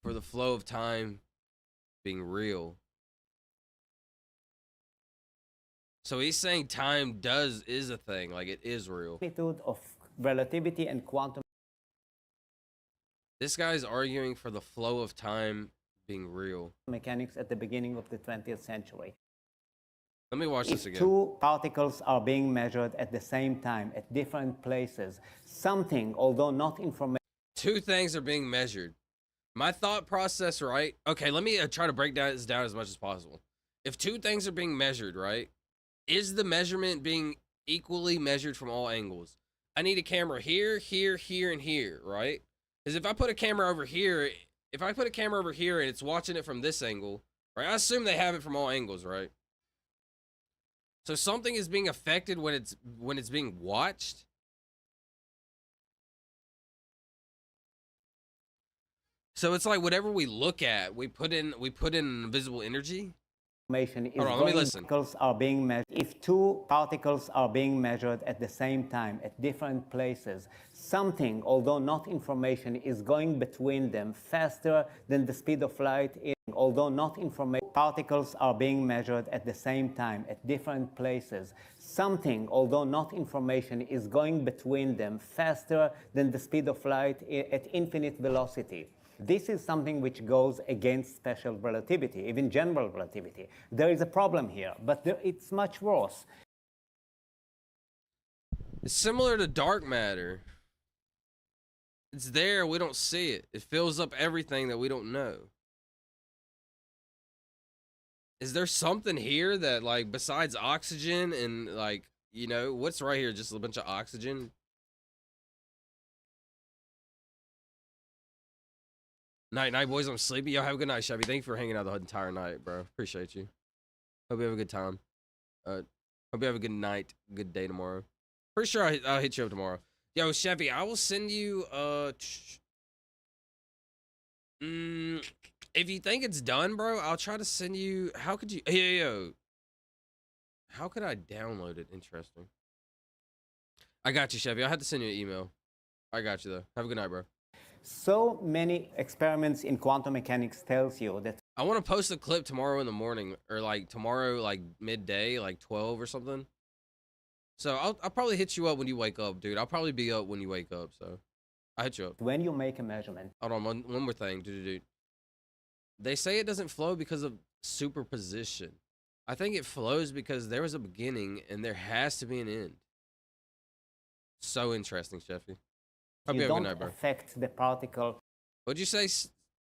for the flow of time being real. So he's saying time is a thing, like it is real. Magnitude of relativity and quantum. This guy's arguing for the flow of time being real. Mechanics at the beginning of the 20th century. Let me watch this again. Two particles are being measured at the same time at different places, something, although not information. Two things are being measured. My thought process, right? Okay, let me try to break this down as much as possible. If two things are being measured, right? Is the measurement being equally measured from all angles? I need a camera here, here, here, and here, right? Because if I put a camera over here, and it's watching it from this angle, right? I assume they have it from all angles, right? So something is being affected when it's being watched. So it's like whatever we look at, we put in invisible energy. Is Hold on, let me listen. Particles are being measured. If two particles are being measured at the same time at different places, something, although not information, is going between them faster than the speed of light. Although not information, particles are being measured at the same time at different places. Something, although not information, is going between them faster than the speed of light at infinite velocity. This is something which goes against special relativity, even general relativity. There is a problem here, but it's much worse. It's similar to dark matter. It's there, we don't see it. It fills up everything that we don't know. Is there something here that, like, besides oxygen and, like, you know, what's right here? Just a bunch of oxygen? Night, boys. I'm sleepy. Y'all have a good night, Chevy. Thank you for hanging out the entire night, bro. Appreciate you. Hope you have a good time. Hope you have a good night, good day tomorrow. Pretty sure I'll hit you up tomorrow. Yo, Chevy, I will send you, if you think it's done, bro, I'll try to send you, how could you, yo. How could I download it? Interesting. I got you, Chevy. I'll have to send you an email. I got you, though. Have a good night, bro. So many experiments in quantum mechanics tells you that. I want to post a clip tomorrow in the morning, or like tomorrow, like midday, like 12 or something. So I'll probably hit you up when you wake up, dude. I'll probably be up when you wake up, so I'll hit you up. When you make a measurement. Hold on, one more thing. They say it doesn't flow because of superposition. I think it flows because there was a beginning and there has to be an end. So interesting, Sheffy. Hope you have a good night, bro. Affect the particle. What'd you say?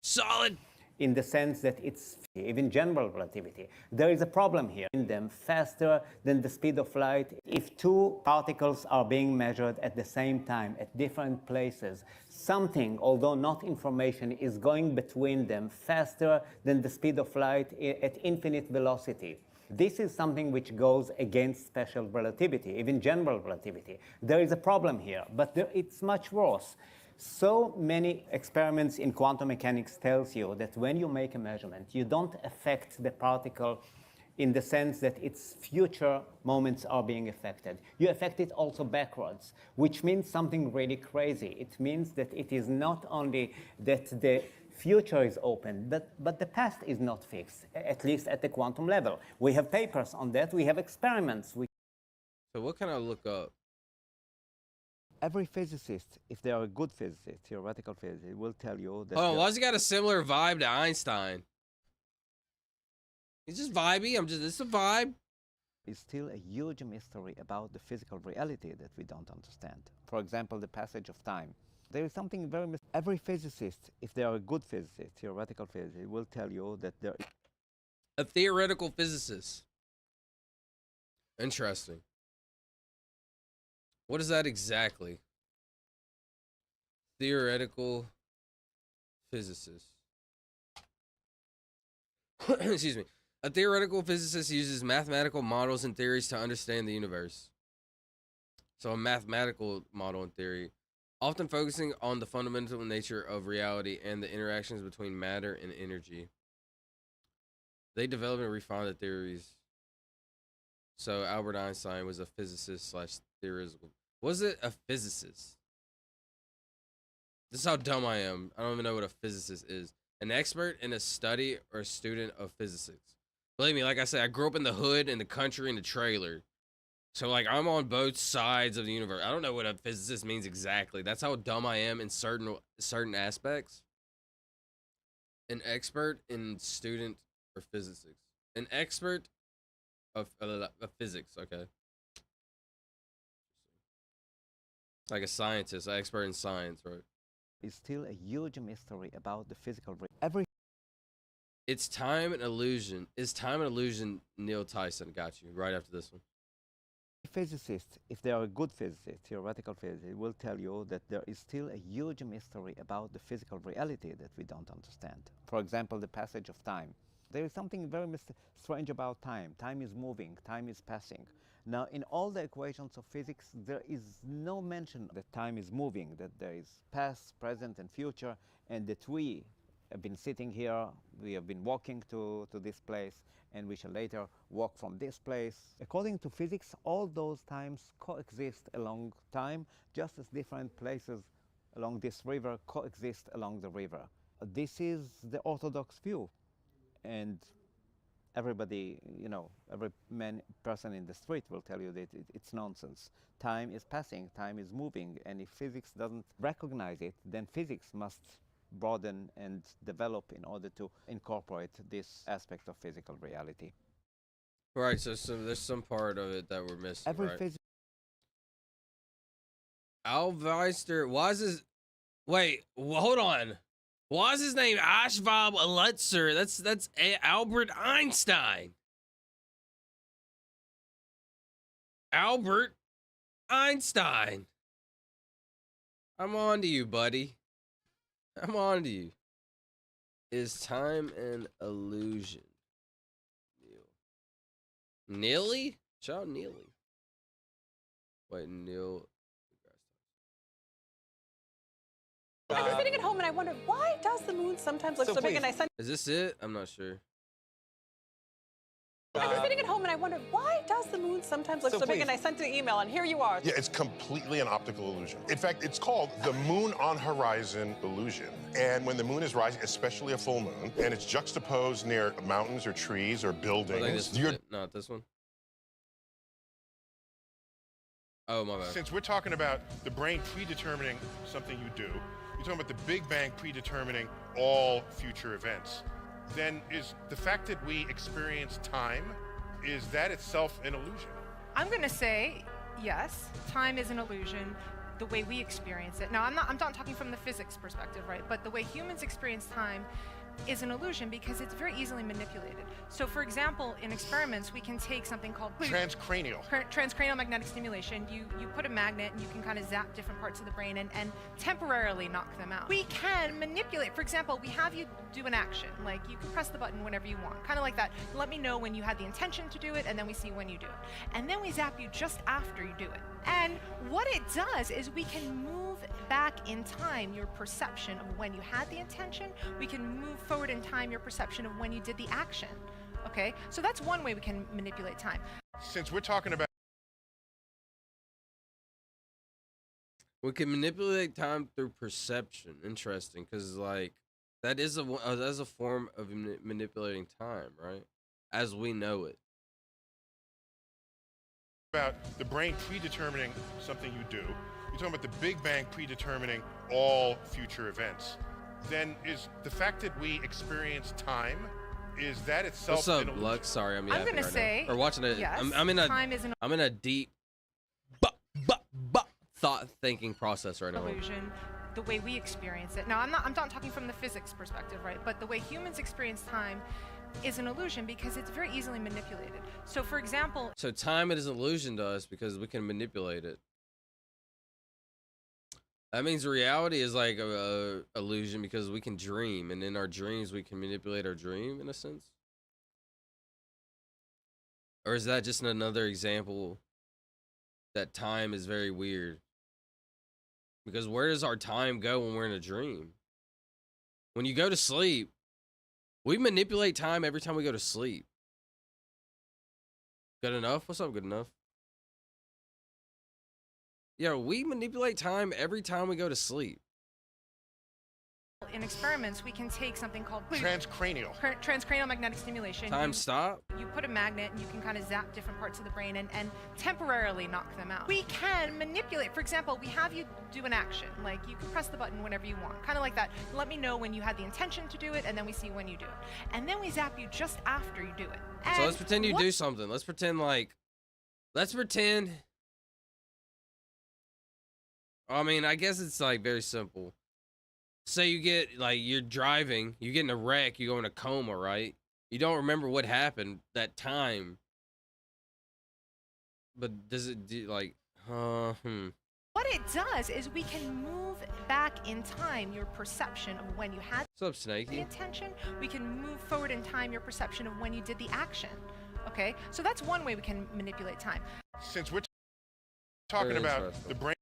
Solid? In the sense that it's even general relativity. There is a problem here. In them faster than the speed of light. If two particles are being measured at the same time at different places, something, although not information, is going between them faster than the speed of light at infinite velocity. This is something which goes against special relativity, even general relativity. There is a problem here, but it's much worse. So many experiments in quantum mechanics tells you that when you make a measurement, you don't affect the particle in the sense that its future moments are being affected. You affect it also backwards, which means something really crazy. It means that it is not only that the future is open, but the past is not fixed, at least at the quantum level. We have papers on that. We have experiments. So what can I look up? Every physicist, if they are a good physicist, theoretical physicist, will tell you that... Hold on, why's he got a similar vibe to Einstein? He's just vibey. It's a vibe. Is still a huge mystery about the physical reality that we don't understand. For example, the passage of time. There is something very... Every physicist, if they are a good physicist, theoretical physicist, will tell you that there... A theoretical physicist. Interesting. What is that exactly? Theoretical physicist. Excuse me. A theoretical physicist uses mathematical models and theories to understand the universe. So a mathematical model and theory, often focusing on the fundamental nature of reality and the interactions between matter and energy. They develop and refine the theories. So Albert Einstein was a physicist slash theorist. Was it a physicist? This is how dumb I am. I don't even know what a physicist is. An expert in a study or a student of physics. Believe me, like I said, I grew up in the hood, in the country, in the trailer. So, like, I'm on both sides of the universe. I don't know what a physicist means exactly. That's how dumb I am in certain aspects. An expert in student or physics. An expert of physics, okay. Like a scientist, an expert in science, right? Is still a huge mystery about the physical... It's Time and Illusion. Is Time and Illusion Neil Tyson? Got you. Right after this one. Physicists, if they are a good physicist, theoretical physicist, will tell you that there is still a huge mystery about the physical reality that we don't understand. For example, the passage of time. There is something very strange about time. Time is moving, time is passing. Now, in all the equations of physics, there is no mention that time is moving, that there is past, present, and future, and that we have been sitting here, we have been walking to this place, and we shall later walk from this place. According to physics, all those times coexist along time, just as different places along this river coexist along the river. This is the orthodox view, and everybody, you know, every person in the street will tell you that it's nonsense. Time is passing, time is moving, and if physics doesn't recognize it, then physics must broaden and develop in order to incorporate this aspect of physical reality. Right, so there's some part of it that we're missing, right? Alveister, why is his... Wait, hold on. Why is his name Ashvab Lutzer? That's Albert Einstein. Albert Einstein. I'm on to you, buddy. I'm on to you. Is Time an Illusion? Neely? Shout out Neely. Wait, Neil. I was sitting at home and I wondered, why does the moon sometimes look so big? And I sent... Is this it? I'm not sure. I was sitting at home and I wondered, why does the moon sometimes look so big? And I sent an email, and here you are. Yeah, it's completely an optical illusion. In fact, it's called the moon on horizon illusion. And when the moon is rising, especially a full moon, and it's juxtaposed near mountains or trees or buildings, I think this is it. Not this one. Oh, my bad. Since we're talking about the brain predetermining something you do, you're talking about the Big Bang predetermining all future events. Then is the fact that we experience time, is that itself an illusion? I'm going to say yes, time is an illusion the way we experience it. Now, I'm not talking from the physics perspective, right? But the way humans experience time is an illusion because it's very easily manipulated. So for example, in experiments, we can take something called transcranial magnetic stimulation. You put a magnet and you can kind of zap different parts of the brain and temporarily knock them out. We can manipulate. For example, we have you do an action, like you can press the button whenever you want, kind of like that. Let me know when you had the intention to do it, and then we see when you do it. And then we zap you just after you do it. And what it does is we can move back in time your perception of when you had the intention. We can move forward in time your perception of when you did the action. Okay, so that's one way we can manipulate time. Since we're talking about, we can manipulate time through perception. Interesting, because like that is a form of manipulating time, right? As we know it. about the brain predetermining something you do, you're talking about the Big Bang predetermining all future events, then is the fact that we experience time, is that itself? What's up, Lux? Sorry, I'm gonna say, or watching it. yes, I'm in a time is an I'm in a deep thought thinking process right now. illusion. The way we experience it. Now, I'm not talking from the physics perspective, right? But the way humans experience time is an illusion because it's very easily manipulated. So, for example, So time is an illusion to us because we can manipulate it. That means reality is like a illusion because we can dream, and in our dreams we can manipulate our dream in a sense. Or is that just another example that time is very weird? Because where does our time go when we're in a dream? When you go to sleep, we manipulate time every time we go to sleep. Good enough? What's up, good enough? Yeah, we manipulate time every time we go to sleep. in experiments, we can take something called transcranial magnetic stimulation. Time stop. You put a magnet and you can kind of zap different parts of the brain and temporarily knock them out. We can manipulate. For example, we have you do an action, like you can press the button whenever you want, kind of like that. Let me know when you had the intention to do it, and then we see when you do it. And then we zap you just after you do it. And so let's pretend you do something. Let's pretend. I mean, I guess it's like very simple. Say you get, like, you're driving, you get in a wreck, you go in a coma, right? You don't remember what happened that time. But does it do, like, What it does is we can move back in time your perception of when you had What's up, Snakey? the intention. We can move forward in time your perception of when you did the action. Okay? So that's one way we can manipulate time. Since we're talking Very about interesting. the brain.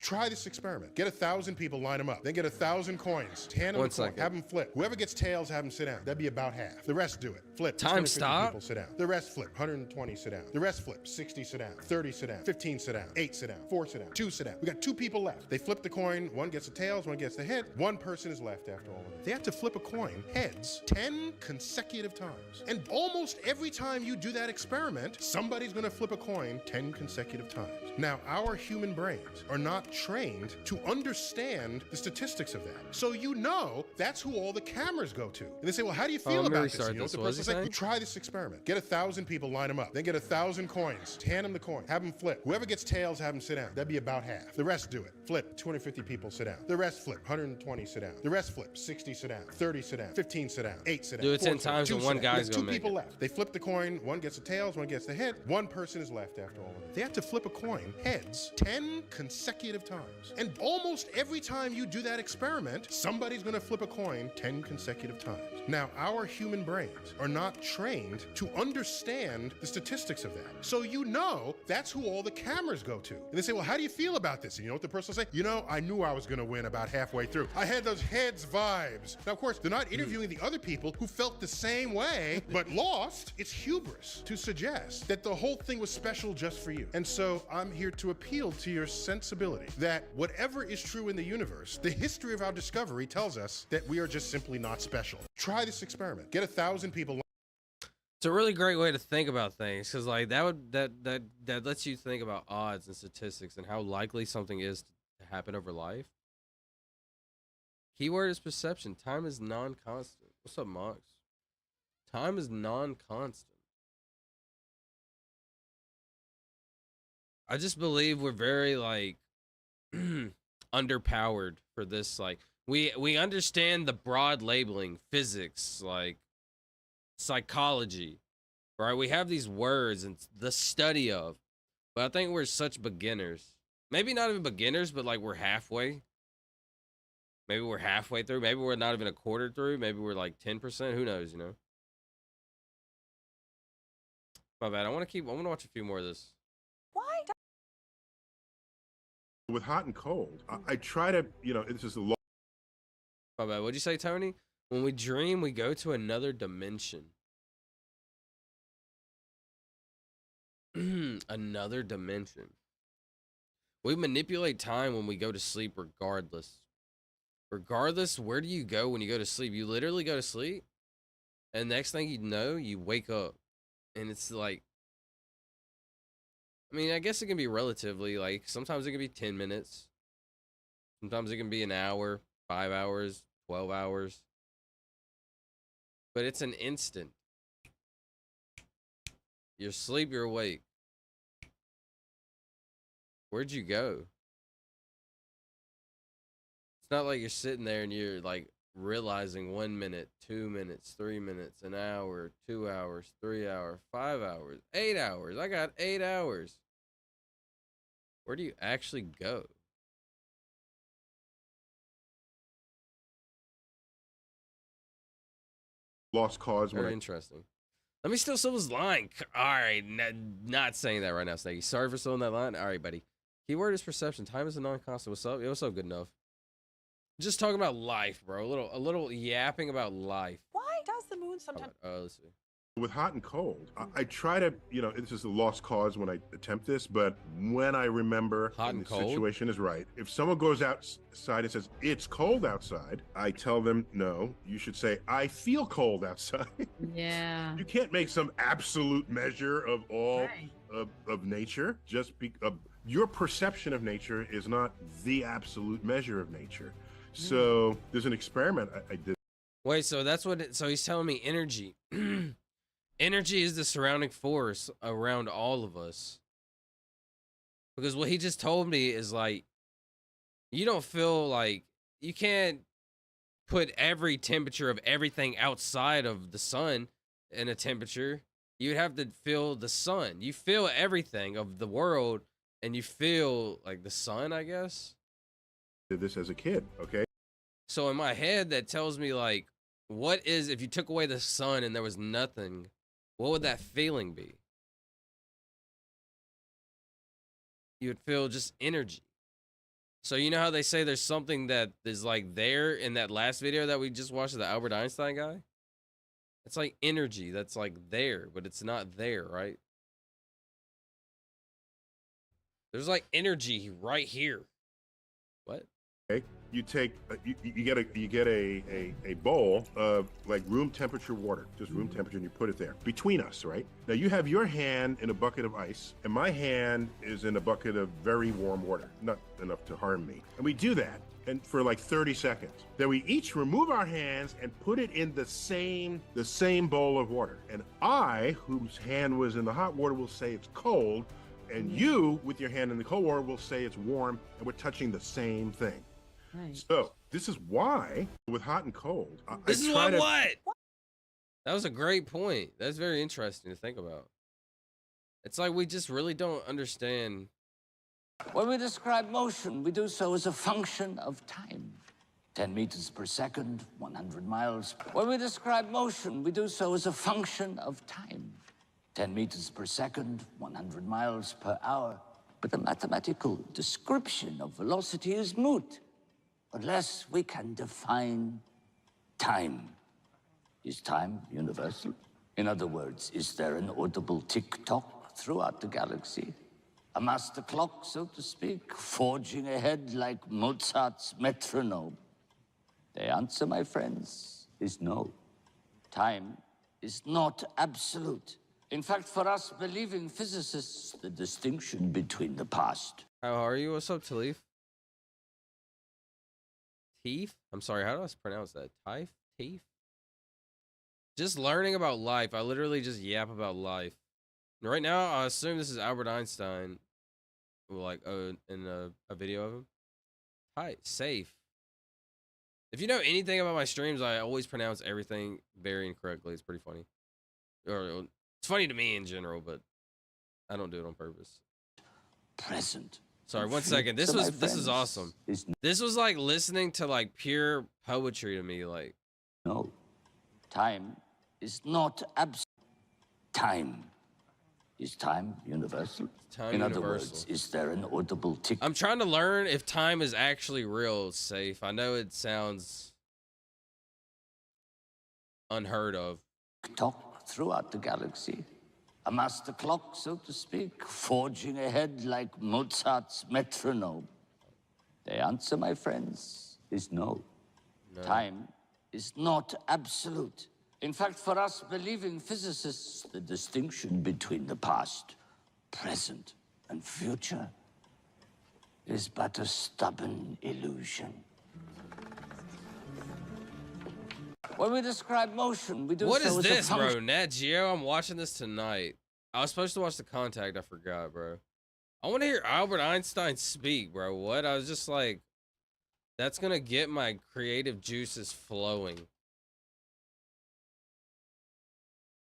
Try this experiment. Get 1,000 people, line them up. Then get 1,000 coins. Hand them One a coin. second. Have them flip. Whoever gets tails, have them sit down. That'd be about half. The rest do it. Flip. Time 250 stop? people sit down. The rest flip. 120 sit down. The rest flip. 60 sit down. 30 sit down. 15 sit down. 8 sit down. 4 sit down. 2 sit down. We got 2 people left. They flip the coin. One gets the tails, one gets the head. One person is left after all of it. They have to flip a coin, heads, 10 consecutive times. And almost every time you do that experiment, somebody's going to flip a coin 10 consecutive times. Now, our human brains are not trained to understand the statistics of that. So you know that's who all the cameras go to. And they say, well, how do you feel I'm about gonna this? restart And you know what this. the What was person he say? saying? You try this experiment. Get 1,000 people, line them up. Then get 1,000 coins. Hand them the coin. Have them flip. Whoever gets tails, have them sit down. That'd be about half. The rest do it. Flip. 250 people sit down. The rest flip. 120 sit down. The rest flip. 60 sit down. 30 sit down. 15 sit down. 8 sit down. Do it 10 4 sit down. times 2 and sit one down. guy's We have gonna 2 make people it. left. They flip the coin. One gets the tails, one gets the head. One person is left after all of it. They have to flip a coin, heads, 10 consecutive times. And almost every time you do that experiment, somebody's going to flip a coin 10 consecutive times. Now, our human brains are not trained to understand the statistics of that. So you know that's who all the cameras go to. And they say, well, how do you feel about this? And you know what the person will say? You know, I knew I was going to win about halfway through. I had those heads vibes. Now, of course, they're not interviewing the other people who felt the same way, but lost. It's hubris to suggest that the whole thing was special just for you. And so I'm here to appeal to your sensibility that whatever is true in the universe, the history of our discovery tells us that we are just simply not special. Try this experiment. Get 1,000 people. It's a really great way to think about things, because like that lets you think about odds and statistics and how likely something is to happen over life. Keyword is perception. Time is non-constant. What's up, Mox? Time is non-constant. I just believe we're very like underpowered for this. Like, We understand the broad labeling, physics, like psychology, right? We have these words and the study of, but I think we're such beginners. Maybe not even beginners, but like we're halfway. Maybe we're halfway through. Maybe we're not even a quarter through. Maybe we're like 10%. Who knows, you know? My bad. I want to watch a few more of this. Why? With hot and cold, I try to, this is a long. My bad. What'd you say, Tony? When we dream, we go to another dimension. Another dimension. We manipulate time when we go to sleep regardless. Regardless, where do you go when you go to sleep? You literally go to sleep, and next thing you know, you wake up. And it's like, I mean, I guess it can be relatively, like, sometimes it can be 10 minutes. Sometimes it can be an hour, 5 hours, 12 hours. But it's an instant. You're asleep, you're awake. Where'd you go? It's not like you're sitting there and you're like realizing 1 minute, 2 minutes, 3 minutes, an hour, 2 hours, 3 hours, 5 hours, 8 hours. I got 8 hours. Where do you actually go? Lost cause. Very interesting. Let me steal someone's line. All right, not saying that right now, Snaggy. Sorry for stealing that line. All right, buddy. Keyword is perception. Time is a non-constant. What's up? Yo, what's up, good enough? Just talking about life, bro. A little yapping about life. Why does the moon sometimes? Let's see. With hot and cold, I try to, this is a lost cause when I attempt this, but when I remember hot and the cold situation is right, if someone goes outside and says, it's cold outside, I tell them, no, you should say, I feel cold outside. Yeah. You can't make some absolute measure of all of nature. Your perception of nature is not the absolute measure of nature. So there's an experiment I did. Wait, so that's what, so he's telling me energy. Energy is the surrounding force around all of us. Because what he just told me is like, you don't feel like, you can't put every temperature of everything outside of the sun in a temperature. You'd have to feel the sun. You feel everything of the world, and you feel like the sun, I guess. Did this as a kid, okay? So in my head, that tells me like, what is, if you took away the sun and there was nothing, what would that feeling be? You would feel just energy. So you know how they say there's something that is like there in that last video that we just watched, the Albert Einstein guy? It's like energy that's like there, but it's not there, right? There's like energy right here. What? Okay, you take you get a bowl of like room temperature water, just room temperature, and you put it there between us, right? Now you have your hand in a bucket of ice, and my hand is in a bucket of very warm water, not enough to harm me. And we do that, and for like 30 seconds. Then we each remove our hands and put it in the same bowl of water. And I, whose hand was in the hot water, will say it's cold, and you, with your hand in the cold water, will say it's warm, and we're touching the same thing. Right. So this is why, with hot and cold, This is what? That was a great point. That's very interesting to think about. It's like we just really don't understand. When we describe motion, we do so as a function of time. 10 meters per second, 100 miles. When we describe motion, we do so as a function of time. 10 meters per second, 100 miles per hour. But the mathematical description of velocity is moot, unless we can define time. Is time universal? In other words, is there an audible tick-tock throughout the galaxy? A master clock, so to speak, forging ahead like Mozart's metronome? The answer, my friends, is no. Time is not absolute. In fact, for us believing physicists, the distinction between the past. How are you? What's up, Talif? Teef? I'm sorry, how do I pronounce that? Teef? Teef? Just learning about life. I literally just yap about life. And right now, I assume this is Albert Einstein. Like, in a video of him. Hi, safe. If you know anything about my streams, I always pronounce everything very incorrectly. It's pretty funny. Or it's funny to me in general, but I don't do it on purpose. Present. Sorry, 1 second. This is awesome. This was like listening to like pure poetry to me. Like, no, time is not absolute. Time is time universal. Time in universal. other words, is there an audible tick? I'm trying to learn if time is actually real, safe. I know it sounds unheard of. Talk throughout the galaxy. A master clock, so to speak, forging ahead like Mozart's metronome. The answer, my friends, is no. Time is not absolute. In fact, for us believing physicists, the distinction between the past, present, and future is but a stubborn illusion. When we describe motion, we do What so is as a this, bro? function. Nat Geo? I'm watching this tonight. I was supposed to watch The Contact. I forgot, bro. I want to hear Albert Einstein speak, bro. What? I was just like, that's going to get my creative juices flowing.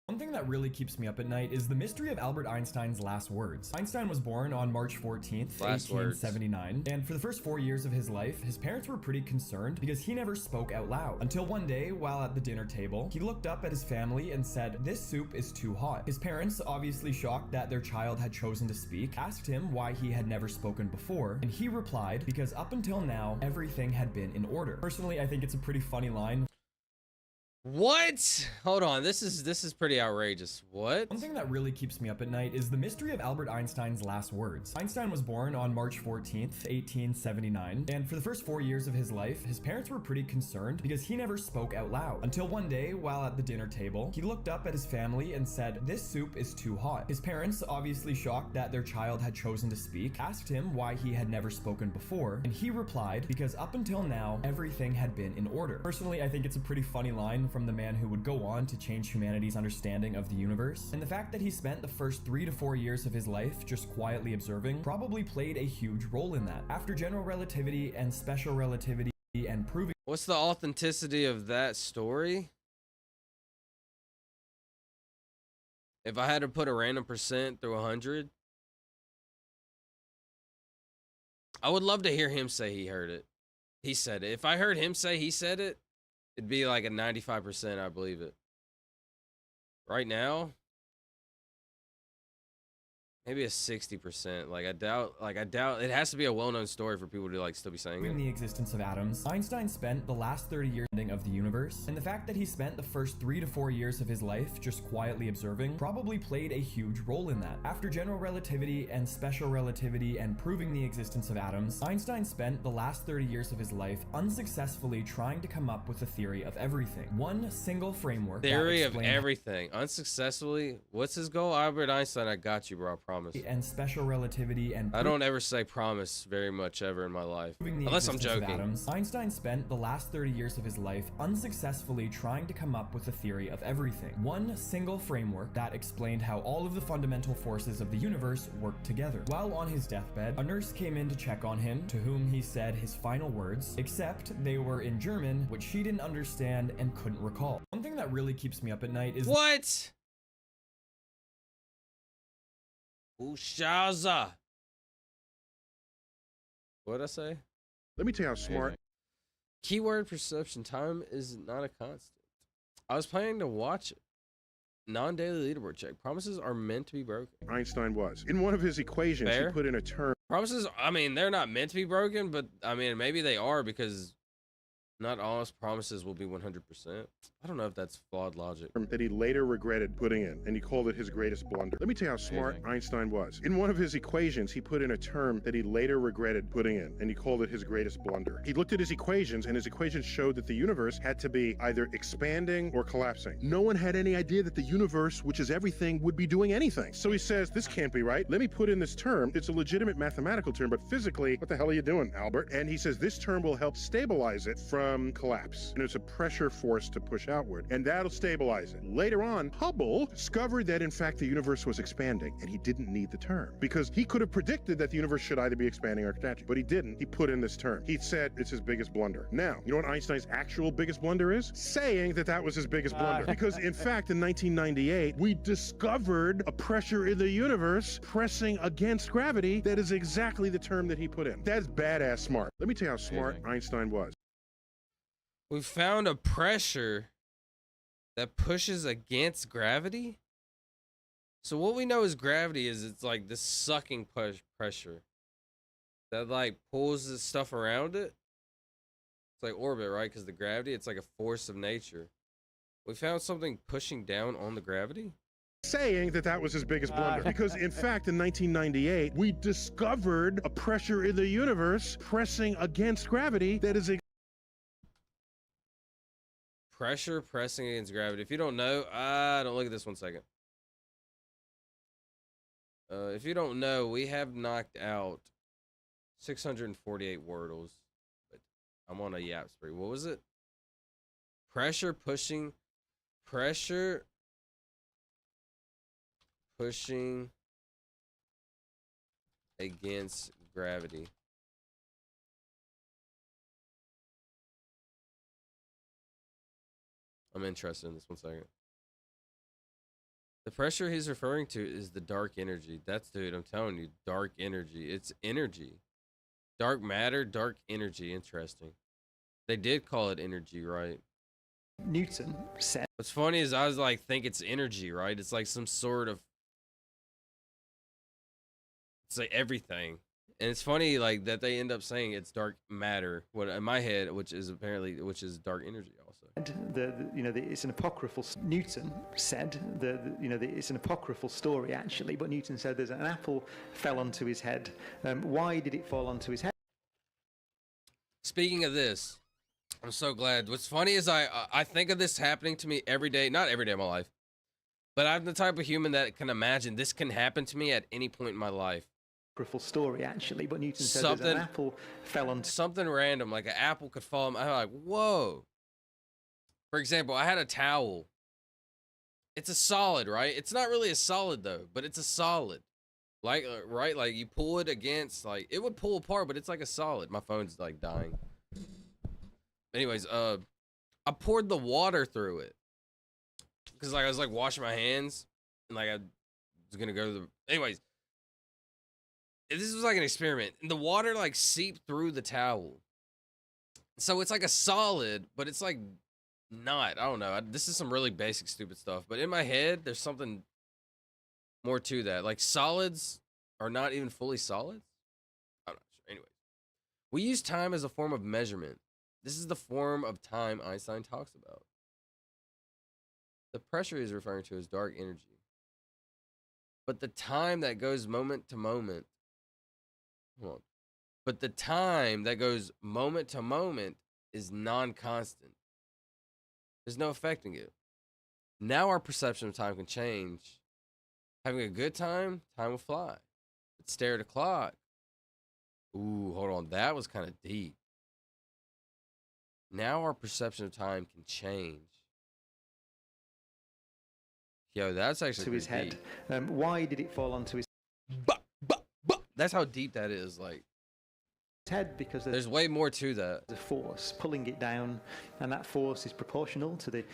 One thing that really keeps me up at night is the mystery of Albert Einstein's last words. Einstein was born on March 14th, 1879, and for the first 4 years of his life, his parents were pretty concerned because he never spoke out loud. Until one day, while at the dinner table, he looked up at his family and said, "This soup is too hot." His parents, obviously shocked that their child had chosen to speak, asked him why he had never spoken before, and he replied, because up until now, everything had been in order. Personally, I think it's a pretty funny line. What? Hold on. This is pretty outrageous. What? One thing that really keeps me up at night is the mystery of Albert Einstein's last words. Einstein was born on March 14th, 1879, and for the first 4 years of his life, his parents were pretty concerned because he never spoke out loud. Until one day, while at the dinner table, he looked up at his family and said, "This soup is too hot." His parents, obviously shocked that their child had chosen to speak, asked him why he had never spoken before, and he replied, because up until now, everything had been in order. Personally, I think it's a pretty funny line from the man who would go on to change humanity's understanding of the universe, and the fact that he spent the first 3 to 4 years of his life just quietly observing probably played a huge role in that. After general relativity and special relativity and proving— What's the authenticity of that story? If I had to put a random percent through 100, I would love to hear him say he heard it. He said it. If I heard him say he said it, it'd be like a 95%, I believe it. Right now, maybe a 60%. I doubt it has to be a well-known story for people to still be saying it. The existence of atoms. Einstein spent the last 30 years of the universe, and the fact that he spent the first 3 to 4 years of his life just quietly observing probably played a huge role in that. After general relativity and special relativity and proving the existence of atoms, Einstein spent the last 30 years of his life unsuccessfully trying to come up with a theory of everything. One single framework. Theory of everything. Unsuccessfully? What's his goal? Albert Einstein, I got you, bro. I promise. And special relativity and I don't ever say promise very much ever in my life, unless I'm joking. Einstein spent the last 30 years of his life unsuccessfully trying to come up with a theory of everything. One single framework that explained how all of the fundamental forces of the universe work together. While on his deathbed, a nurse came in to check on him, to whom he said his final words, except they were in German, which she didn't understand and couldn't recall. One thing that really keeps me up at night is— What? Ushaza. What'd I say? Let me tell you how smart. Keyword perception. Time is not a constant. I was planning to watch non-daily leaderboard check. Promises are meant to be broken. Einstein was. In one of his equations, he put in a term. Promises, I mean, they're not meant to be broken, but I mean, maybe they are, because not all promises will be 100%. I don't know if that's flawed logic. That he later regretted putting in, and he called it his greatest blunder. Let me tell you how smart Einstein was. In one of his equations, he put in a term that he later regretted putting in, and he called it his greatest blunder. He looked at his equations, and his equations showed that the universe had to be either expanding or collapsing. No one had any idea that the universe, which is everything, would be doing anything. So he says, this can't be right. Let me put in this term. It's a legitimate mathematical term, but physically, what the hell are you doing, Albert? And he says this term will help stabilize it from collapse. And it's a pressure force to push outward, and that'll stabilize it. Later on, Hubble discovered that in fact the universe was expanding, and he didn't need the term because he could have predicted that the universe should either be expanding or contracting, but he didn't. He put in this term. He said it's his biggest blunder. Now, you know what Einstein's actual biggest blunder is? Saying that that was his biggest blunder. Because in fact, in 1998, we discovered a pressure in the universe pressing against gravity that is exactly the term that he put in. That's badass smart. Let me tell you how smart Einstein was. We found a pressure that pushes against gravity. So what we know is gravity is it's like this sucking pressure that like pulls the stuff around it. It's like orbit, right? Because the gravity, it's like a force of nature. We found something pushing down on the gravity. Saying that that was his biggest blunder. Because in fact, in 1998, we discovered a pressure in the universe pressing against gravity that is Pressure pressing against gravity. If you don't know, don't look at this 1 second. If you don't know, we have knocked out 648 Wordles. But I'm on a yap spree. What was it? Pressure pushing against gravity. I'm interested in this 1 second. The pressure he's referring to is the dark energy. That's, dude, I'm telling you, dark energy. It's energy. Dark matter, dark energy. Interesting. They did call it energy, right? Newton said. What's funny is I was like, think it's energy, right? It's like some sort of, it's like everything. And it's funny like that they end up saying it's dark matter. What in my head, which is dark energy also. It's an apocryphal. Newton said it's an apocryphal story actually, but Newton said there's an apple fell onto his head. Why did it fall onto his head? Speaking of this, I'm so glad. What's funny is I think of this happening to me every day, not every day of my life, but I'm the type of human that can imagine this can happen to me at any point in my life. Story actually, but Newton said there's an apple fell on something random, like an apple could fall. I'm like, whoa. For example, I had a towel. It's a solid, right? It's not really a solid though, but it's a solid. Like, right? Like you pull it against, like it would pull apart, but it's like a solid. My phone's like dying. Anyways, I poured the water through it because like I was like washing my hands and like I was gonna go to the. Anyways. This was like an experiment. And the water like seeped through the towel. So it's like a solid, but it's like not. I don't know. This is some really basic, stupid stuff. But in my head, there's something more to that. Like solids are not even fully solids. I'm not sure. Anyway, we use time as a form of measurement. This is the form of time Einstein talks about. The pressure he's referring to is dark energy. But the time that goes moment to moment. Hold on. But the time that goes moment to moment is non-constant. There's no affecting it. Now our perception of time can change. Having a good time, time will fly. But stare at a clock. Ooh, hold on. That was kind of deep. Now our perception of time can change. Yo, that's actually to his head. Deep. Why did it fall onto his That's how deep that is. Like head, because there's way more to that. There's a force pulling it down, and that force is proportional to the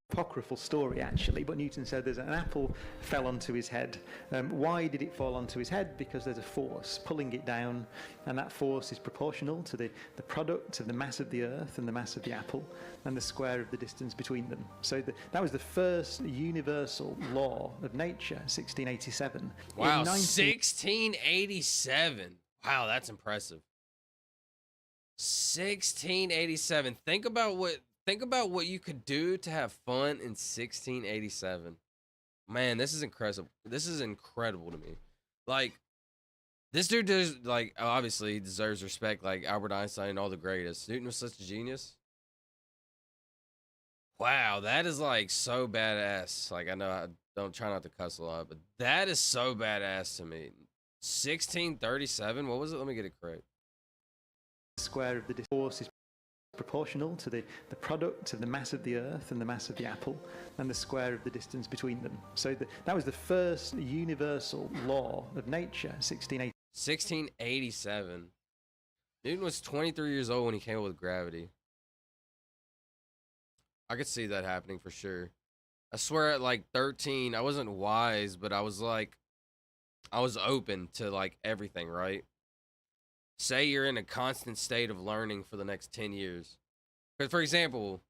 apocryphal story actually, but Newton said there's an apple fell onto his head. Why did it fall onto his head? Because there's a force pulling it down, and that force is proportional to the product of the mass of the earth and the mass of the apple and the square of the distance between them. So that was the first universal law of nature, 1687. Wow, 1687. Wow, that's impressive. 1687. Think about what you could do to have fun in 1687. Man, this is incredible. This is incredible to me. Like, this dude does, like, obviously he deserves respect, like Albert Einstein and all the greatest. Newton was such a genius. Wow, that is like so badass. Like, I know I don't try not to cuss a lot, but that is so badass to me. 1637. What was it? Let me get it correct. Square of the force is proportional to the product of the mass of the Earth and the mass of the apple and the square of the distance between them. So that was the first universal law of nature, 1687. Newton was 23 years old when he came up with gravity. I could see that happening for sure. I swear at like 13, I wasn't wise, but I was open to like everything, right? Say you're in a constant state of learning for the next 10 years. But for example,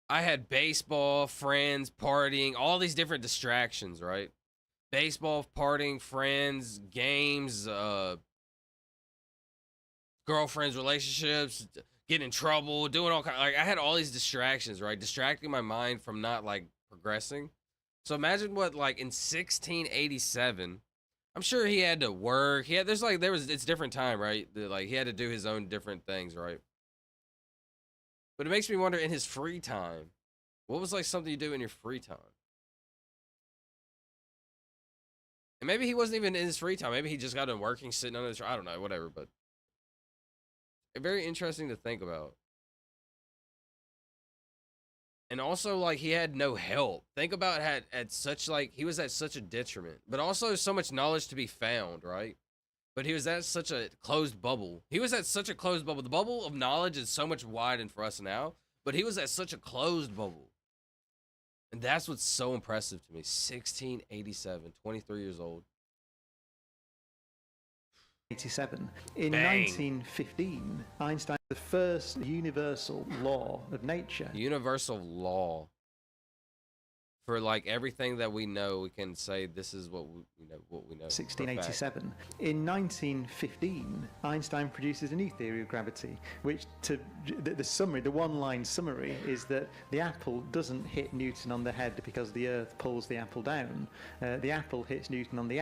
I had baseball, friends, partying, all these different distractions, right? Baseball, partying, friends, games, girlfriends, relationships, getting in trouble, doing all kinds. Like I had all these distractions, right? Distracting my mind from not like progressing. So imagine what like in 1687. I'm sure he had to work. It's different time, right? Like he had to do his own different things, right? But it makes me wonder in his free time, what was like something you do in your free time? And maybe he wasn't even in his free time. Maybe he just got done working, sitting on his, I don't know, whatever. But very interesting to think about. And also, like, he had no help. Think about he was at such a detriment. But also so much knowledge to be found, right? But he was at such a closed bubble. He was at such a closed bubble. The bubble of knowledge is so much widened for us now. But he was at such a closed bubble. And that's what's so impressive to me. 1687, 23 years old. 87. In Bang. 1915, Einstein, the first universal law of nature. Universal law. For like everything that we know, we can say this is what we know. 1687. In 1915, Einstein produces a new theory of gravity, which the summary, the one-line summary, is that the apple doesn't hit Newton on the head because the Earth pulls the apple down. The apple hits Newton on the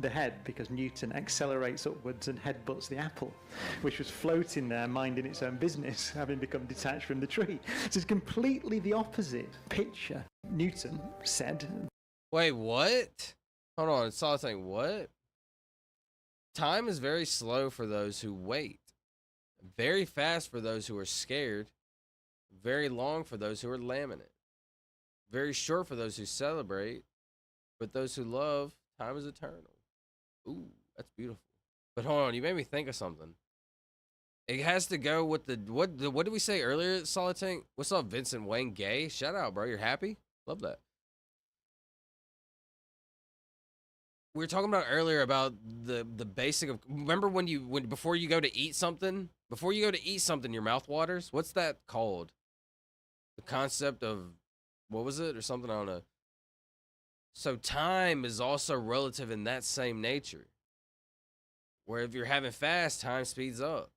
head because Newton accelerates upwards and headbutts the apple, which was floating there, minding its own business, having become detached from the tree. So it's completely the opposite picture. Newton said. Wait, what? Hold on, it's all saying what? Time is very slow for those who wait. Very fast for those who are scared. Very long for those who are laminate. Very short for those who celebrate. But those who love, time is eternal. Ooh, that's beautiful. But hold on, you made me think of something. It has to go with what did we say earlier, Solid Tank? What's up, Vincent Wayne Gay? Shout out, bro. You're happy? Love that. We were talking about earlier about the basic of, remember when before you go to eat something, your mouth waters? What's that called? The concept of, what was it or something? I don't know. So time is also relative in that same nature. Where if you're having fast, time speeds up.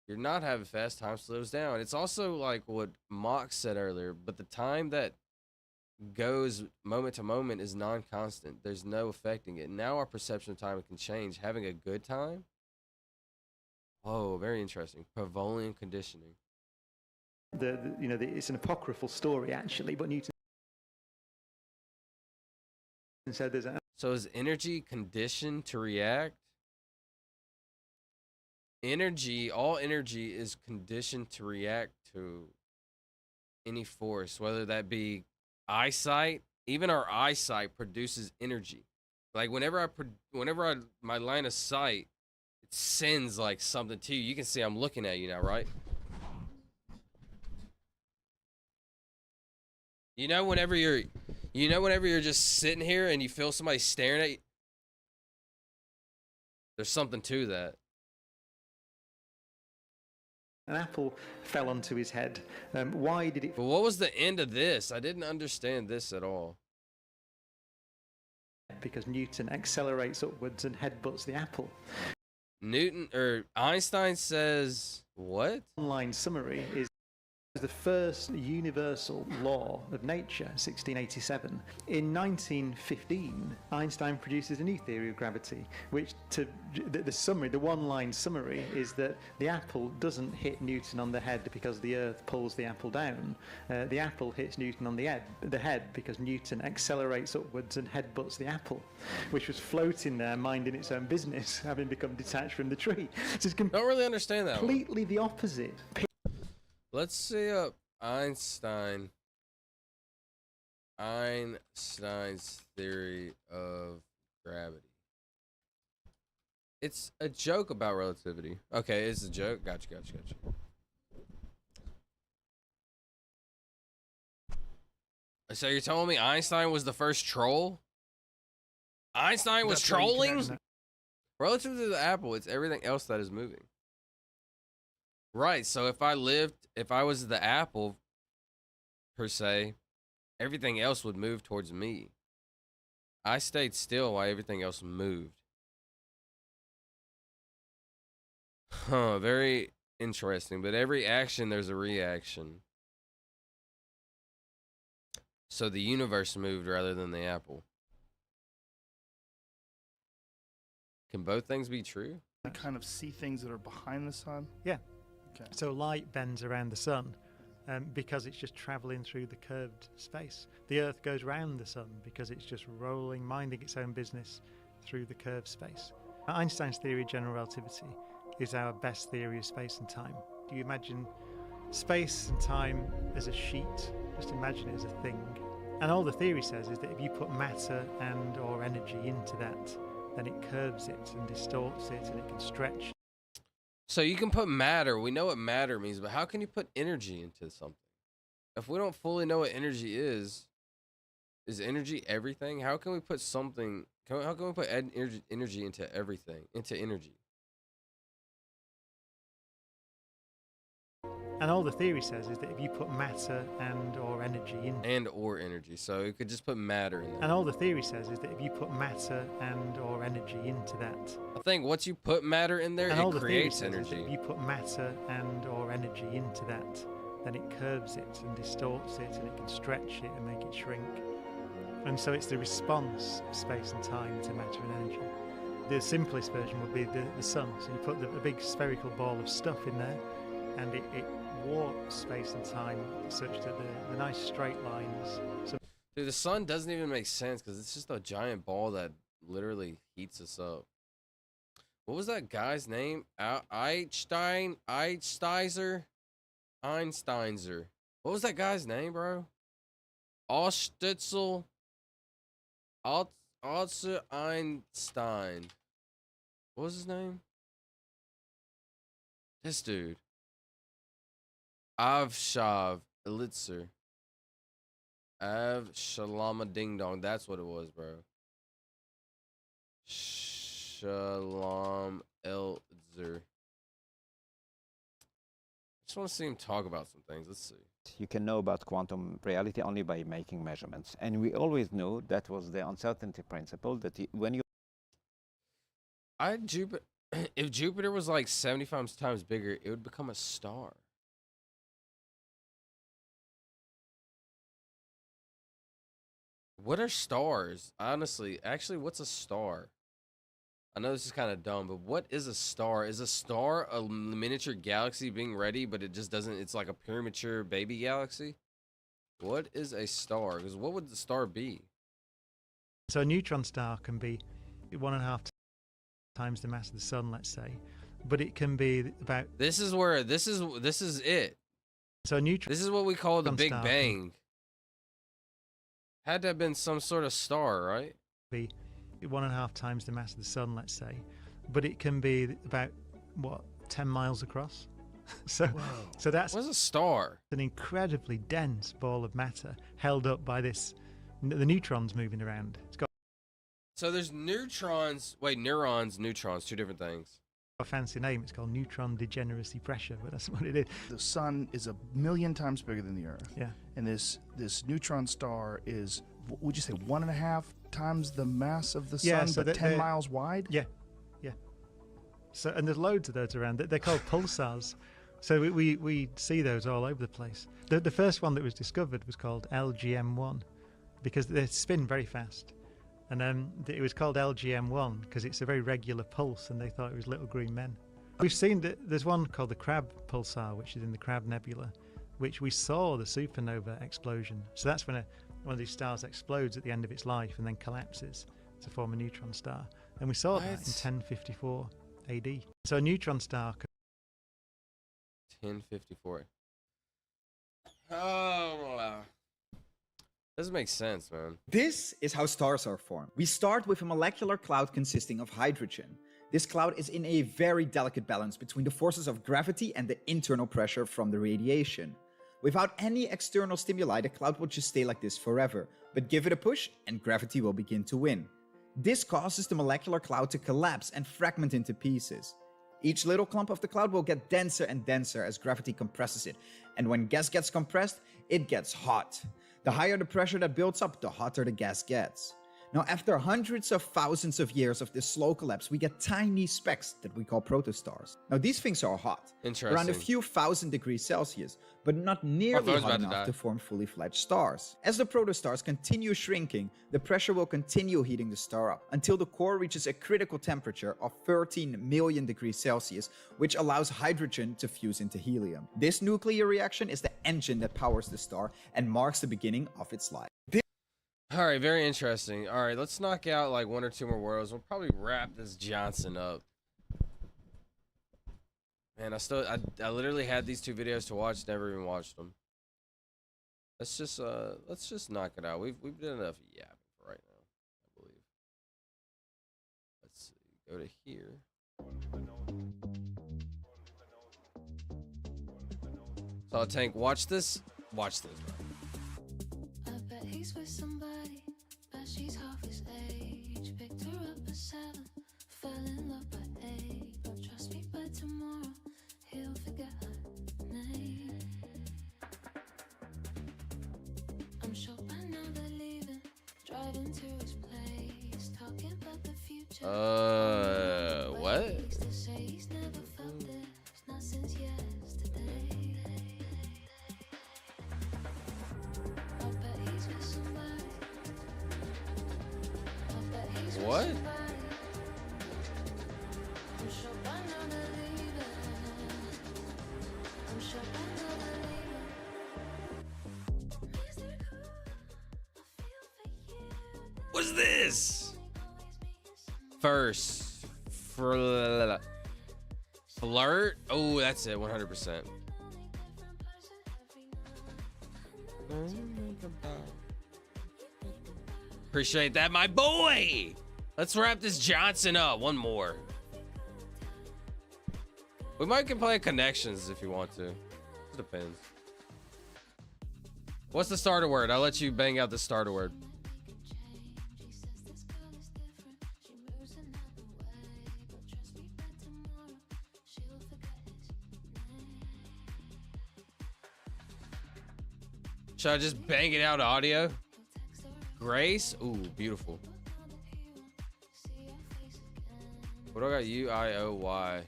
You're not having fast, time slows down. It's also like what Mox said earlier, but the time that goes moment to moment is non-constant. There's no affecting it. Now our perception of time can change. Having a good time? Oh, very interesting. Pavlovian conditioning. It's an apocryphal story actually, but Newton said there's So is energy conditioned to react? All energy is conditioned to react to any force, whether that be eyesight. Even our eyesight produces energy. Like whenever my line of sight, it sends like something to you. You can see I'm looking at you now, right? Whenever you're just sitting here and you feel somebody staring at you, there's something to that. an apple fell onto his head. Why did it? But what was the end of this? I didn't understand this at all. Because Newton accelerates upwards and headbutts the apple. Einstein says what? Online summary is the first universal law of nature, 1687. In 1915, Einstein produces a new theory of gravity, which the one-line summary is that the apple doesn't hit Newton on the head because the Earth pulls the apple down. The apple hits Newton on the head because Newton accelerates upwards and headbutts the apple, which was floating there, minding its own business, having become detached from the tree. So it's don't really understand that. Completely the opposite. Let's see up Einstein's theory of gravity. It's a joke about relativity. Okay, it's a joke. Gotcha. So you're telling me Einstein was the first troll? Einstein was trolling? Relative to the apple, it's everything else that is moving. Right, so if I was the apple, per se, everything else would move towards me. I stayed still while everything else moved. Huh, very interesting. But every action, there's a reaction. So the universe moved rather than the apple. Can both things be true? We kind of see things that are behind the sun? Yeah. Okay. So light bends around the sun because it's just traveling through the curved space. The Earth goes round the sun because it's just rolling, minding its own business through the curved space. Einstein's theory of general relativity is our best theory of space and time. Do you imagine space and time as a sheet? Just imagine it as a thing. And all the theory says is that if you put matter and or energy into that, then it curves it and distorts it and it can stretch. So you can put matter. We know what matter means, but how can you put energy into something? If we don't fully know what energy is energy everything? How can we put something? How can we put energy into everything? Into energy? And all the theory says is that if you put matter and or energy in so you could just put matter in there. And all the theory says is that if you put matter and or energy into that, I think once you put matter in there, it creates energy. If you put matter and or energy into that, then it curves it and distorts it and it can stretch it and make it shrink. And so it's the response of space and time to matter and energy. The simplest version would be the sun. So you put a big spherical ball of stuff in there and it warps space and time such that the nice straight lines. So dude, the sun doesn't even make sense because it's just a giant ball that literally heats us up. What was that guy's name? Einsteinzer? What was that guy's name, bro? Einstein. What was his name? This dude. Avshav Elitzer. Shalama Ding Dong. That's what it was, bro. Shalom Elitzer. Just want to see him talk about some things. Let's see. You can know about quantum reality only by making measurements. And we always knew that was the uncertainty principle, that when you... If Jupiter was like 75 times bigger, it would become a star. What are stars? Honestly, actually, what's a star? I know this is kind of dumb, but what is a star? Is a star a miniature galaxy being ready, but it just doesn't, it's like a premature baby galaxy? What is a star? Because what would the star be? So a neutron star can be 1.5 times the mass of the sun, let's say, but it can be about... This is it. So a neutron... This is what we call the Big Bang. Had to have been some sort of star, right? Be 1.5 times the mass of the sun, let's say, but it can be about 10 miles across. So that's what's a star? An incredibly dense ball of matter held up by the neutrons moving around. It's got so there's neutrons. Wait, neurons, neutrons, two different things. A fancy name. It's called neutron degeneracy pressure, but that's what it is. The sun is 1,000,000 times bigger than the Earth. Yeah. And this neutron star is, would you say, 1.5 times the mass of the sun, so but 10 miles wide? Yeah. So, and there's loads of those around. They're called pulsars. So we see those all over the place. The first one that was discovered was called LGM1 because they spin very fast. And it was called LGM1 because it's a very regular pulse, and they thought it was little green men. We've seen that there's one called the Crab pulsar, which is in the Crab Nebula, which we saw the supernova explosion. So that's when one of these stars explodes at the end of its life and then collapses to form a neutron star. And we saw that in 1054 AD. So a neutron star... 1054. Oh, wow. Doesn't make sense, man. This is how stars are formed. We start with a molecular cloud consisting of hydrogen. This cloud is in a very delicate balance between the forces of gravity and the internal pressure from the radiation. Without any external stimuli, the cloud will just stay like this forever, but give it a push and gravity will begin to win. This causes the molecular cloud to collapse and fragment into pieces. Each little clump of the cloud will get denser and denser as gravity compresses it, and when gas gets compressed, it gets hot. The higher the pressure that builds up, the hotter the gas gets. Now, after hundreds of thousands of years of this slow collapse, we get tiny specks that we call protostars. Now, these things are hot, around a few thousand degrees Celsius, but not nearly hot enough to form fully fledged stars. As the protostars continue shrinking, the pressure will continue heating the star up until the core reaches a critical temperature of 13 million degrees Celsius, which allows hydrogen to fuse into helium. This nuclear reaction is the engine that powers the star and marks the beginning of its life. All right, very interesting. All right, let's knock out like one or two more worlds. We'll probably wrap this Johnson up. Man, I literally had these two videos to watch, never even watched them. Let's just knock it out. We've done enough yapping for right now, I believe. Let's see. Go to here. So Tank, watch this. Watch this, bro. I bet he's with somebody, but she's half his age. Picked her up at 7, fell in love by 8. But trust me, by tomorrow he'll forget her name. I'm sure by now they're leaving, driving to his place, talking about the future. What? He used to say he's never felt this, not since yesterday. I bet he's with somebody. I bet he's with What? somebody. I'm sure by now they're leaving. I'm sure by now they're leaving. What's this? First. Flirt? Oh, that's it, 100%. Appreciate that, my boy. Let's wrap this Johnson up. One more. We might can play Connections if you want to. It depends. What's the starter word? I'll let you bang out the starter word. Should I just bang it out audio? Grace? Ooh, beautiful. What do I got? UIOY.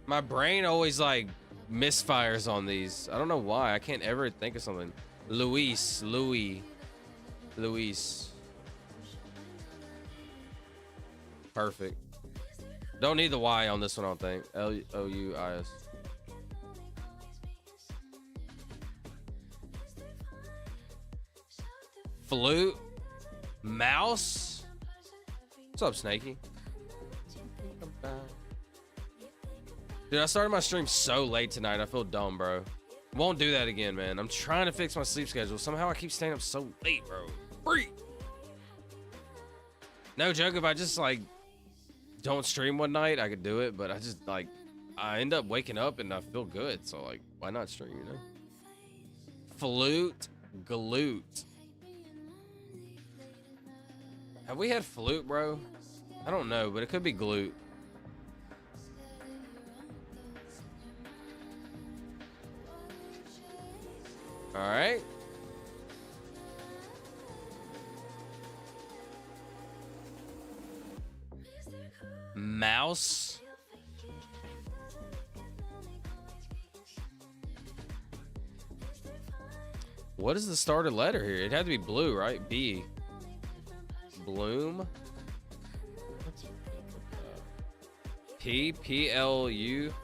My brain always like misfires on these. I don't know why. I can't ever think of something. Luis. Perfect. Don't need the Y on this one, I don't think. L-O-U-I-S. Flute. Mouse. What's up, Snakey? Dude, I started my stream so late tonight. I feel dumb, bro. Won't do that again, man. I'm trying to fix my sleep schedule. Somehow I keep staying up so late, bro. Free. No joke, if I just like don't stream one night, I could do it, but I just like I end up waking up and I feel good, so like why not stream, you know? Flute, glute. Have we had flute, bro? I don't know, but it could be glute. All right. Mouse. What is the starter letter here? It had to be blue, right? B. Bloom. P. P-L-U.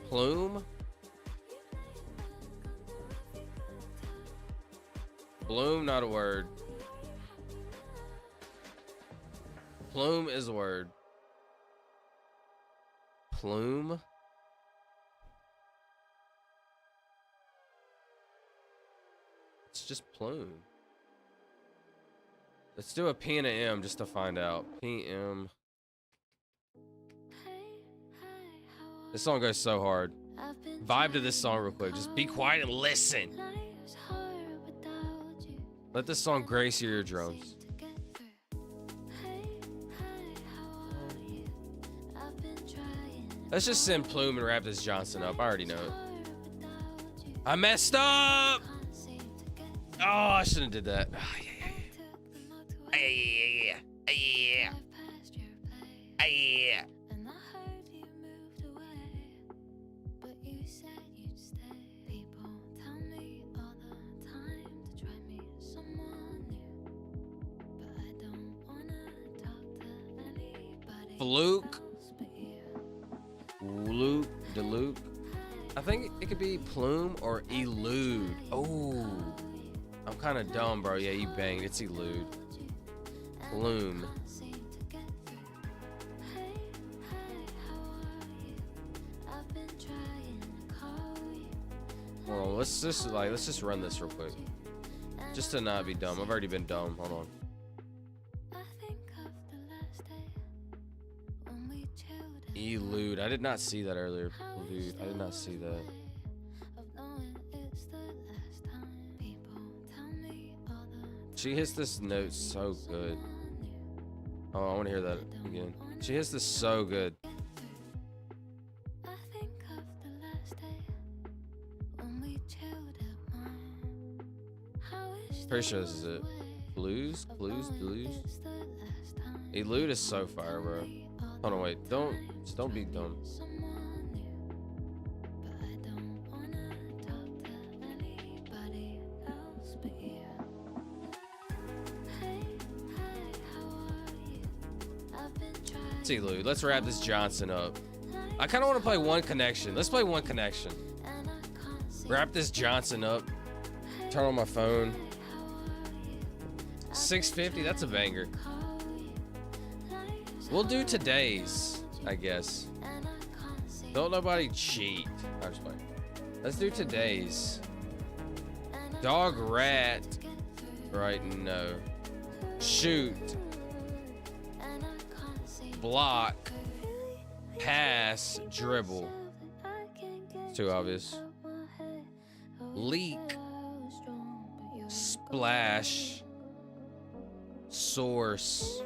Plume. Bloom, not a word. Plume is a word. plume. It's just plume. Let's do a P and a M just to find out. PM. This song goes so hard. Vibe to this song real quick. Just be quiet and listen. Let this song grace your eardrums. Let's just send Plume and wrap this Johnson up. I already know it. I messed up! Oh, I shouldn't have did that. Oh, yeah. Yeah. Fluke. Luke. Deluke. I think it could be Plume or Elude. Oh. I'm kind of dumb, bro. Yeah, you banged. It's Elude. Plume. Hold on, let's just run this real quick. Just to not be dumb. I've already been dumb. Hold on. Elude. I did not see that earlier. Elude. I did not see that. She hits this note so good. Oh, I want to hear that again. She hits this so good. Pretty sure this is it. Blues? Elude is so fire, bro. Hold on, wait. Just don't be dumb. Let's Elude. Let's wrap this Johnson up. I kind of want to play One Connection. Let's play One Connection. Wrap this Johnson up. Turn on my phone. 650, that's a banger. We'll do today's, I guess. Don't nobody cheat. I'm just playing. Let's do today's. Dog, rat. Right, no. Shoot. Block. Pass. Dribble. It's too obvious. Leak. Splash. Source.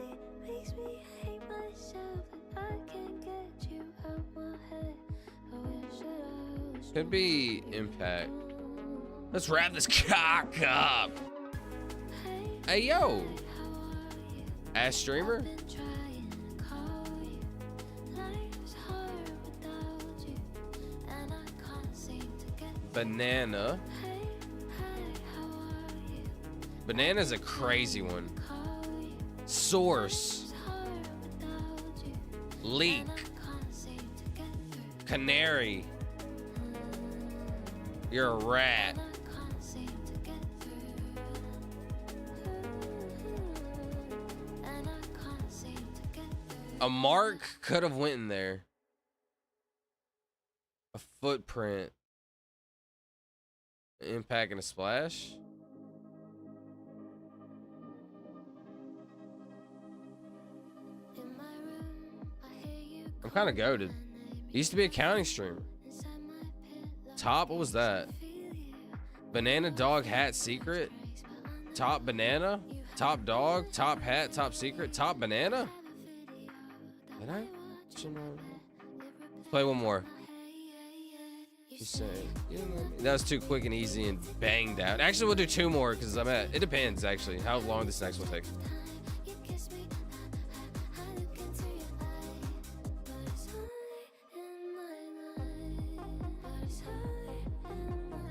Could be impact. Let's wrap this cock up. Hey, yo. Ass streamer. Banana. Banana's a crazy one. Source. Leak. Canary. You're a rat. A mark could have went in there. A footprint. An impact and a splash. I'm kind of goated. Used to be a counting streamer. Top, what was that? Banana, dog, hat, secret. Top banana, top dog, top hat, top secret, top banana. Did I? Play one more. You say that was too quick and easy and banged out. Actually, we'll do two more because I'm at. It depends actually how long this next one takes.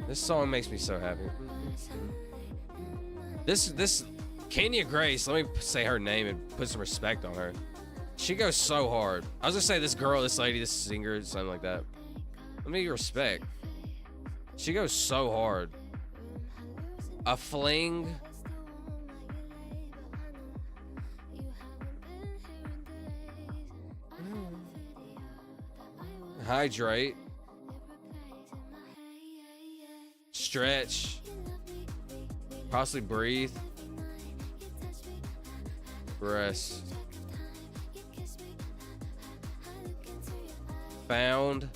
This song makes me so happy. This Kenya Grace, let me say her name and put some respect on her. She goes so hard. I was gonna say this girl, this lady, this singer, something like that. Let me respect. She goes so hard. A fling. Hydrate. Stretch. Possibly breathe. Rest. Found.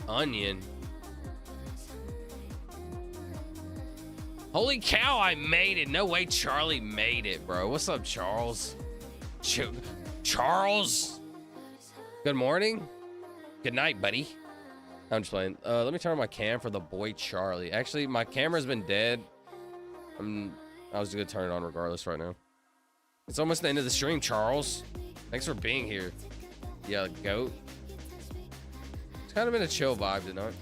Onion. Holy cow, I made it. No way Charlie made it, bro. What's up, Charles? Charles? Good morning? Good night, buddy. I'm just playing. Let me turn on my cam for the boy Charlie. Actually, my camera's been dead. I was gonna turn it on regardless right now. It's almost the end of the stream, Charles. Thanks for being here. Yeah, goat. It's kind of been a chill vibe tonight.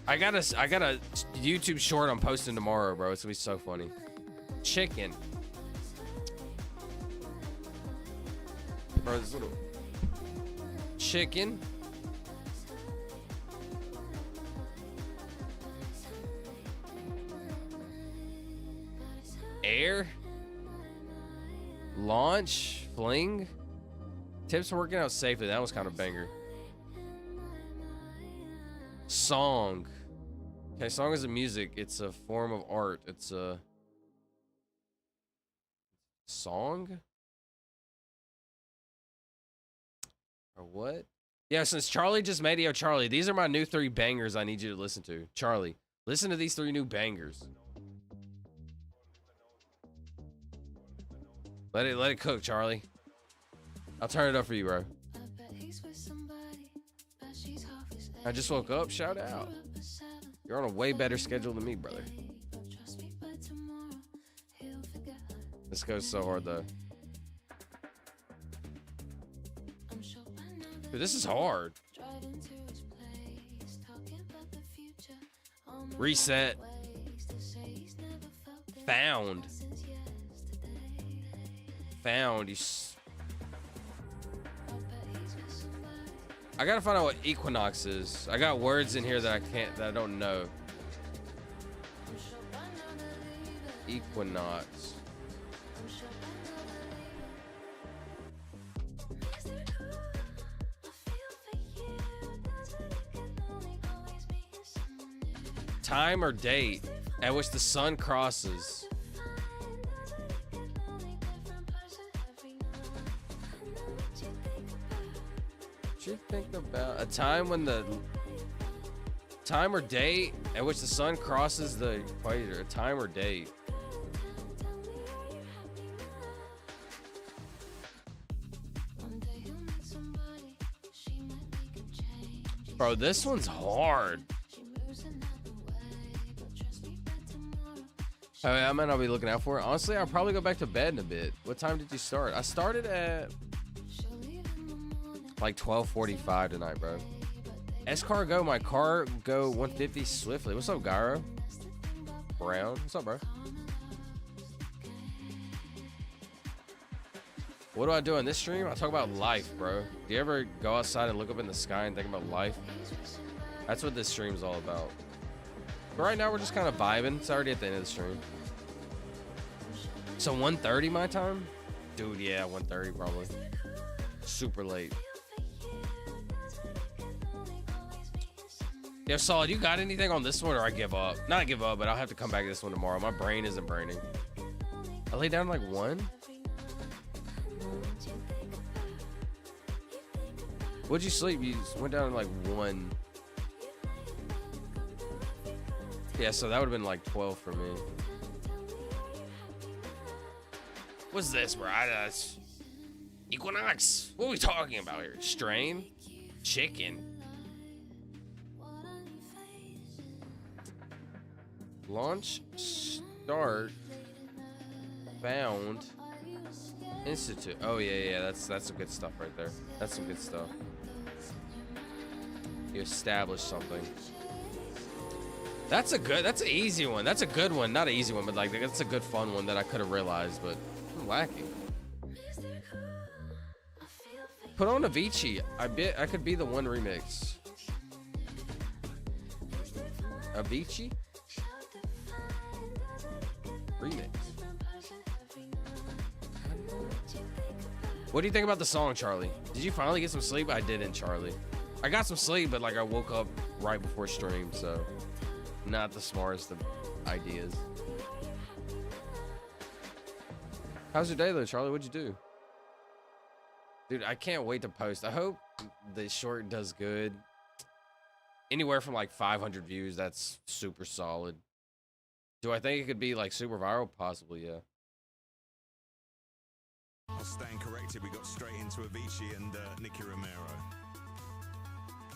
I got a YouTube short I'm posting tomorrow, bro. It's gonna be so funny. Chicken. Bro, this little chicken. Air. Launch. Fling. Tips for working out safely. That was kind of banger. Song. Okay, song is a music. It's a form of art. It's a song? Or what? Yeah, since Charlie just made it, yo, Charlie, these are my new 3 bangers I need you to listen to. Charlie, listen to these 3 new bangers. Let it cook, Charlie. I'll turn it up for you, bro. I just woke up. Shout out. You're on a way better schedule than me, brother. This goes so hard, though. Dude, this is hard. Reset. Found. Found. I gotta find out what equinox is. I got words in here that I don't know. Equinox. Time or date at which the sun crosses. What you think about a time when the time or date at which the sun crosses the equator? A time or date. Bro, this one's hard. Oh, yeah, I might not be looking out for it. Honestly, I'll probably go back to bed in a bit. What time did you start? I started at like 12:45 tonight, bro. S-Car go, my car go 150 swiftly. What's up, Gyro? Brown. What's up, bro? What do I do in this stream? I talk about life, bro. Do you ever go outside and look up in the sky and think about life? That's what this stream's all about. But right now, we're just kind of vibing. It's already at the end of the stream. So 1:30 my time? Dude, yeah, 1:30 probably. Super late. Yo, Solid, you got anything on this one or I give up? Not give up, but I'll have to come back to this one tomorrow. My brain isn't braining. I laid down like 1? What'd you sleep? You went down like 1. Yeah, so that would have been like 12 for me. What's this, bro? Equinox. What are we talking about here? Strain? Chicken. Launch. Start. Found. Institute. Oh, yeah. That's some good stuff right there. That's some good stuff. You establish something. That's an easy one. That's a good one. Not an easy one, but like that's a good fun one that I could have realized, but I'm lacking. Put on Avicii. I could be the one remix. Avicii? Remix. How What do you think about the song, Charlie? Did you finally get some sleep? I didn't, Charlie. I got some sleep, but like I woke up right before stream, so not the smartest of ideas. How's your day though, Charlie? What'd you do? Dude, I can't wait to post. I hope the short does good. Anywhere from like 500 views, that's super solid. Do I think it could be like super viral? Possibly, yeah. Staying corrected, we got straight into Avicii and Nicky Romero.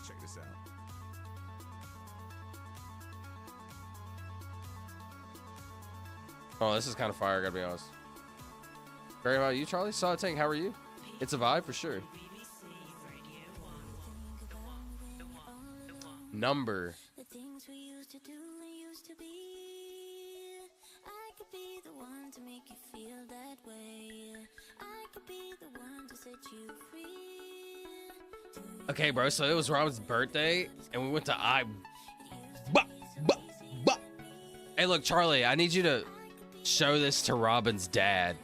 Check this out. Oh, this is kind of fire, gotta be honest. Very about you, Charlie? Solid tank, how are you? It's a vibe for sure. Number. The things we used to do and used to be. I could be the one to make you feel that way. I could be the one to set you free. Okay, bro, so it was Robin's birthday, and we went to Hey, look, Charlie, I need you to show this to Robin's dad.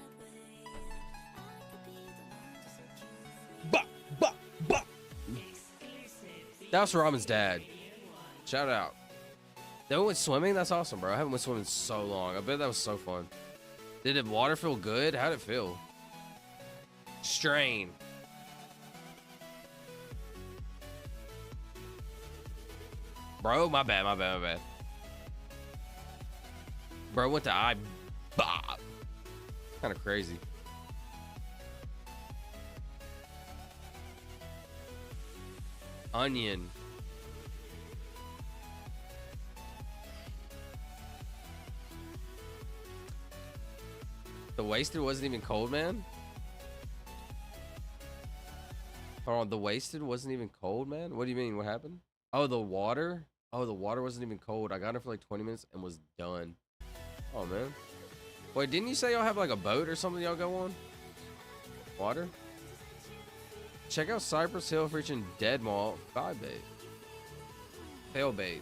That was Robin's dad. Shout out. They went swimming? That's awesome, bro. I haven't went swimming in so long. I bet that was so fun. Did the water feel good? How'd it feel? Strain. Bro, my bad. Bro went to Bob. Kind of crazy. Onion. The wasted wasn't even cold, man. Hold on, the wasted wasn't even cold, man. What do you mean? What happened? Oh, the water. Oh, the water wasn't even cold. I got it for like 20 minutes and was done. Oh man. Wait, didn't you say y'all have like a boat or something y'all go on? Water. Check out Cypress Hill featuring Dead Mall 5 bait. Fail bait.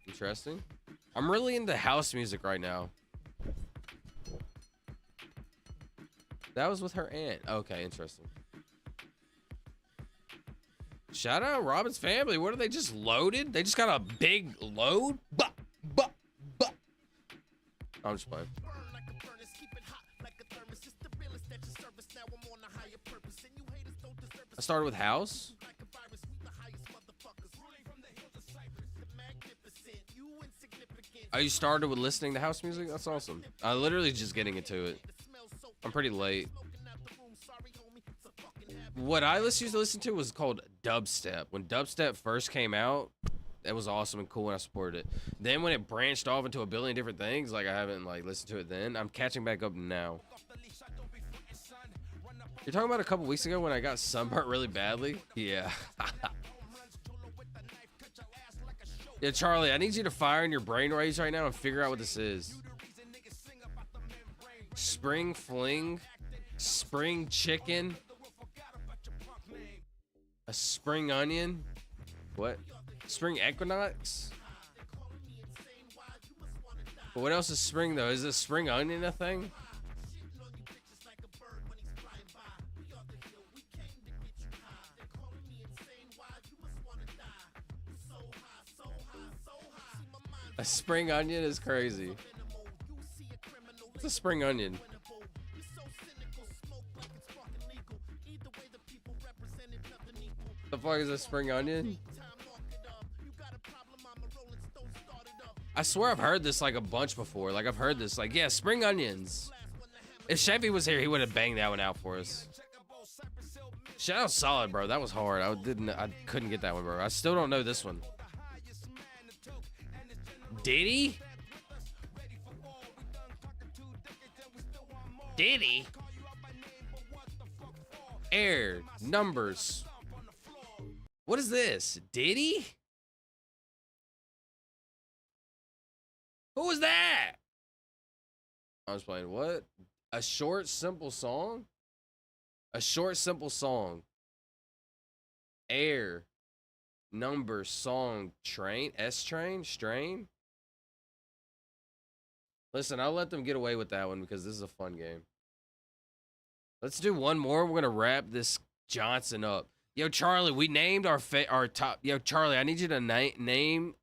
Interesting. I'm really into house music right now. That was with her aunt. Okay, interesting. Shout out Robin's family. What are they just loaded? They just got a big load? I'm just playing. I started with house. Oh, you started with listening to house music? That's awesome. I literally just getting into it. I'm pretty late. What I used to listen to was called dubstep. When dubstep first came out, it was awesome and cool and I supported it. Then when it branched off into a billion different things, like I haven't like listened to it then. I'm catching back up now. You're talking about a couple weeks ago when I got sunburnt really badly? Yeah. Yeah, Charlie, I need you to fire in your brain waves right now and figure out what this is. Spring fling, spring chicken, a spring onion. What? Spring equinox? But what else is spring though? Is this spring onion a thing? A spring onion is crazy. What's a spring onion? The fuck is a spring onion? I swear I've heard this like a bunch before. Like I've heard this like, yeah, spring onions. If Chevy was here, he would have banged that one out for us. Shout out Solid, bro. That was hard. I couldn't get that one, bro. I still don't know this one. Diddy? Diddy? Air. Numbers. What is this? Diddy? Who was that? I was playing what? A short, simple song? A short, simple song. Air. number, song, train, S-train, strain. Listen, I'll let them get away with that one because this is a fun game. Let's do one more. We're gonna wrap this Johnson up. Yo, Charlie, we named our top. Yo, Charlie, I need you to name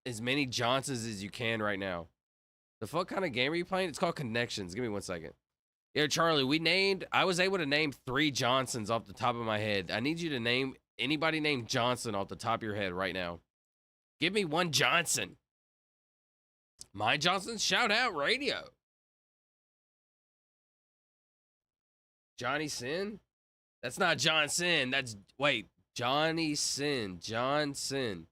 as many Johnsons as you can right now. The fuck kind of game are you playing? It's called Connections. Give me 1 second. Yo, Charlie, I was able to name 3 Johnsons off the top of my head. I need you to name anybody named Johnson off the top of your head right now. Give me one Johnson. My Johnson shout out radio. Johnny Sin? That's not John Sin. That's, wait, Johnny Sin. Johnson.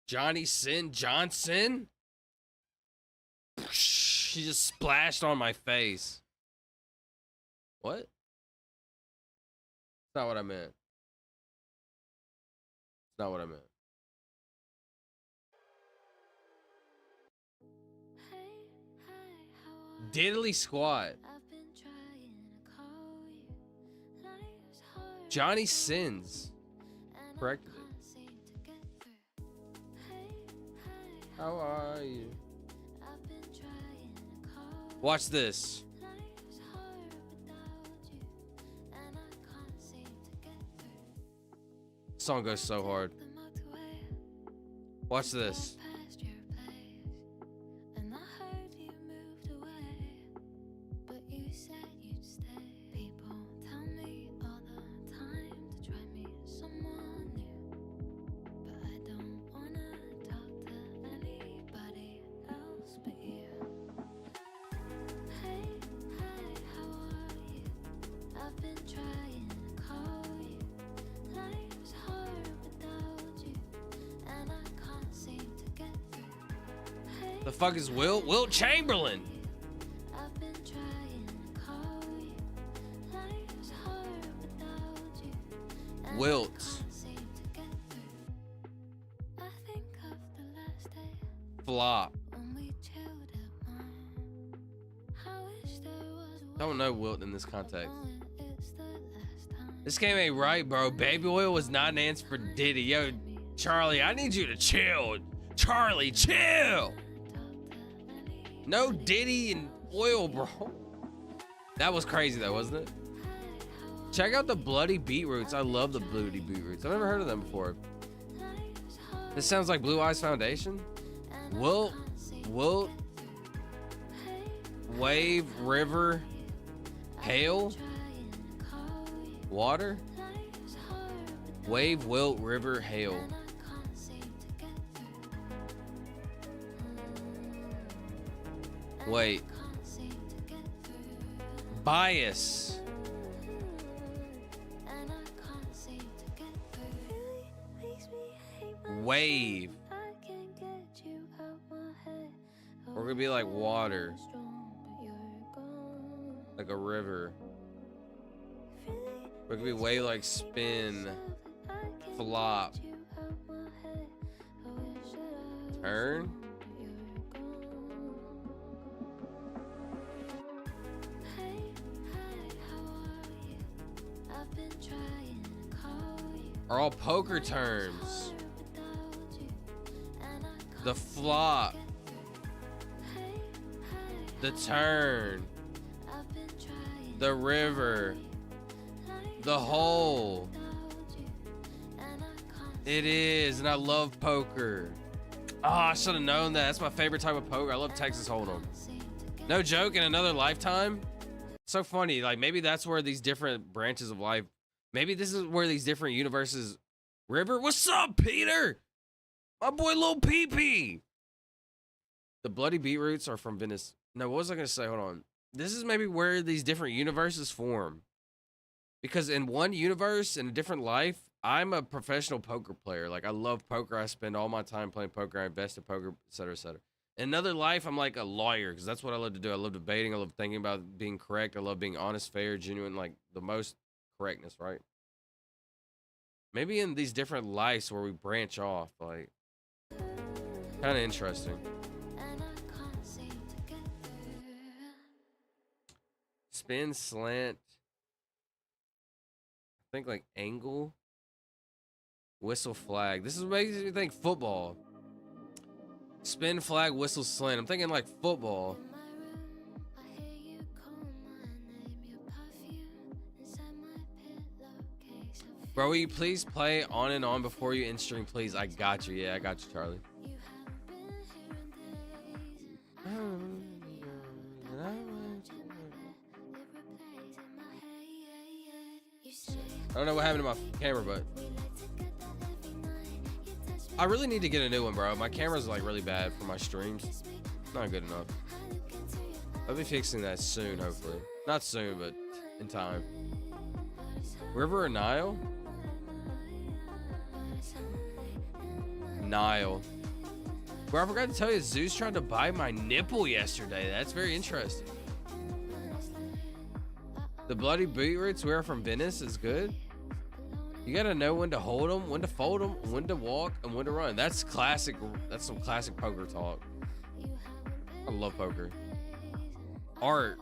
Johnny Sin Johnson? She just splashed on my face. What? That's not what I meant. That's not what I meant. Diddly squat. Johnny Sins. Corrected it. How are you? Watch this. Song goes so hard. Watch this. The fuck is Wilt Chamberlain? Wilt. Flop. Don't know Wilt in this context. This game ain't right, bro. Baby oil was not an answer for Diddy. Yo, Charlie, I need you to chill. Charlie, chill. No Diddy and oil, bro. That was crazy though, wasn't it? Check out the Bloody Beetroots. I love the Bloody Beetroots. I've never heard of them before. This sounds like Blue Eyes Foundation. Wilt, Wave, River, Hail, Water, Wave, Wilt, River, Hail. Wait. Bias. Wave. We're gonna be like water. Like a river. We're gonna be way like spin. Flop. Turn. Are all poker terms. The flop. The turn. The river. The hole. It is, and I love poker. Oh, I should have known that. That's my favorite type of poker. I love Texas Hold'em. No joke, in another lifetime. So funny, like maybe that's where these different branches of life, maybe this is where these different universes. River, what's up, Peter? My boy Lil Pee-Pee. The Bloody Beetroots are from Venice. No, what was I gonna say? Hold on. This is maybe where these different universes form. Because in one universe, in a different life, I'm a professional poker player. Like I love poker. I spend all my time playing poker. I invest in poker, etc., etc. In another life, I'm like a lawyer because that's what I love to do. I love debating. I love thinking about being correct. I love being honest, fair, genuine, like the most correctness, right? Maybe in these different lives where we branch off, like kind of interesting. Spin, slant. think like angle, whistle, flag. This is what makes me think football. Spin, flag, whistle, slant. I'm thinking like football. Bro, will you please play on and on before you end stream, please? I got you. Yeah, I got you, Charlie. I don't know what happened to my camera, but I really need to get a new one, bro. My camera's like really bad for my streams. Not good enough. I'll be fixing that soon, hopefully. Not soon, but in time. River or Nile? Nile. Bro, I forgot to tell you, Zeus tried to buy my nipple yesterday. That's very interesting. The bloody beetroots we are from Venice is good. You gotta know when to hold them, when to fold them, when to walk, and when to run. That's classic. That's some classic poker talk. I love poker. Art.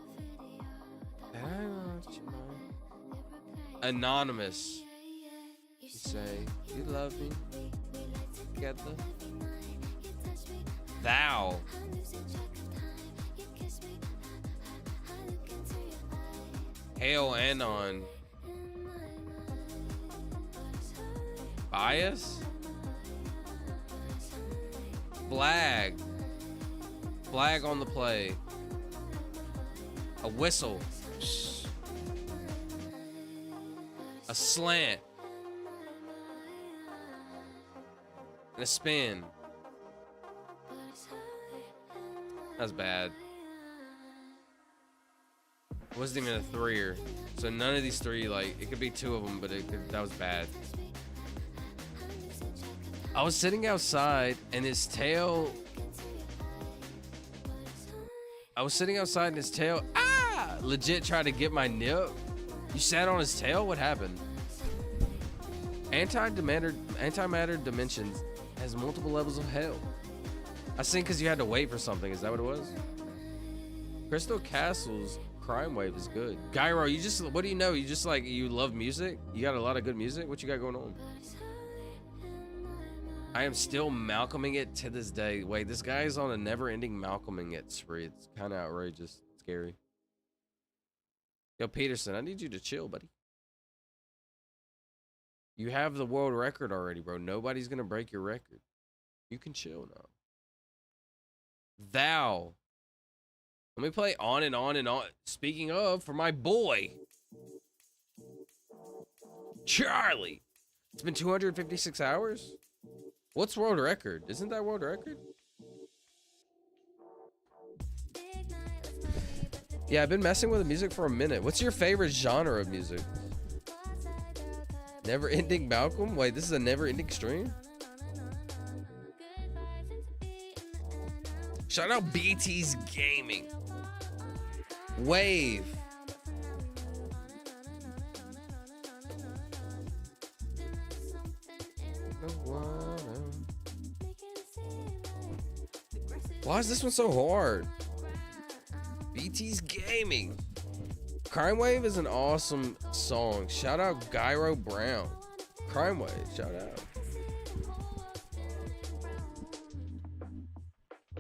Anonymous. You say, you love me. Together. Thou. Hail Anon. Bias. Flag. Flag on the play. A whistle. A slant. And a spin. That's bad. It wasn't even a threer. So none of these three, like, it could be two of them, but that was bad. I was sitting outside and his tail. Legit tried to get my nip. You sat on his tail? What happened? Antimatter dimensions has multiple levels of hell. I think because you had to wait for something. Is that what it was? Crystal Castle's Crime Wave is good. Gyro, what do you know? You just like, you love music? You got a lot of good music? What you got going on? I am still Malcolming it to this day. Wait, this guy's on a never-ending Malcolming it spree. It's kind of outrageous. Scary. Yo, Peterson, I need you to chill, buddy. You have the world record already, bro. Nobody's gonna break your record. You can chill now. Thou. Let me play on and on and on. Speaking of, for my boy, Charlie. It's been 256 hours? What's world record? Isn't that world record? Yeah, I've been messing with the music for a minute. What's your favorite genre of music? Never Ending Malcolm? Wait, this is a never ending stream? Shout out BT's Gaming. Wave. Why is this one so hard? BT's Gaming. Crime Wave is an awesome song. Shout out Gyro Brown. Crime Wave, shout out.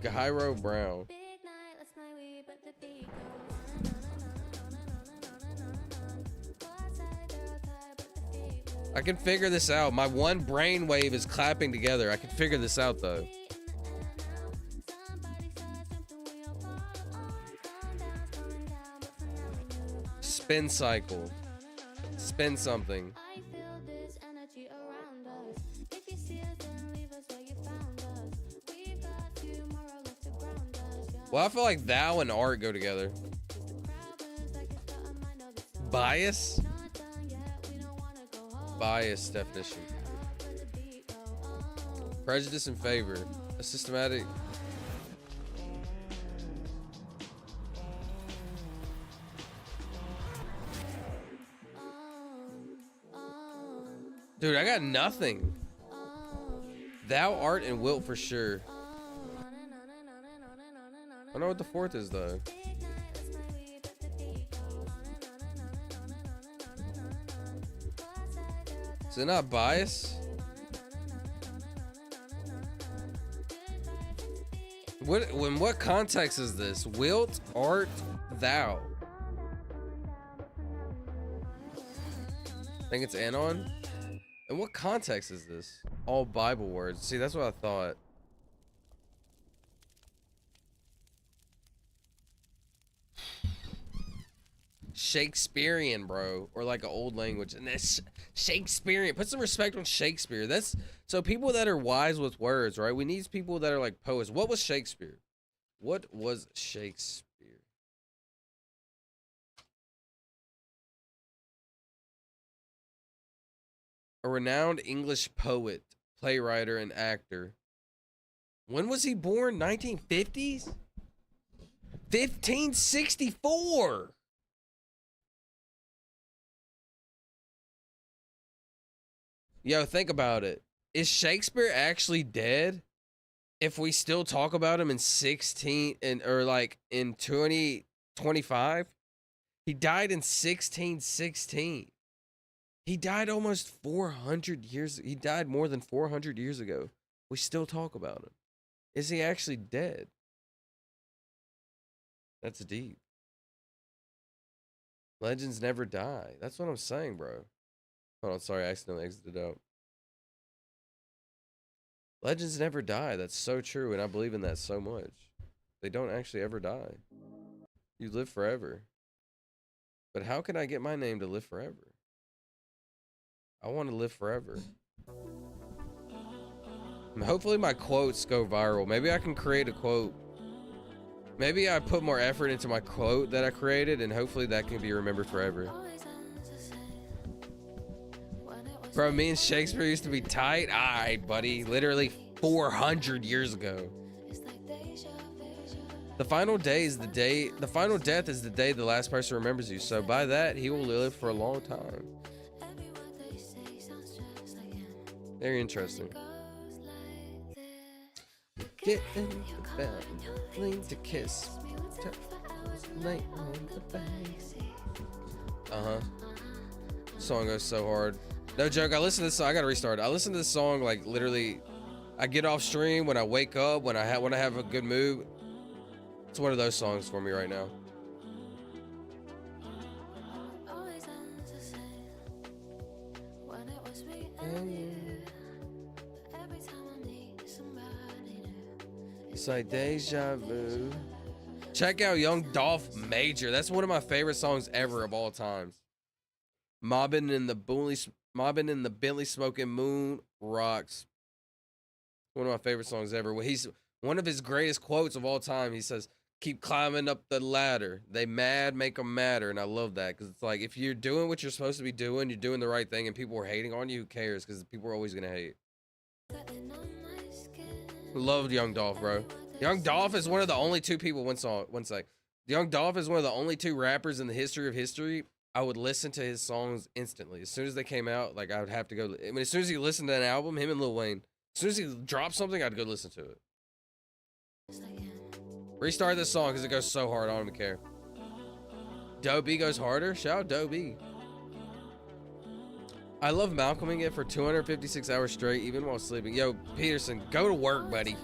Gyro Brown. I can figure this out. My one brain wave is clapping together. I can figure this out though. Spin cycle. Spin something. Well, I feel like thou and art go together. Bias? Bias definition. Prejudice in favor. A systematic. Dude, I got nothing. Thou, art, and wilt for sure. I don't know what the fourth is though. Is it not bias? In what context is this? Wilt art thou? I think it's Anon. In what context is this? All Bible words. See, that's what I thought. Shakespearean, bro, or like an old language, and that's Shakespearean. Put some respect on Shakespeare. That's so people that are wise with words, right? We need people that are like poets. What was Shakespeare? What was Shakespeare? A renowned English poet, playwright, and actor. When was he born? 1950s? 1564. Yo, think about it. Is Shakespeare actually dead? If we still talk about him in 2025? He died in 1616. He died almost 400 years. He died more than 400 years ago. We still talk about him. Is he actually dead? That's deep. Legends never die. That's what I'm saying, bro. Hold on, sorry, I accidentally exited out. Legends never die. That's so true, and I believe in that so much. They don't actually ever die. You live forever. But how can I get my name to live forever? I want to live forever. And hopefully my quotes go viral. Maybe I can create a quote. Maybe I put more effort into my quote that I created, and hopefully that can be remembered forever. Bro, me and Shakespeare used to be tight. Alright, buddy. Literally 400 years ago. The final day is the day. The final death is the day the last person remembers you. So by that, he will live for a long time. Very interesting. Get in the bed, lean to kiss. Song goes so hard. No joke. I listen to this song. I gotta restart. I listen to this song like literally. I get off stream when I wake up. When I have a good mood. It's one of those songs for me right now. It's like deja vu. Check out Young Dolph Major. That's one of my favorite songs ever of all times. Mobbing in the Bentley smoking moon rocks. One of my favorite songs ever. He's one of his greatest quotes of all time. He says, "Keep climbing up the ladder. They mad, make them madder." And I love that because it's like if you're doing what you're supposed to be doing, you're doing the right thing, and people are hating on you, who cares? Because people are always gonna hate. Loved Young Dolph, bro. Young Dolph is one of the only two people. One sec. Young Dolph is one of the only two rappers in the history of history. I would listen to his songs instantly. As soon as they came out, like I would have to go. I mean, as soon as he listened to an album, him and Lil Wayne. As soon as he dropped something, I'd go listen to it. Restart this song because it goes so hard. I don't even care. Doe B goes harder. Shout out Doe B. I love Malcolming it for 256 hours straight, even while sleeping. Yo, Peterson, go to work, buddy.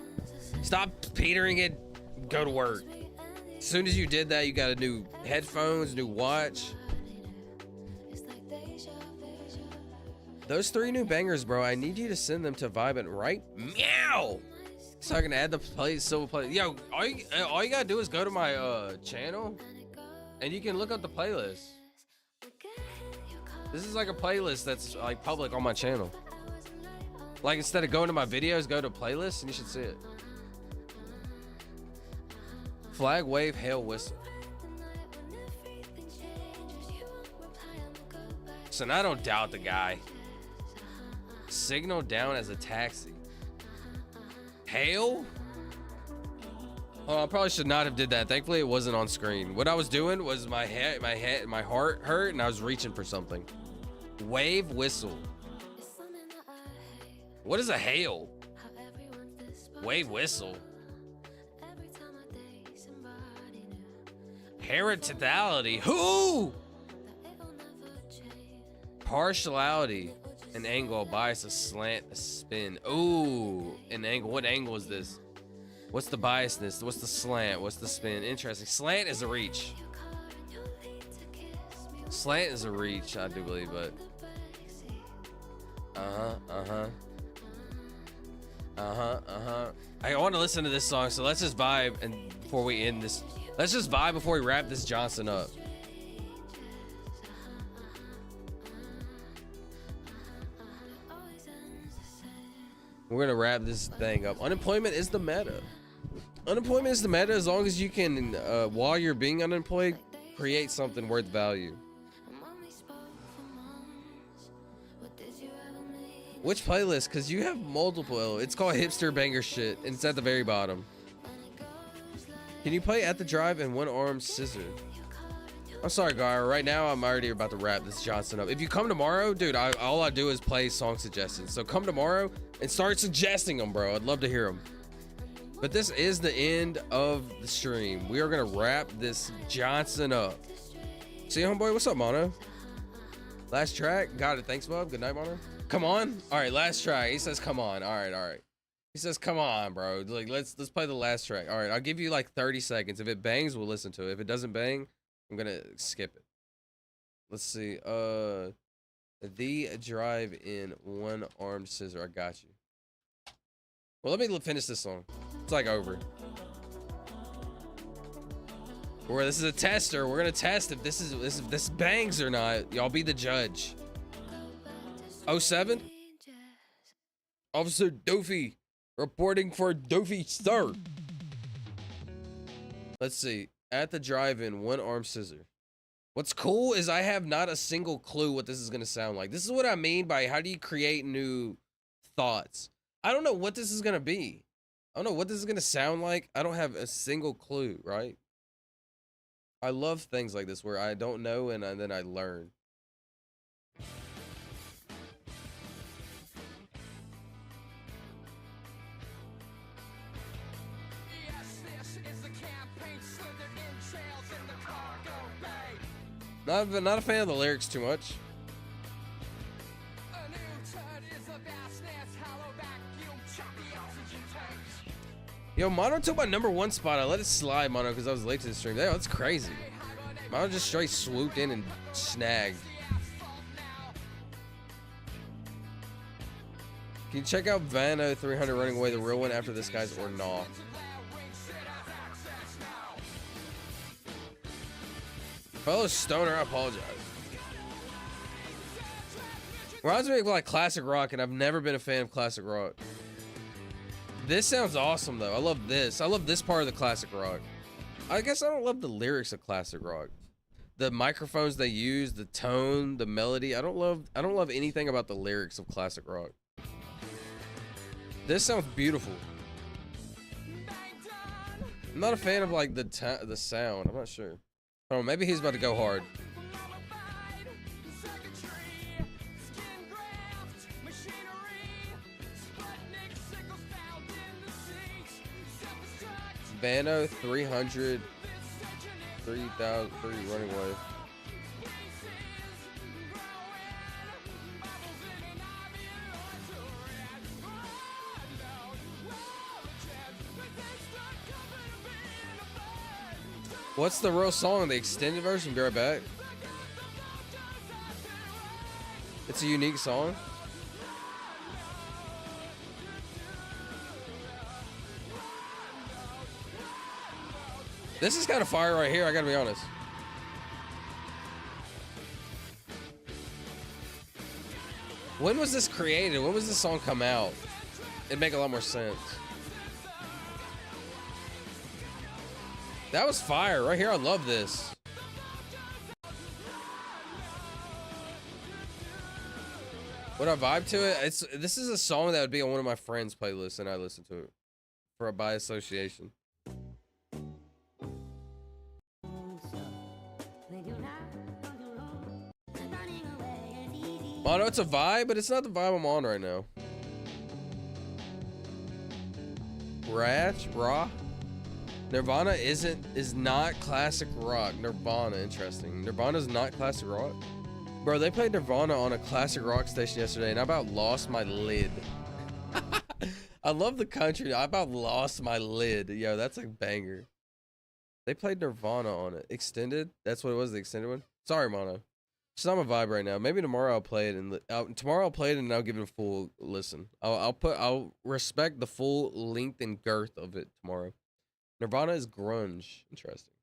Stop petering it. Go to work. As soon as you did that, you got a new headphones, new watch. Those 3 new bangers, bro. I need you to send them to Vibant right meow. So I can add the silver play. Yo, all you gotta do is go to my channel, and you can look up the playlist. This is like a playlist that's like public on my channel. Like instead of going to my videos, go to playlists, and you should see it. Flag wave, hail whistle. So I don't doubt the guy. Signal down as a taxi. Hail? Oh, I probably should not have did that. Thankfully, it wasn't on screen. What I was doing was my heart hurt, and I was reaching for something. Wave whistle. What is a hail? Wave whistle. Hereditary. Who? Partiality. An angle, a bias, a slant, a spin. Ooh, an angle. What angle is this? What's the biasness? What's the slant? What's the spin? Interesting. Slant is a reach. Slant is a reach, I do believe, but I want to listen to this song, so let's just vibe and before we end this. Let's just vibe before we wrap this Johnson up. We're gonna wrap this thing up. Unemployment is the meta. Unemployment is the meta as long as you can, while you're being unemployed, create something worth value. Which playlist? Because you have multiple. It's called Hipster Banger Shit, and it's at the very bottom. Can you play At the Drive and One Arm Scissor? I'm sorry, Gar. Right now, I'm already about to wrap this Johnson up. If you come tomorrow, dude, all I do is play song suggestions. So come tomorrow and start suggesting them, bro. I'd love to hear them. But this is the end of the stream. We are going to wrap this Johnson up. See you, homeboy. What's up, Mono? Last track. Got it. Thanks, bub. Good night, Mono. Come on. All right, last track. He says, come on. All right. He says, come on, bro. Like, let's play the last track. All right, I'll give you like 30 seconds. If it bangs, we'll listen to it. If it doesn't bang, I'm going to skip it. Let's see. The Drive in One Armed Scissor. I got you. Well, let me finish this song. It's like over. This is a tester. We're gonna test if this bangs or not. Y'all be the judge. 07? Officer Doofy reporting for Doofy Sir. Let's see. At the drive-in, One Armed Scissor. What's cool is I have not a single clue what this is gonna sound like. This is what I mean by how do you create new thoughts. I don't know what this is gonna be. I don't know what this is gonna sound like. I don't have a single clue, right? I love things like this where I don't know and then I learn. Not a fan of the lyrics too much. Yo, Mono took my #1 spot. I let it slide, Mono, because I was late to the stream. That's crazy. Mono just straight swooped in and snagged. Can you check out Vano 300 running away, the real one after this guy's or not? Fellow stoner, I apologize. Reminds me of like classic rock, and I've never been a fan of classic rock. This sounds awesome though. I love this. I love this part of the classic rock. I guess I don't love the lyrics of classic rock. The microphones they use, the tone, the melody. I don't love anything about the lyrics of classic rock. This sounds beautiful. I'm not a fan of like the sound. I'm not sure. Oh, maybe he's about to go hard. Vano 300 3,000 running away. What's the real song? The extended version? Be right back. It's a unique song. This is kind of fire right here, I gotta be honest. When was this created? When was this song come out? It'd make a lot more sense. That was fire right here. I love this. Would I vibe to it? This is a song that would be on one of my friends' playlists, and I listen to it by association. I know it's a vibe, but it's not the vibe I'm on right now. Raw. Nirvana is not classic rock. Nirvana, interesting. Nirvana is not classic rock. Bro, they played Nirvana on a classic rock station yesterday, and I about lost my lid. I love the country. I about lost my lid. Yo, that's a banger. They played Nirvana on it. Extended? That's what it was, the extended one? Sorry, Mono. It's not my vibe right now. Maybe tomorrow I'll play it, and tomorrow I'll play it and I'll give it a full listen. I'll respect the full length and girth of it tomorrow. Nirvana is grunge. Interesting.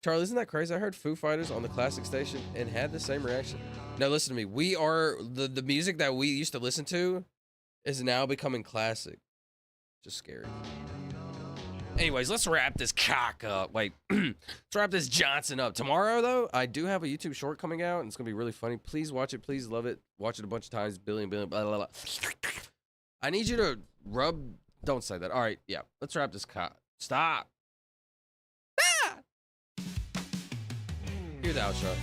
Charlie, isn't that crazy? I heard Foo Fighters on the classic station and had the same reaction. No, listen to me. We are the music that we used to listen to is now becoming classic. Just scary. Anyways, let's wrap this cock up. Wait, let's wrap this Johnson up. Tomorrow, though, I do have a YouTube short coming out, and it's gonna be really funny. Please watch it. Please love it. Watch it a bunch of times. Billion, blah, blah, blah. I need you to rub. Don't say that. All right, yeah. Let's wrap this cock. Stop. Ah! Hear the outro.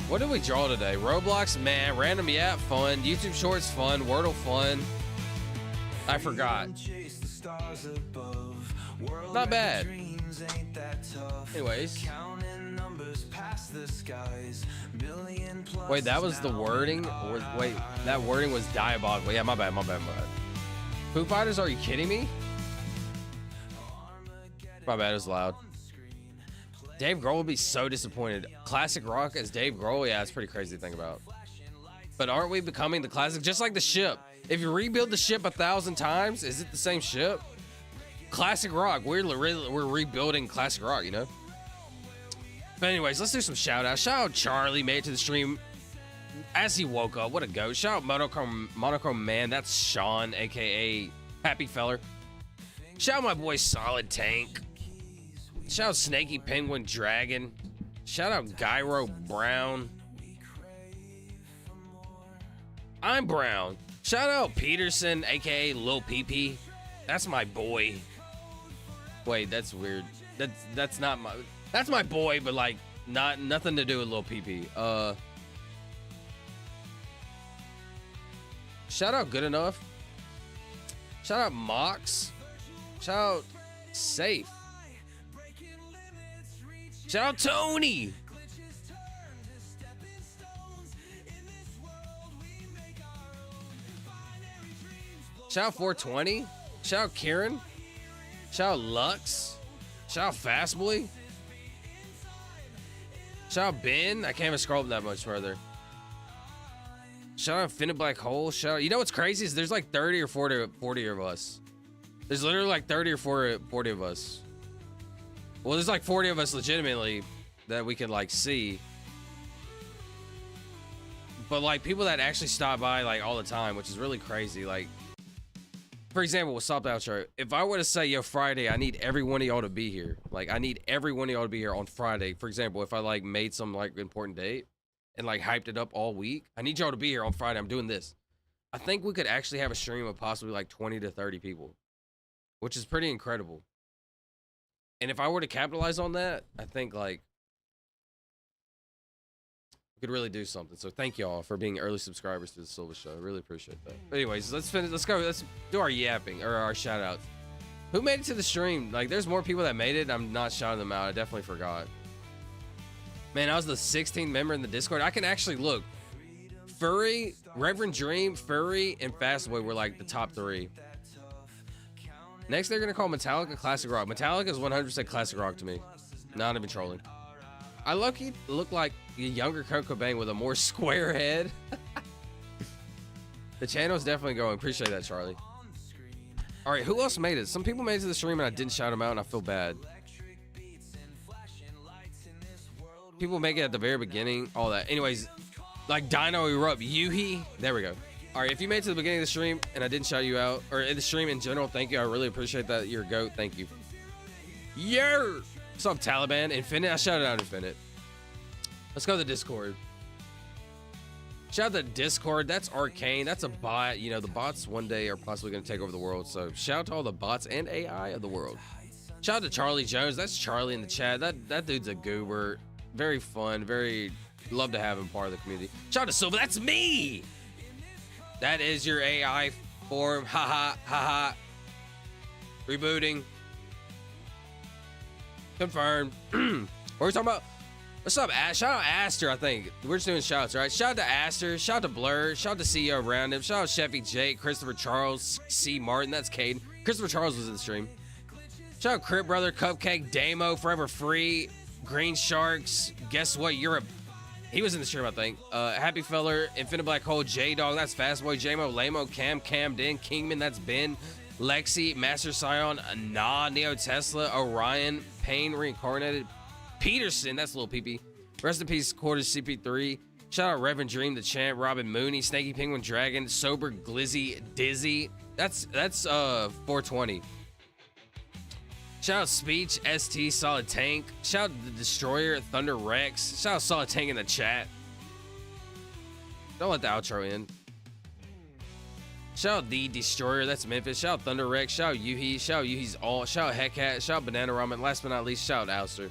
What did we draw today? Roblox, man. Random, yeah, fun. YouTube Shorts, fun. Wordle, fun. I forgot. Not bad. Anyways. Wait, that was the wording? Wait, that wording was diabolical. Yeah, my bad. Foo Fighters, are you kidding me? My bad, it was loud. Dave Grohl would be so disappointed. Classic rock as Dave Grohl? Yeah, it's pretty crazy to think about. But aren't we becoming the classic? Just like the ship. If you rebuild the ship 1,000 times, is it the same ship? Classic rock. We're rebuilding classic rock, you know? But anyways, let's do some shout outs. Shout out Charlie, made it to the stream as he woke up. What a goat. Shout out Monochrome Man. That's Sean, aka Happy Feller. Shout out my boy Solid Tank. Shout out Snaky Penguin Dragon. Shout out Gyro Brown. I'm Brown. Shout out Peterson, aka Lil PP. That's my boy. Wait, that's weird. That's not my. That's my boy, but like nothing to do with Lil PP. Shout out Good Enough. Shout out Mox. Shout out Safe. Shout out Tony. Shout out 420. Shout out Kieran. Shout out Lux. Shout out Fastboy. Shout out Ben. I can't even scroll up that much further. Shout out Infinite Black Hole. Shout out. You know what's crazy is there's like 30 or 40 of us. There's literally like 30 or 40 of us. Well, there's like 40 of us legitimately that we can like see. But like people that actually stop by like all the time, which is really crazy. Like, for example, with Stop the Outro, if I were to say, yo, Friday, I need every one of y'all to be here. Like, I need every one of y'all to be here on Friday. For example, if I like made some like important date and like hyped it up all week, I need y'all to be here on Friday. I'm doing this. I think we could actually have a stream of possibly like 20 to 30 people, which is pretty incredible. And if I were to capitalize on that, I think like we could really do something. So thank y'all for being early subscribers to the Silver Show. I really appreciate that. But anyways, let's finish. Let's go. Let's do our yapping or our shout outs. Who made it to the stream? Like, there's more people that made it. I'm not shouting them out. I definitely forgot. Man, I was the 16th member in the Discord. I can actually look. Furry, Reverend Dream, Furry, and Fastboy were like the top 3. Next, they're going to call Metallica classic rock. Metallica is 100% classic rock to me. Not even trolling. I look like a younger Kurt Cobain with a more square head. The channel's definitely going. Appreciate that, Charlie. All right, who else made it? Some people made it to the stream and I didn't shout them out and I feel bad. People make it at the very beginning, all that. Anyways, like Dino Erupt, Yuhi. There we go. All right, if you made it to the beginning of the stream and I didn't shout you out, or in the stream in general, thank you. I really appreciate that. You're a goat. Thank you. Yeah. What's up, Taliban? Infinite. I shouted out Infinite. Let's go to the Discord. Shout out to Discord. That's Arcane. That's a bot. You know, the bots one day are possibly going to take over the world. So shout out to all the bots and AI of the world. Shout out to Charlie Jones. That's Charlie in the chat. That dude's a goober. Very fun. Very love to have him part of the community. Shout out to Silva. That's me. That is your AI form. Haha. Haha. Rebooting. Confirmed. What are we talking about? What's up, Ash? Shout out Aster, I think. We're just doing shouts, right? Shout out to Aster. Shout out to Blur. Shout out to CEO Roundup. Shout out Chevy Jake, Christopher Charles, C. Martin. That's Cade. Christopher Charles was in the stream. Shout out Crip Brother, Cupcake, Damo, Forever Free, Green Sharks. Guess what? He was in the stream, I think. Happy Feller, Infinite Black Hole, J-Dog. That's Fastboy, J-Mo, Lamo, Camden, Kingman. That's Ben. Lexi, Master Scion, Neo Tesla, Orion, Payne Reincarnated, Peterson, that's Lil PP. Rest in peace, Quarters CP3. Shout out Reverend Dream, the Champ, Robin Mooney, Snaky Penguin Dragon, Sober Glizzy, Dizzy. That's 420. Shout out Speech, ST, Solid Tank. Shout out the Destroyer, Thunder Rex. Shout out Solid Tank in the chat. Don't let the outro end. Shout out the Destroyer, that's Memphis. Shout out Thunder Rex. Shout out Yuhi. Shout out Yuhi's all. Shout out Heckhat. Shout out Banana Ramen. Last but not least, shout out Ouster.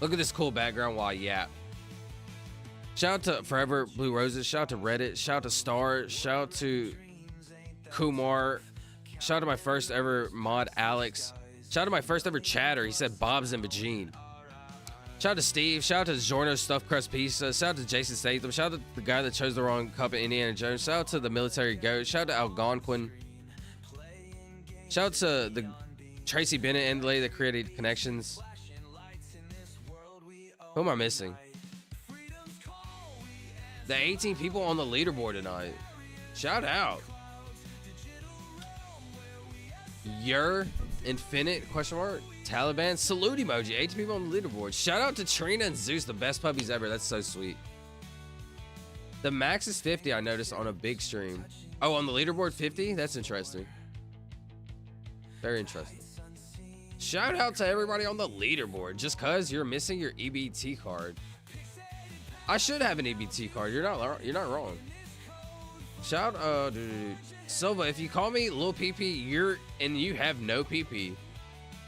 Look at this cool background while I yap. Shout out to Forever Blue Roses. Shout out to Reddit. Shout out to Star. Shout out to Kumar. Shout out to my first ever mod, Alex. Shout out to my first ever chatter. He said Bob's and Vagine. Shout out to Steve. Shout out to Giorno Stuffed Crust Pizza. Shout out to Jason Statham. Shout out to the guy that chose the wrong cup of Indiana Jones. Shout out to the Military Goat. Shout out to Algonquin. Shout out to the Tracy Bennett and Lady that created Connections. Who am I missing? The 18 people on the leaderboard tonight. Shout out. Your Infinite question mark Taliban salute emoji. 18 people on the leaderboard. Shout out to Trina and Zeus, the best puppies ever. That's so sweet. The max is 50. I noticed on a big stream. Oh, on the leaderboard 50. That's interesting. Very interesting. Shout out to everybody on the leaderboard. Just cause you're missing your EBT card. I should have an EBT card. You're not wrong. Shout dude. Silva, if you call me Lil PP, you have no PP.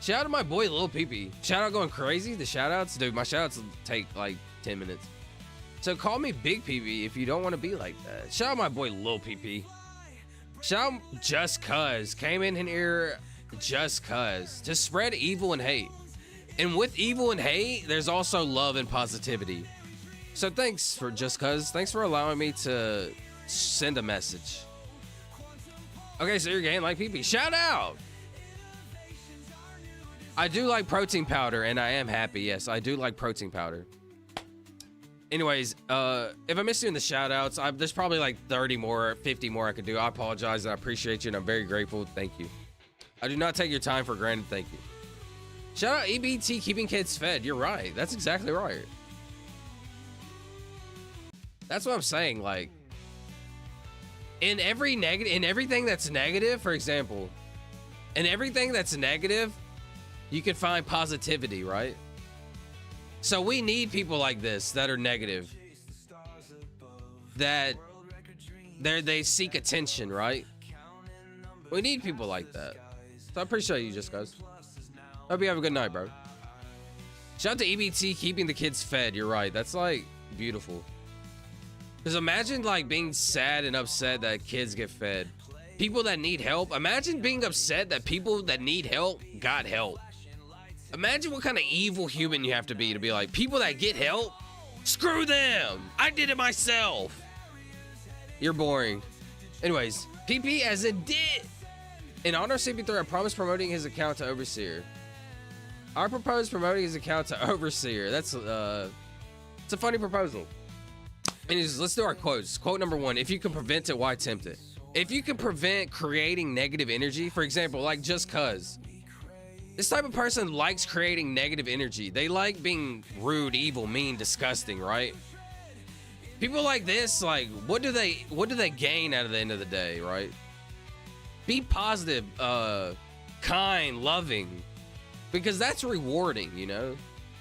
Shout out to my boy Lil PP. Shout out going crazy. The shout outs, dude, my shout outs will take like 10 minutes. So call me Big PP if you don't want to be like that. Shout out my boy Lil PP. Shout out Just Cuz. Came in here just cuz. To spread evil and hate. And with evil and hate, there's also love and positivity. So thanks for Just Cuz. Thanks for allowing me to send a message. Okay, so you're getting like PP. Shout out! I do like protein powder, and I am happy. Yes, I do like protein powder. Anyways, if I missed you in the shout outs, there's probably like 30 more, 50 more I could do. I apologize, and I appreciate you, and I'm very grateful. Thank you. I do not take your time for granted. Thank you. Shout out EBT, keeping kids fed. You're right. That's exactly right. That's what I'm saying. Like, in everything that's negative, for example, in everything that's negative, you can find positivity, right? So we need people like this that are negative, that they seek attention, right? We need people like that. So I appreciate you, Just Cuz. Hope you have a good night, bro. Shout out to EBT, keeping the kids fed. You're right. That's like beautiful. Because imagine like being sad and upset that kids get fed. People that need help. Imagine being upset that people that need help got help. Imagine what kind of evil human you have to be like, people that get help, screw them. I did it myself. You're boring. Anyways, PP as it did. In honor of CP3, I promise promoting his account to Overseer. I propose promoting his account to Overseer. That's it's a funny proposal. Anyways, let's do our quotes. Quote number 1: if you can prevent it, why tempt it? If you can prevent creating negative energy, for example, like Just Cuz. This type of person likes creating negative energy. They like being rude, evil, mean, disgusting, right? People like this, like, what do they gain out of the end of the day, right? Be positive, kind, loving, because that's rewarding, you know?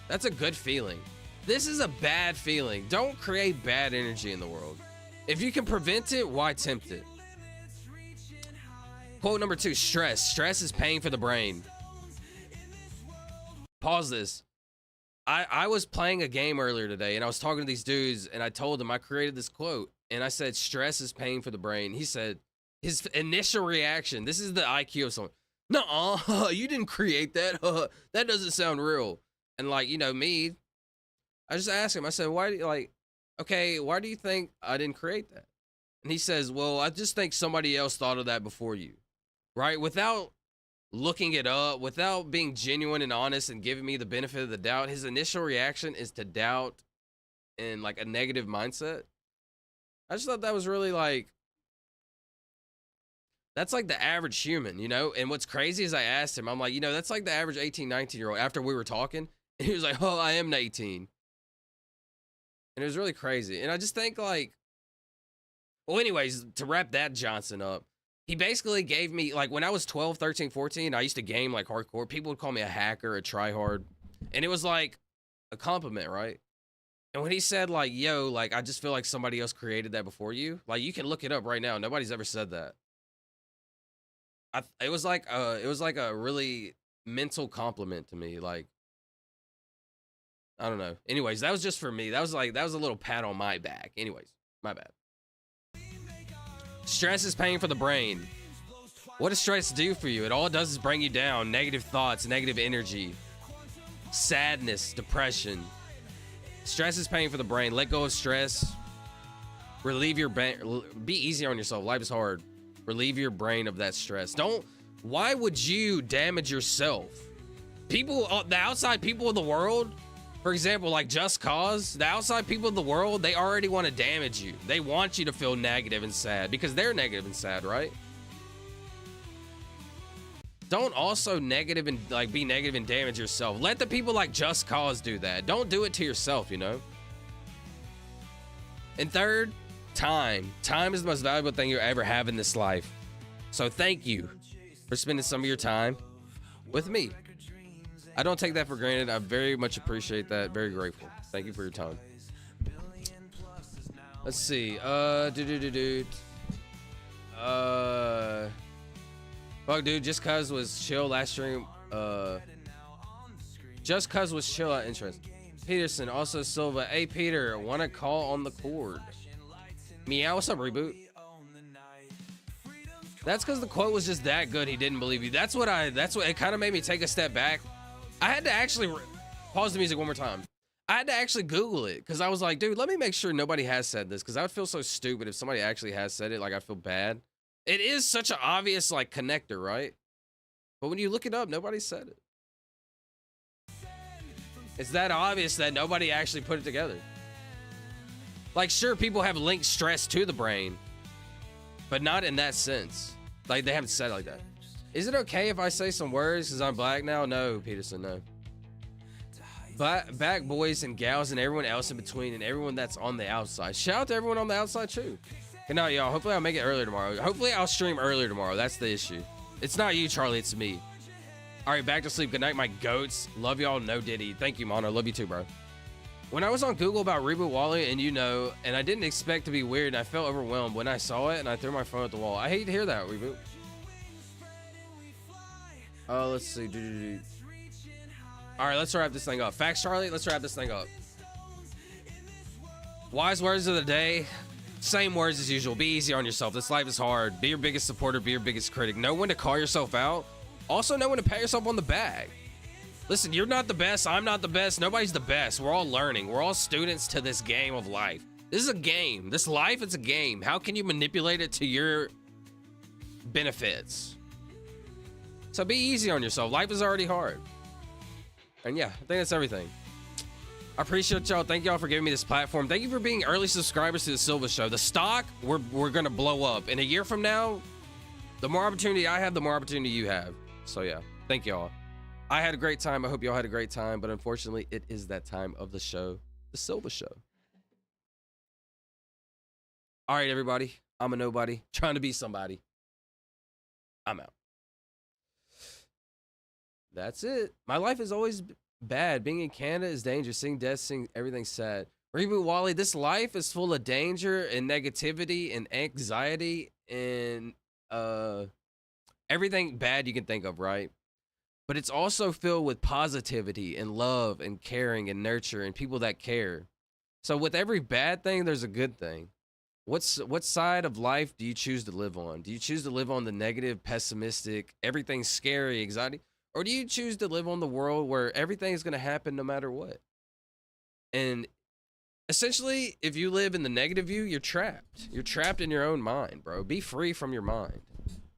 That's a good feeling. This is a bad feeling. Don't create bad energy in the world. If you can prevent it, why tempt it? Quote number 2, stress. Stress is pain for the brain. Pause this. I was playing a game earlier today, and I was talking to these dudes, and I told them I created this quote, and I said, stress is pain for the brain. He said, his initial reaction, this is the IQ of someone. No, you didn't create that. That doesn't sound real. And like, you know, me, I just asked him, I said, why do you like, okay, why do you think I didn't create that? And he says, well, I just think somebody else thought of that before you, right? Without looking it up, without being genuine and honest and giving me the benefit of the doubt, his initial reaction is to doubt and like a negative mindset. I just thought that was really like, that's like the average human, you know? And what's crazy is I asked him, I'm like, you know, that's like the average 18, 19-year-old after we were talking. And he was like, oh, I am 18. And it was really crazy. And I just think like, well, anyways, to wrap that Johnson up, he basically gave me, like when I was 12, 13, 14, I used to game like hardcore. People would call me a hacker, a tryhard. And it was like a compliment, right? And when he said like, yo, like, I just feel like somebody else created that before you. Like you can look it up right now. Nobody's ever said that. It was like a really mental compliment to me. Like, I don't know. Anyways, that was just for me. That was a little pat on my back. Anyways, my bad. Stress is pain for the brain. What does stress do for you? All it does is bring you down. Negative thoughts, negative energy, sadness, depression. Stress is pain for the brain. Let go of stress. Relieve your brain. Be easy on yourself. Life is hard. Relieve your brain of that stress. Why would you damage yourself? People, the outside people of the world, for example, like Just Cause, the outside people of the world, they already want to damage you. They want you to feel negative and sad because they're negative and sad, right? Don't also be negative and damage yourself. Let the people like Just Cause do that. Don't do it to yourself, you know? And third, time. Time is the most valuable thing you ever have in this life. So thank you for spending some of your time with me. I don't take that for granted. I very much appreciate that. Very grateful. Thank you for your time. Let's see. Fuck, dude, just cuz was chill last stream. Just cuz was chill at interest. Peterson, also Silva. Hey, Peter, want to call on the cord? Meow, what's up, Reboot? That's because the quote was just that good. He didn't believe you. That's what it kind of made me take a step back. I had to actually pause the music one more time. I had to actually Google it because I was like, dude, let me make sure nobody has said this because I would feel so stupid if somebody actually has said it. Like, I feel bad. It is such an obvious, like, connector, right? But when you look it up, nobody said it. It's that obvious that nobody actually put it together. Like, sure, people have linked stress to the brain, but not in that sense. Like, they haven't said it like that. Is it okay if I say some words because I'm black now? No, Peterson, no. Back boys and gals and everyone else in between and everyone that's on the outside. Shout out to everyone on the outside, too. Good night, y'all. Hopefully I'll make it earlier tomorrow. Hopefully I'll stream earlier tomorrow. That's the issue. It's not you, Charlie. It's me. All right, back to sleep. Good night, my goats. Love y'all. No Diddy. Thank you, Mono. Love you too, bro. When I was on Google about Reboot Wally, and I didn't expect to be weird, and I felt overwhelmed when I saw it, and I threw my phone at the wall. I hate to hear that, Reboot. Oh, let's see. All right, let's wrap this thing up. Facts, Charlie. Let's wrap this thing up. Wise words of the day. Same words as usual. Be easy on yourself. This life is hard. Be your biggest supporter. Be your biggest critic. Know when to call yourself out. Also know when to pat yourself on the back. Listen, you're not the best. I'm not the best. Nobody's the best. We're all learning. We're all students to this game of life. This is a game. This life, it's a game. How can you manipulate it to your benefits? So be easy on yourself. Life is already hard. And yeah, I think that's everything. I appreciate y'all. Thank y'all for giving me this platform. Thank you for being early subscribers to the Silva Show. The stock, we're gonna blow up. In a year from now, the more opportunity I have, the more opportunity you have. So yeah, thank y'all. I had a great time. I hope y'all had a great time. But unfortunately, it is that time of the show, the Silva Show. All right, everybody. I'm a nobody trying to be somebody. I'm out. That's it. My life is always bad. Being in Canada is dangerous. Seeing death, seeing everything sad. Reboot Wally, this life is full of danger and negativity and anxiety and everything bad you can think of, right? But it's also filled with positivity and love and caring and nurture and people that care. So with every bad thing, there's a good thing. What side of life do you choose to live on? Do you choose to live on the negative, pessimistic, everything's scary, anxiety? Or do you choose to live on the world where everything's going to happen no matter what? And essentially, if you live in the negative view, you're trapped. You're trapped in your own mind, bro. Be free from your mind.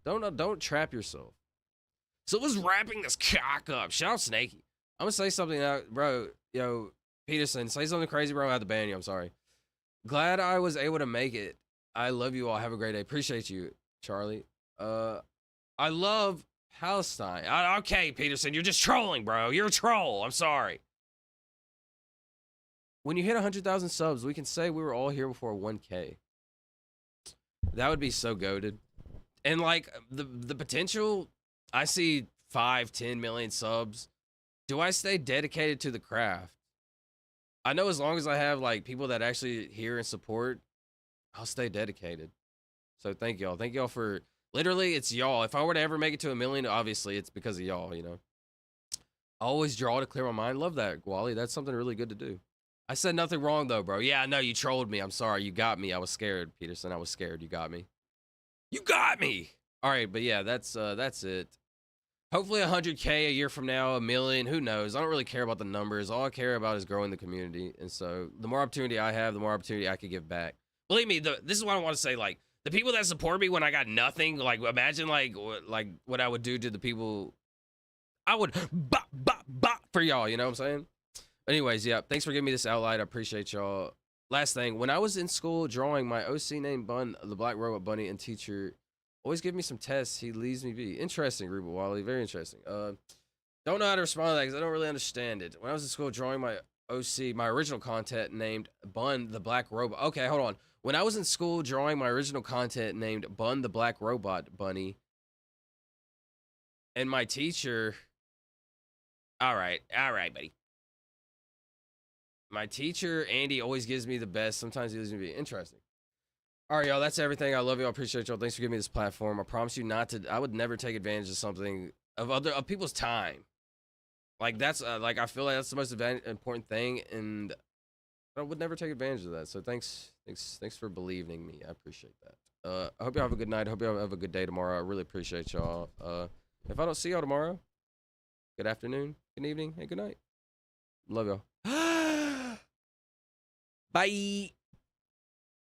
Don't trap yourself. So let's wrapping this cock up. Shout out Snakey. I'm going to say something out, bro. Yo, Peterson, say something crazy, bro. I had to ban you. I'm sorry. Glad I was able to make it. I love you all. Have a great day. Appreciate you, Charlie. I love Palestine. Okay, Peterson, you're just trolling, bro. You're a troll. I'm sorry. When you hit 100,000 subs, we can say we were all here before 1K. That would be so goated. And like the potential, I see 5-10 million subs. Do I stay dedicated to the craft? I know as long as I have like people that actually hear and support, I'll stay dedicated. So thank y'all. Thank y'all for literally it's y'all. If I were to ever make it to 1 million, obviously it's because of y'all, you know. I always draw to clear my mind. Love that, Wally. That's something really good to do. I said nothing wrong though, bro. Yeah, I know you trolled me. I'm sorry. You got me. I was scared, Peterson. I was scared. You got me. You got me. All right, but yeah, that's it. Hopefully 100K a year from now, 1 million, who knows? I don't really care about the numbers. All I care about is growing the community. And so the more opportunity I have, the more opportunity I can give back. Believe me, this is what I want to say. Like, the people that support me when I got nothing, like, imagine, like what I would do to the people. I would bop for y'all, you know what I'm saying? Anyways, yeah, thanks for giving me this outline. I appreciate y'all. Last thing, when I was in school drawing, my OC named Bun, the Black Robot Bunny, and teacher always give me some tests. He leaves me be. Interesting, Reba Wally. Very interesting. Don't know how to respond to that because I don't really understand it. When I was in school drawing my OC, my original content named Bun the Black Robot. Okay, hold on. When I was in school drawing my original content named Bun the Black Robot Bunny, and my teacher. All right, buddy. My teacher, Andy, always gives me the best. Sometimes he doesn't be interesting. All right, y'all, that's everything. I love y'all. Appreciate y'all. Thanks for giving me this platform. I promise you not to. I would never take advantage of something of people's time. Like that's like I feel like that's the most important thing, and I would never take advantage of that. So thanks for believing in me. I appreciate that. I hope y'all have a good night. I hope y'all have a good day tomorrow. I really appreciate y'all. If I don't see y'all tomorrow, good afternoon, good evening, and good night. Love y'all. Bye.